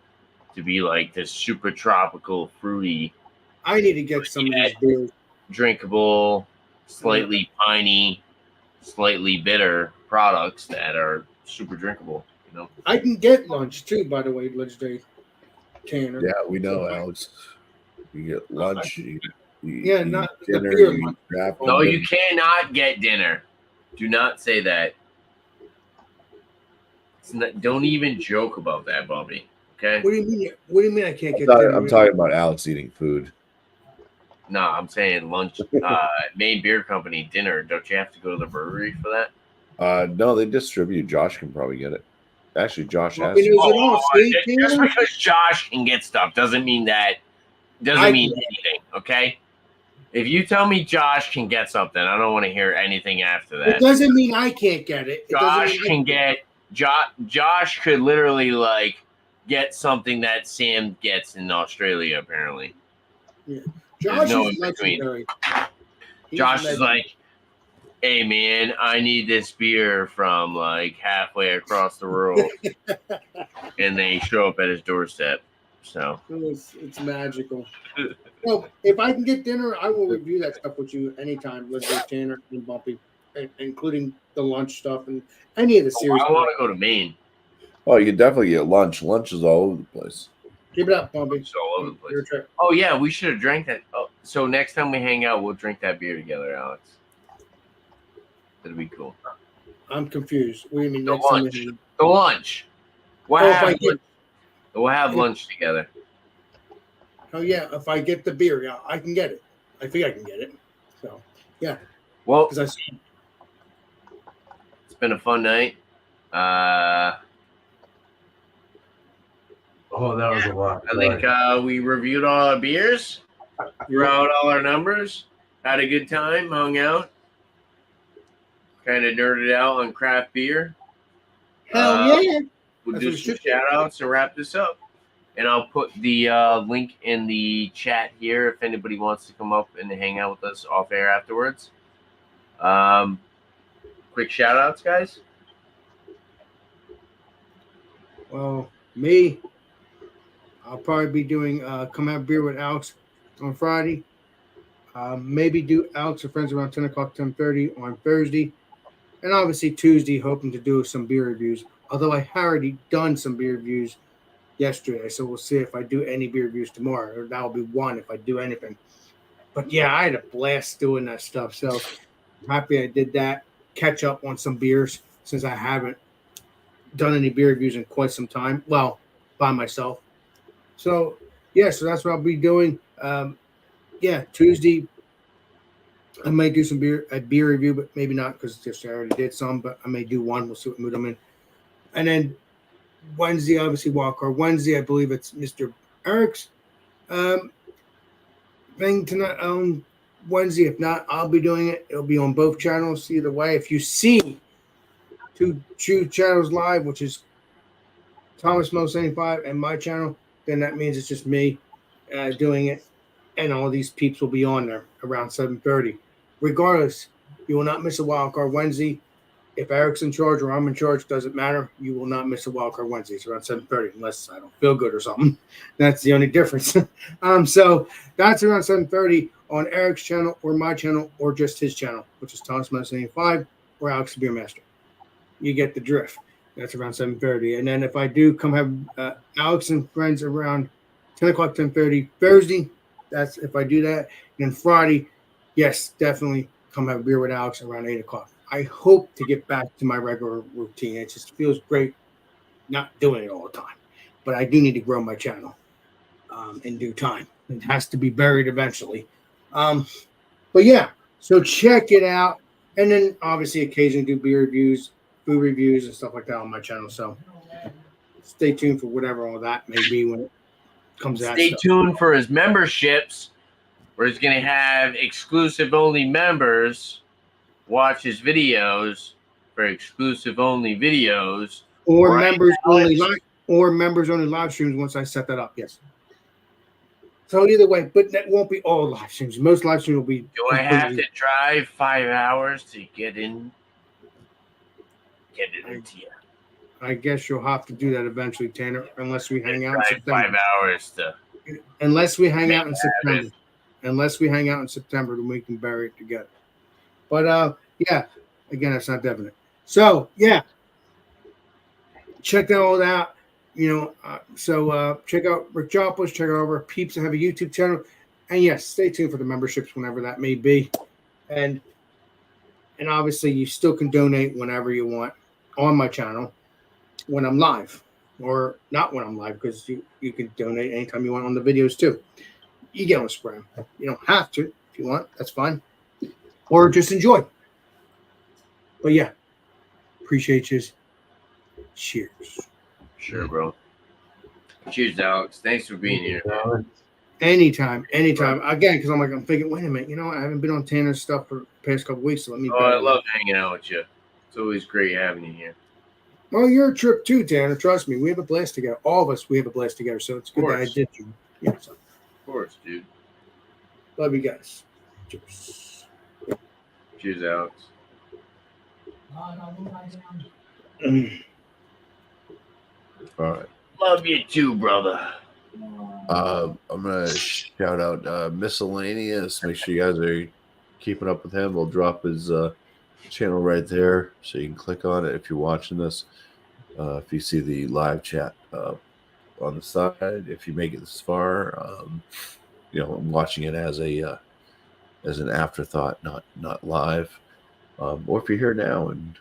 to be like this super tropical, fruity. I need to get some of these beers. Drinkable, slightly piney, slightly bitter products that are super drinkable. You know, I can get lunch too, by the way, legendary Tanner. Yeah, we know, Alex. You get lunch. Not the dinner. beer You lunch. draft no, dinner. you cannot get dinner. Do not say that. Don't even joke about that, Bobby. Okay. What do you mean? What do you mean I can't get dinner? I'm talking about Alex eating food. No, I'm saying lunch. Maine Beer Company dinner. Don't you have to go to the brewery for that? No, they distribute. Josh can probably get it. Actually, Josh has. Just because Josh can get stuff doesn't mean anything. Okay. If you tell me Josh can get something, I don't want to hear anything after that. It doesn't mean I can't get it. Josh could literally like get something that Sam gets in Australia. Apparently, yeah. Josh no is legendary. Josh is like, hey man, I need this beer from like halfway across the world, and they show up at his doorstep. So it's magical. Well, if I can get dinner, I will review that stuff with you anytime. Let's go Tanner and Bumpy, including the lunch stuff and any of the series. I want to go to Maine. Oh, you can definitely get lunch. Lunch is all over the place. Keep it up, Bumpy. It's all over the place. Oh yeah, we should have drank that. Oh, so next time we hang out, we'll drink that beer together, Alex. That'd be cool. I'm confused. What do you mean? The lunch. We'll have lunch together. Oh yeah, if I get the beer, yeah, I can get it. I think I can get it. So yeah. Well, it's been a fun night. Oh, that was a lot. I think we reviewed all our beers, threw out all our numbers, had a good time, hung out, kind of nerded out on craft beer. Hell yeah. We'll do some shout outs and wrap this up. And I'll put the link in the chat here if anybody wants to come up and hang out with us off air afterwards. Quick shout outs, guys. Well, me, I'll probably be doing Come Have Beer with Alex on Friday. Maybe do Alex and Friends around 10 o'clock, 10:30 on Thursday. And obviously Tuesday, hoping to do some beer reviews. Although I already done some beer reviews yesterday, so we'll see if I do any beer reviews tomorrow. Or that'll be one if I do anything. But yeah, I had a blast doing that stuff. So I'm happy I did that. Catch up on some beers since I haven't done any beer reviews in quite some time. Well, by myself. So yeah, so that's what I'll be doing. Tuesday I may do a beer review, but maybe not because I already did some. But I may do one. We'll see what mood I'm in. And then Wednesday, obviously, Wildcard Wednesday. I believe it's Mr. Eric's thing tonight on Wednesday. If not, I'll be doing it. It'll be on both channels. Either way, if you see two channels live, which is Thomas Mo 75 and my channel, then that means it's just me doing it, and all these peeps will be on there around 7:30. Regardless, you will not miss a Wildcard Wednesday. If Eric's in charge or I'm in charge, doesn't matter. You will not miss a Wildcard Wednesday. It's around 7:30, unless I don't feel good or something. That's the only difference. So that's around 7:30 on Eric's channel or my channel or just his channel, which is Thomas Mo 75 or Alex the Beer Master. You get the drift. That's around 7:30. And then if I do come have Alex and Friends around 10 o'clock, 10:30. Thursday, that's if I do that. And then Friday, yes, definitely come have a beer with Alex around 8 o'clock. I hope to get back to my regular routine. It just feels great not doing it all the time. But I do need to grow my channel in due time. It has to be buried eventually. But yeah, so check it out. And then obviously occasionally do beer reviews, food reviews, and stuff like that on my channel. So stay tuned for whatever all that may be when it comes out. Stay tuned for his memberships, where he's going to have exclusive only members watch his videos for exclusive only videos. Or Right, members Alex? members only live streams once I set that up. Yes. So either way, but that won't be all live streams. Most live streams will be. Do I have to drive 5 hours to get it into you? I guess you'll have to do that eventually, Tanner, unless we hang out in Drive September. 5 hours to. Unless we hang out in September. Unless we hang out in September, then we can bury it together. But yeah, again, that's not definite. So yeah, check that all out. Check out Rick Joplin, check out our peeps that have a YouTube channel, and yes, stay tuned for the memberships whenever that may be, and obviously you still can donate whenever you want on my channel when I'm live, or not when I'm live, because you can donate anytime you want on the videos too. You get on a spread. You don't have to if you want. That's fine, or just enjoy. But yeah, appreciate you. Cheers. Sure, bro. Cheers, Alex. Thanks for being here. Anytime. Again, because I'm thinking, wait a minute, I haven't been on Tanner's stuff for the past couple weeks, so let me. Oh, I love hanging out with you. It's always great having you here. Well, you're a trip too, Tanner. Trust me, we have a blast together. All of us, we have a blast together. So it's good that I did you. Yeah. So. Of course, dude. Love you guys. Cheers. Cheers, Alex. All right. Love you too, brother. I'm gonna shout out Miscellaneous. Make sure you guys are keeping up with him. We'll drop his channel right there, so you can click on it if you're watching this. If you see the live chat on the side, if you make it this far, I'm watching it as an afterthought, not live. Or if you're here now and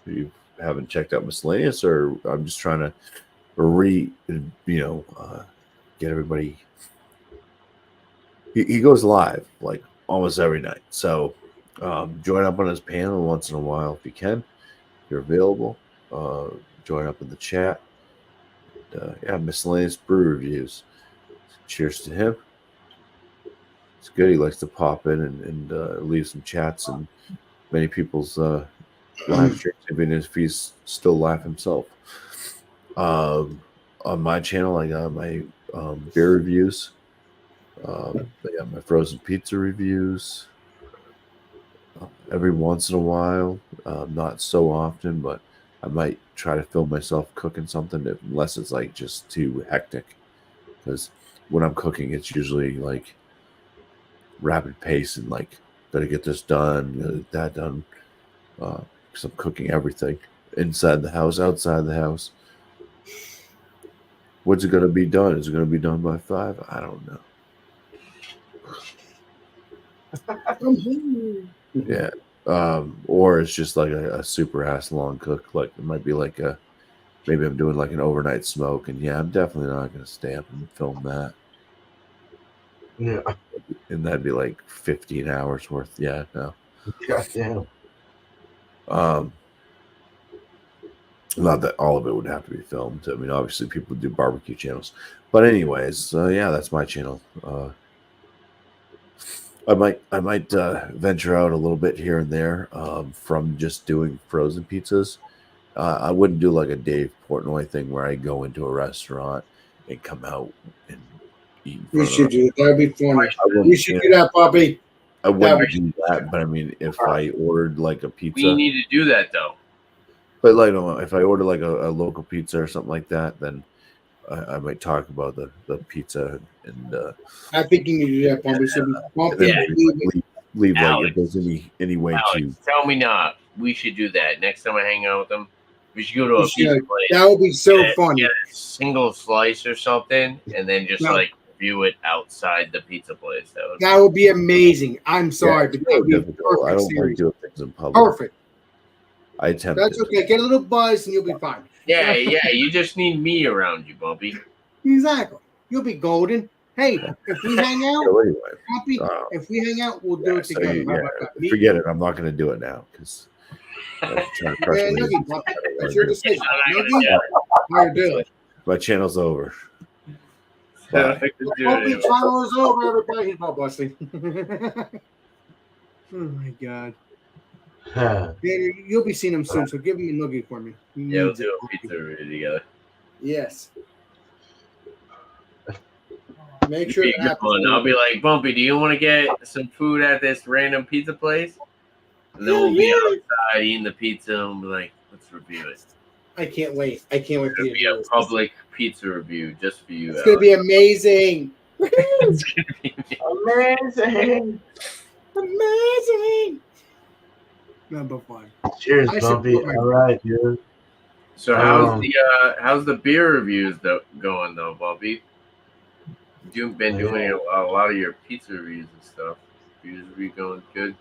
you haven't checked out Miscellaneous, or I'm just trying to get everybody. He goes live like almost every night, so join up on his panel once in a while if you can. If you're available, join up in the chat. Miscellaneous brew reviews. Cheers to him. It's good. He likes to pop in and leave some chats and many people's live streams, even if he's still live himself. On my channel, I got my beer reviews. I got my frozen pizza reviews. Every once in a while, not so often, but I might try to film myself cooking something, unless it's like just too hectic. Because when I'm cooking, it's usually like rapid pace and like gotta get this done, that done. Because I'm cooking everything inside the house, outside the house. When's it gonna be done? Is it gonna be done by 5? I don't know. Yeah. Or it's just like a super ass long cook. Like it might be like maybe I'm doing like an overnight smoke, and yeah, I'm definitely not gonna stay up and film that. Yeah. And that'd be like 15 hours worth. Yeah, no. Goddamn. Not that all of it would have to be filmed. I mean, obviously people do barbecue channels, but anyways, that's my channel. I might venture out a little bit here and there from just doing frozen pizzas. I wouldn't do like a Dave Portnoy thing where I go into a restaurant and come out and eat. We should do that. That'd be funny. We should do that, Bobby. I wouldn't do that, but I mean, if I ordered like a pizza, We need to do that though. but like if I order like a local pizza or something like that, then I might talk about the pizza and I think you need to do that, Bobby. So leave like Alex. if there's any way to. Alex, tell me not. We should do that next time I hang out with them. We should go to You a pizza should. place. That would be so Get fun. a single slice or something, and then just No. like review it outside the pizza place. That would be amazing. I'm sorry, it's but that would be difficult. I perfect don't like series. doing things in public. Perfect. I attempt That's it. okay. Get a little buzz and you'll be fine. Yeah. You just need me around you, Bumpy. Exactly. You'll be golden. Hey, if we hang out, So anyway, Happy, if we hang out, we'll do it so together. you- How yeah, about that? Me- forget it. I'm not going to do it now because I'm trying to pressure Yeah, me. Noogie, Bumpy, that's your decision. Yeah. Noogie, how you do it? My channel's over. I Bye. could do The it Bumpy anyway. channel is over, everybody. He's not busting. Oh my god. Yeah, you'll be seeing him soon, so give him a noogie for me. He Yeah, we'll needs do it. a pizza review together. Yes. Make sure Be it a good happens. one. I'll be like, Bumpy, do you want to get some food at this random pizza place? And then Hell we'll be yeah. outside eating the pizza and be like, let's review it. I can't wait. I can't wait for It'll you to be do a this. public pizza review just for you. It's gonna be amazing. It's gonna be Amazing. Amazing. Number fun. Cheers, I Bumpy. support my- All right, dude. So how's the beer reviews going though, Bumpy? You've been doing a lot of your pizza reviews and stuff. Reviews be going good.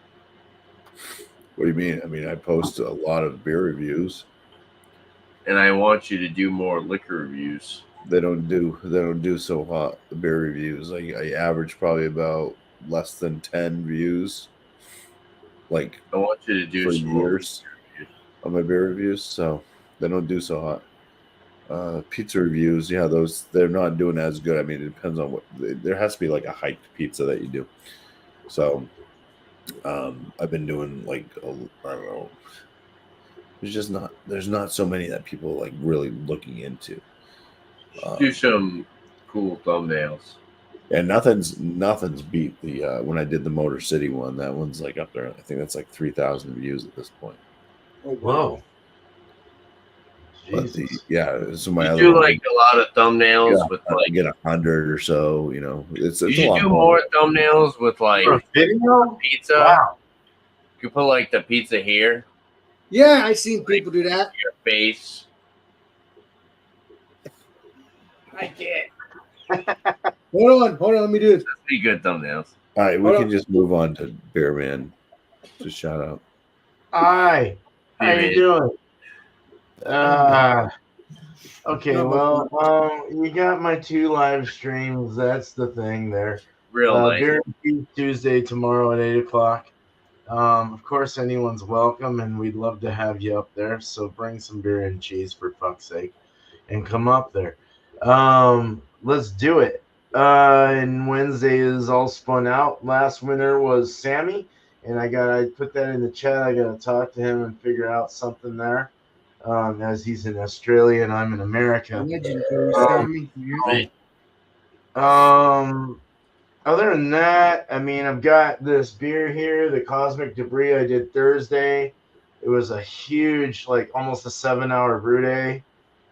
What do you mean? I mean, I post a lot of beer reviews. And I want you to do more liquor reviews. They don't do so hot. The beer reviews. I average probably about less than 10 views. Like I want you to do for some more years on my beer reviews, so they don't do so hot. Pizza reviews, yeah, those they're not doing as good. I mean, it depends on what. There has to be like a hyped pizza that you do. So, I've been doing like I don't know. There's not so many that people like really looking into. do some cool thumbnails. And nothing's beat the when I did the Motor City one. That one's like up there. I think that's like 3,000 views at this point. Oh, Whoa. But Jesus. so my You other do one, like a lot of thumbnails with I like. get 100 or so. You know, it's You a should lot do more. more thumbnails with like For a video? pizza. Wow. You put like the pizza here, yeah, I've seen people do that. your face. I can't. Hold on. Let me do this. That'd be good thumbnails. All right, we Hold can on. just move on to Bear Man. Just shout out. Hi. How you doing? Okay, well, you got my 2 live streams. That's the thing there. Real nice. Beer and Cheese Tuesday tomorrow at 8 o'clock. Of course, anyone's welcome, and we'd love to have you up there. So bring some beer and cheese for fuck's sake, and come up there. Let's do it. And Wednesday is all spun out. Last winner was Sammy, and I put that in the chat. I gotta talk to him and figure out something there. As he's in Australia and I'm in America. Legendary Sammy. Other than that, I mean, I've got this beer here, the Cosmic Debris I did Thursday. It was a huge, like almost a 7-hour brew day.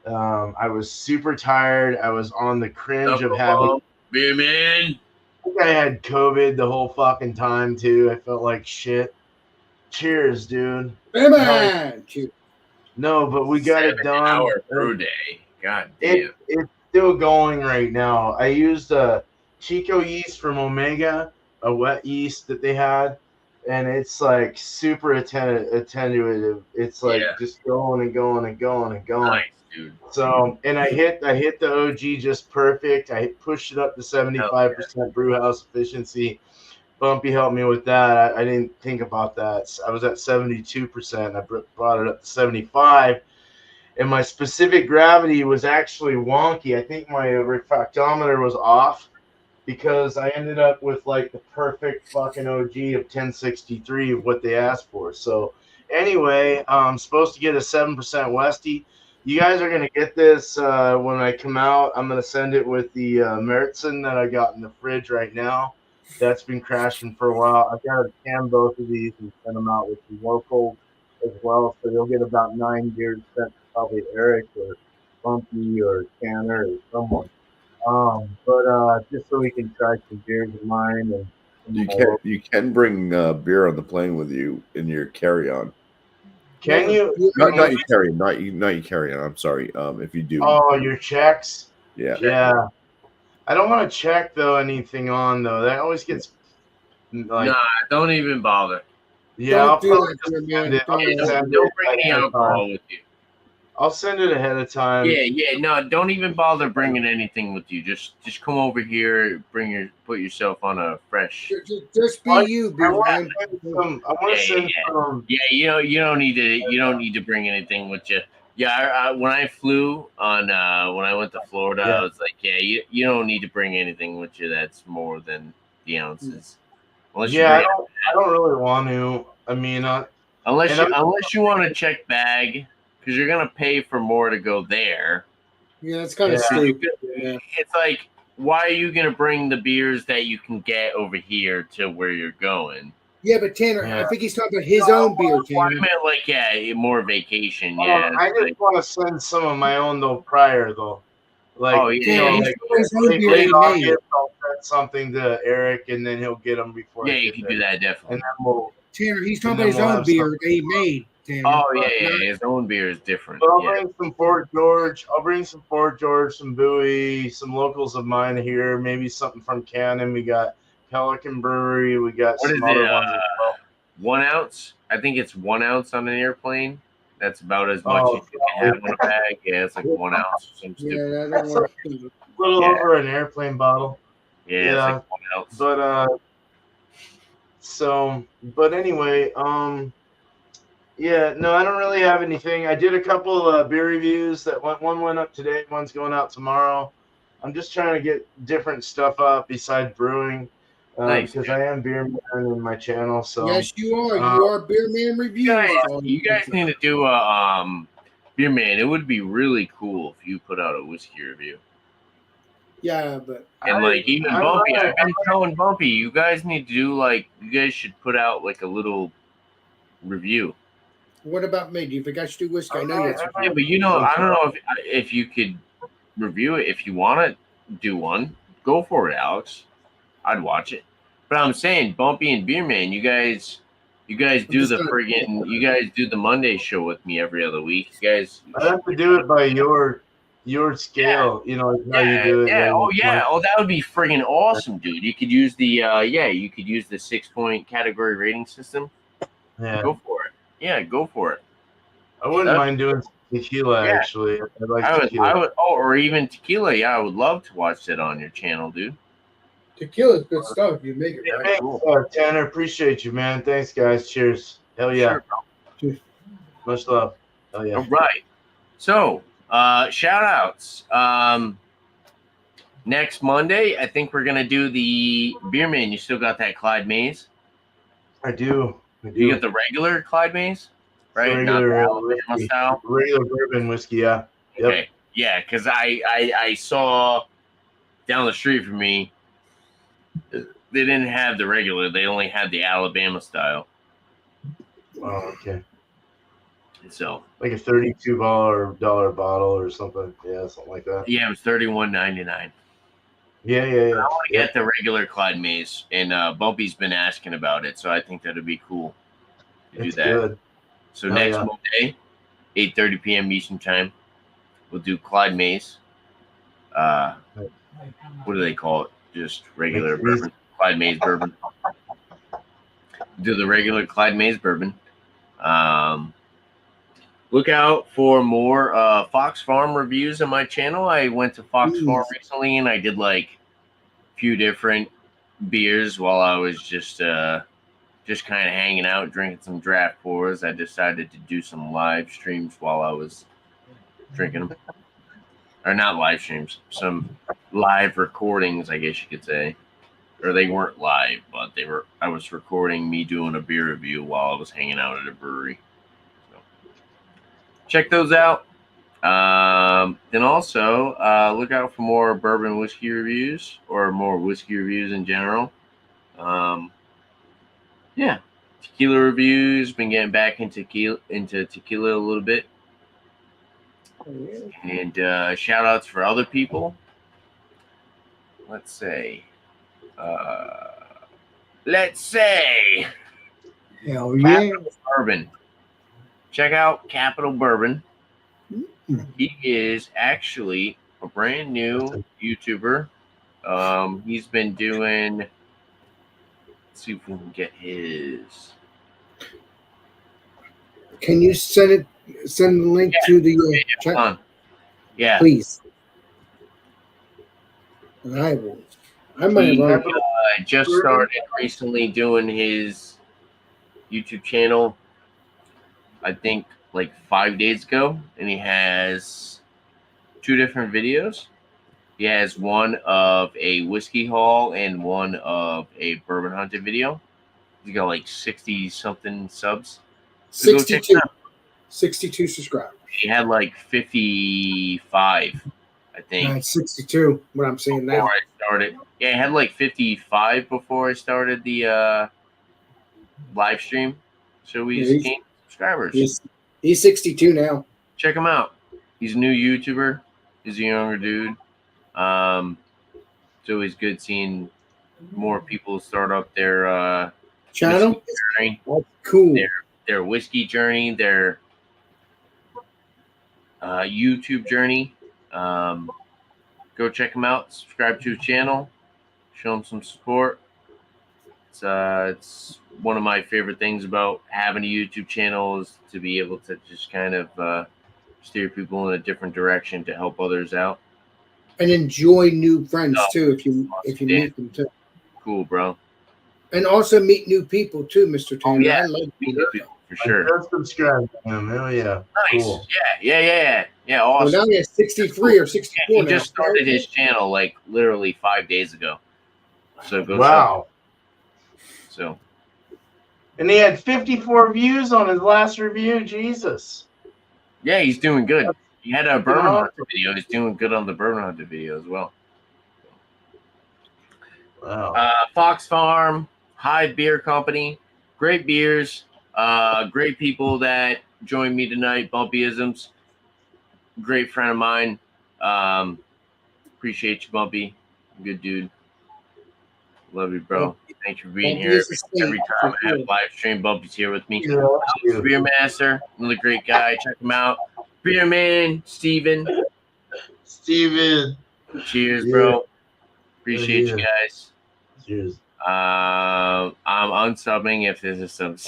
I was super tired. I was on the cringe of having. Beer man. I think I had COVID the whole fucking time too. I felt like shit. Cheers, dude. Hey, man. No, but we got it done. 7-hour brew day. God damn. It's still going right now. I used a Chico yeast from Omega, a wet yeast that they had, and it's like super attenuative. It's like just going and going and going and going. Nice, dude. So, and I hit the OG just perfect. I pushed it up to 75% brew house efficiency. Bumpy helped me with that. I didn't think about that. I was at 72%. I brought it up to 75. And my specific gravity was actually wonky. I think my refractometer was off because I ended up with like the perfect fucking OG of 1063 of what they asked for. So anyway, I'm supposed to get a 7% Westy. You guys are going to get this when I come out. I'm going to send it with the Meritzen that I got in the fridge right now. That's been crashing for a while. I've got to can both of these and send them out with the local as well. So you'll get about 9 beers sent to probably Eric or Bumpy or Tanner or someone. But just so we can try some beers of mine. And You can bring beer on the plane with you in your carry-on. Can you? Not you carry, not you carry on. I'm sorry. If you do. Oh, your checks. Yeah. Yeah. I don't want to check though anything on though. That always gets like. Nah, don't even bother. Yeah, Don't I'll do probably that, just man. send it. I'll Don't. just send Don't it bring any ahead of time. alcohol with you. I'll send it ahead of time. Yeah. No, don't even bother bringing anything with you. Just come over here. Put yourself on a fresh. Just be you, I beer want man. to send some. I want to send some. Yeah, you don't need to. You don't need to bring anything with you. Yeah, when I flew on when I went to Florida, Yeah. I was like, yeah, you don't need to bring anything with you that's more than the ounces. Unless you Yeah, bring I don't really want to. I mean, unless and you want to check bag because you're gonna pay for more to go there. Yeah, it's kind of Yeah. stupid. Yeah. It's like, why are you gonna bring the beers that you can get over here to where you're going? Yeah, but Tanner, Yeah. I think he's talking about his own beer, Well, I Tanner. meant like, yeah, more vacation. Yeah, I just like, want to send some of my own though prior though. Like oh you know, yeah, he's like got his own beer late he August, made. I'll send something to Eric, and then he'll get them before yeah, I you get can there. do that definitely. And then we'll. Tanner, he's talking And about then his we'll own have beer some- that he made, Tanner. Oh yeah, Not- his own beer is different. But I'll Yeah. bring some Fort George. I'll bring some Fort George, some Bowie, some locals of mine here. Maybe something from Cannon. We got Pelican Brewery. We got What some is it? other ones as well. 1 ounce? I think it's 1 ounce on an airplane. That's about as much Oh, as you can have on a bag. Yeah, it's like 1 ounce or some Yeah, stupid. I don't want to. A little Yeah. over an airplane bottle. Yeah, Yeah. it's like 1 ounce. But but anyway, yeah, no, I don't really have anything. I did a couple beer reviews that one went up today, one's going out tomorrow. I'm just trying to get different stuff up besides brewing, Nice, because dude. I am beer man in my channel. So Yes, you are. You are Beer Man Reviews. You guys need to do a beer man. It would be really cool if you put out a whiskey review. Yeah, but And like even I'm Bumpy, not- I've been telling Bumpy, you guys need to do like you guys should put out like a little review. what about me? Do you think I should do whiskey? I know you. Yeah, but you know, I don't know if you could review it. If you want to do one, go for it, Alex. I'd watch it. But I'm saying, Bumpy and Beerman, you guys do just the gonna- friggin', you guys do the Monday show with me every other week. You guys, I have to do it by your scale. You know how you do it. yeah, like, oh, that would be friggin' awesome, dude. You could use the you could use the 6-point category rating system. yeah. Go for it. Yeah, go for it. I wouldn't That- mind doing tequila. Yeah. Actually, I like tequila. I would, or even tequila. Yeah, I would love to watch that on your channel, dude. Tequila's good stuff. You make it Yeah, right. thanks, Tanner. Appreciate you, man. Thanks, guys. Cheers. Hell yeah. Sure. Much love. Hell yeah. All right. So, shout outs. Next Monday, I think we're going to do the beer man. You still got that Clyde Mays? I do. You got the regular Clyde Mays, right? Regular, Not the Alabama whiskey. style? Regular bourbon whiskey, yeah. Yep. Okay. Yeah, because I saw down the street from me, they didn't have the regular. They only had the Alabama style. Oh, okay. So, Like a $32 bottle or something. Yeah, something like that. yeah, it was $31.99. Yeah. I want to get the regular Clyde Mays, and Bumpy's been asking about it, so I think that'd be cool to do It's that. good. So Oh, next yeah. Monday, 8:30 p.m. Eastern Time, we'll do Clyde Mays. What do they call it? Just regular Mixed bourbon. Clyde Mays bourbon. Do the regular Clyde Mays bourbon. Look out for more Fox Farm reviews on my channel. I went to Fox Farm recently, and I did like a few different beers while I was just kind of hanging out, drinking some draft pours. I decided to do some live streams while I was drinking them. Or not live streams, some live recordings, I guess you could say. Or they weren't live, but I was recording me doing a beer review while I was hanging out at a brewery. So check those out. Then also look out for more bourbon whiskey reviews or more whiskey reviews in general. Yeah, tequila reviews. Been getting back into tequila a little bit, and shout outs for other people. Let's say, Hell yeah. Bourbon. check out Capital Bourbon. Mm-hmm. He is actually a brand new YouTuber. He's been doing. Let's see if we can get his. Can you send the link to the Hold on. Yeah. please? And I will. I might have He already. just started recently doing his YouTube channel. I think like 5 days ago, and he has 2 different videos. He has one of a whiskey haul and one of a bourbon hunting video. He's got like 60 something subs. So go check 62. it out. 62 subscribers. He had like 55, I think. 62. What I'm saying before now. I started. Yeah, I had like 55 before I started the live stream. So we just gained subscribers. He's 62 now. Check him out. He's a new YouTuber. He's a younger dude. It's always good seeing more people start up their Channel? journey. That's cool. Their whiskey journey, their YouTube journey. Go check him out. Subscribe to his channel. Show him some support. It's one of my favorite things about having a YouTube channel is to be able to just kind of steer people in a different direction to help others out. And enjoy new friends too if you meet them too. Cool, bro. And also meet new people too, Mr. Tanner. Yeah, I like meet new people for sure. Just subscribe to him. Hell yeah. Nice. Cool. Yeah. Awesome. Well, now he has 63 or 64 he now. just started his channel like literally 5 days ago. So go Wow. So. And he had 54 views on his last review. Jesus. Yeah, he's doing good. He had a bourbon Yeah. hunter video. He's doing good on the bourbon hunter video as well. Wow. Fox Farm, Hive Beer Company, great beers, great people that joined me tonight. Bumpyisms, great friend of mine. Appreciate you, Bumpy. Good dude. Love you, bro. Thanks for being here. Every time I have live stream, Bumpy's here with me. Yeah. Beer Master, another great guy. Check him out. Beer Man, Steven. Cheers, bro. Appreciate you guys. Cheers. I'm unsubbing if there's a sub.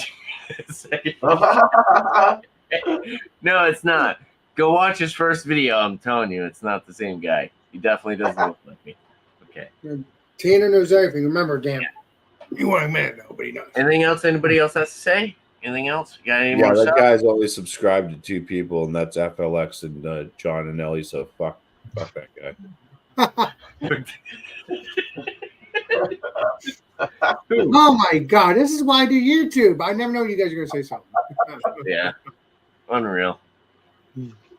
No, it's not. Go watch his first video. I'm telling you, it's not the same guy. He definitely doesn't look like me. Okay. Tanner knows everything. Remember, damn. You want a man, though, but he knows. Anything else anybody else has to say? Anything else? You got any more that stuff? guy's only subscribed to 2 people, and that's FLX and John and Ellie. So fuck that guy. Oh my god, this is why I do YouTube. I never know you guys are gonna say something. Yeah. Unreal.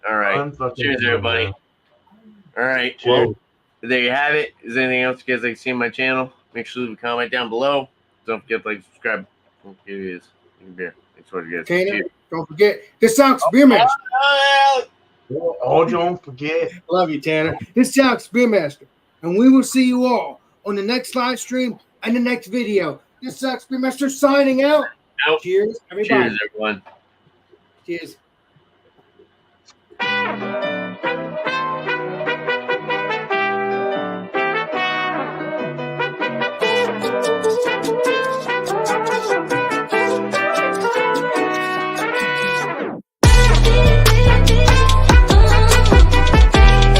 All right. Cheers, everybody. All right. Cheers. Well, there you have it. Is there anything else you guys like to see on my channel? Make sure to leave a comment down below. Don't forget to like, subscribe. Here it is. Beer. Thanks for you guys. Tanner, Cheers. don't forget. This sucks, Beer Master. Oh, don't forget. Love you, Tanner. This sucks, Beer Master. And we will see you all on the next live stream and the next video. This sucks, Beer Master signing out. Nope. Cheers, everybody. Cheers, everyone. Cheers.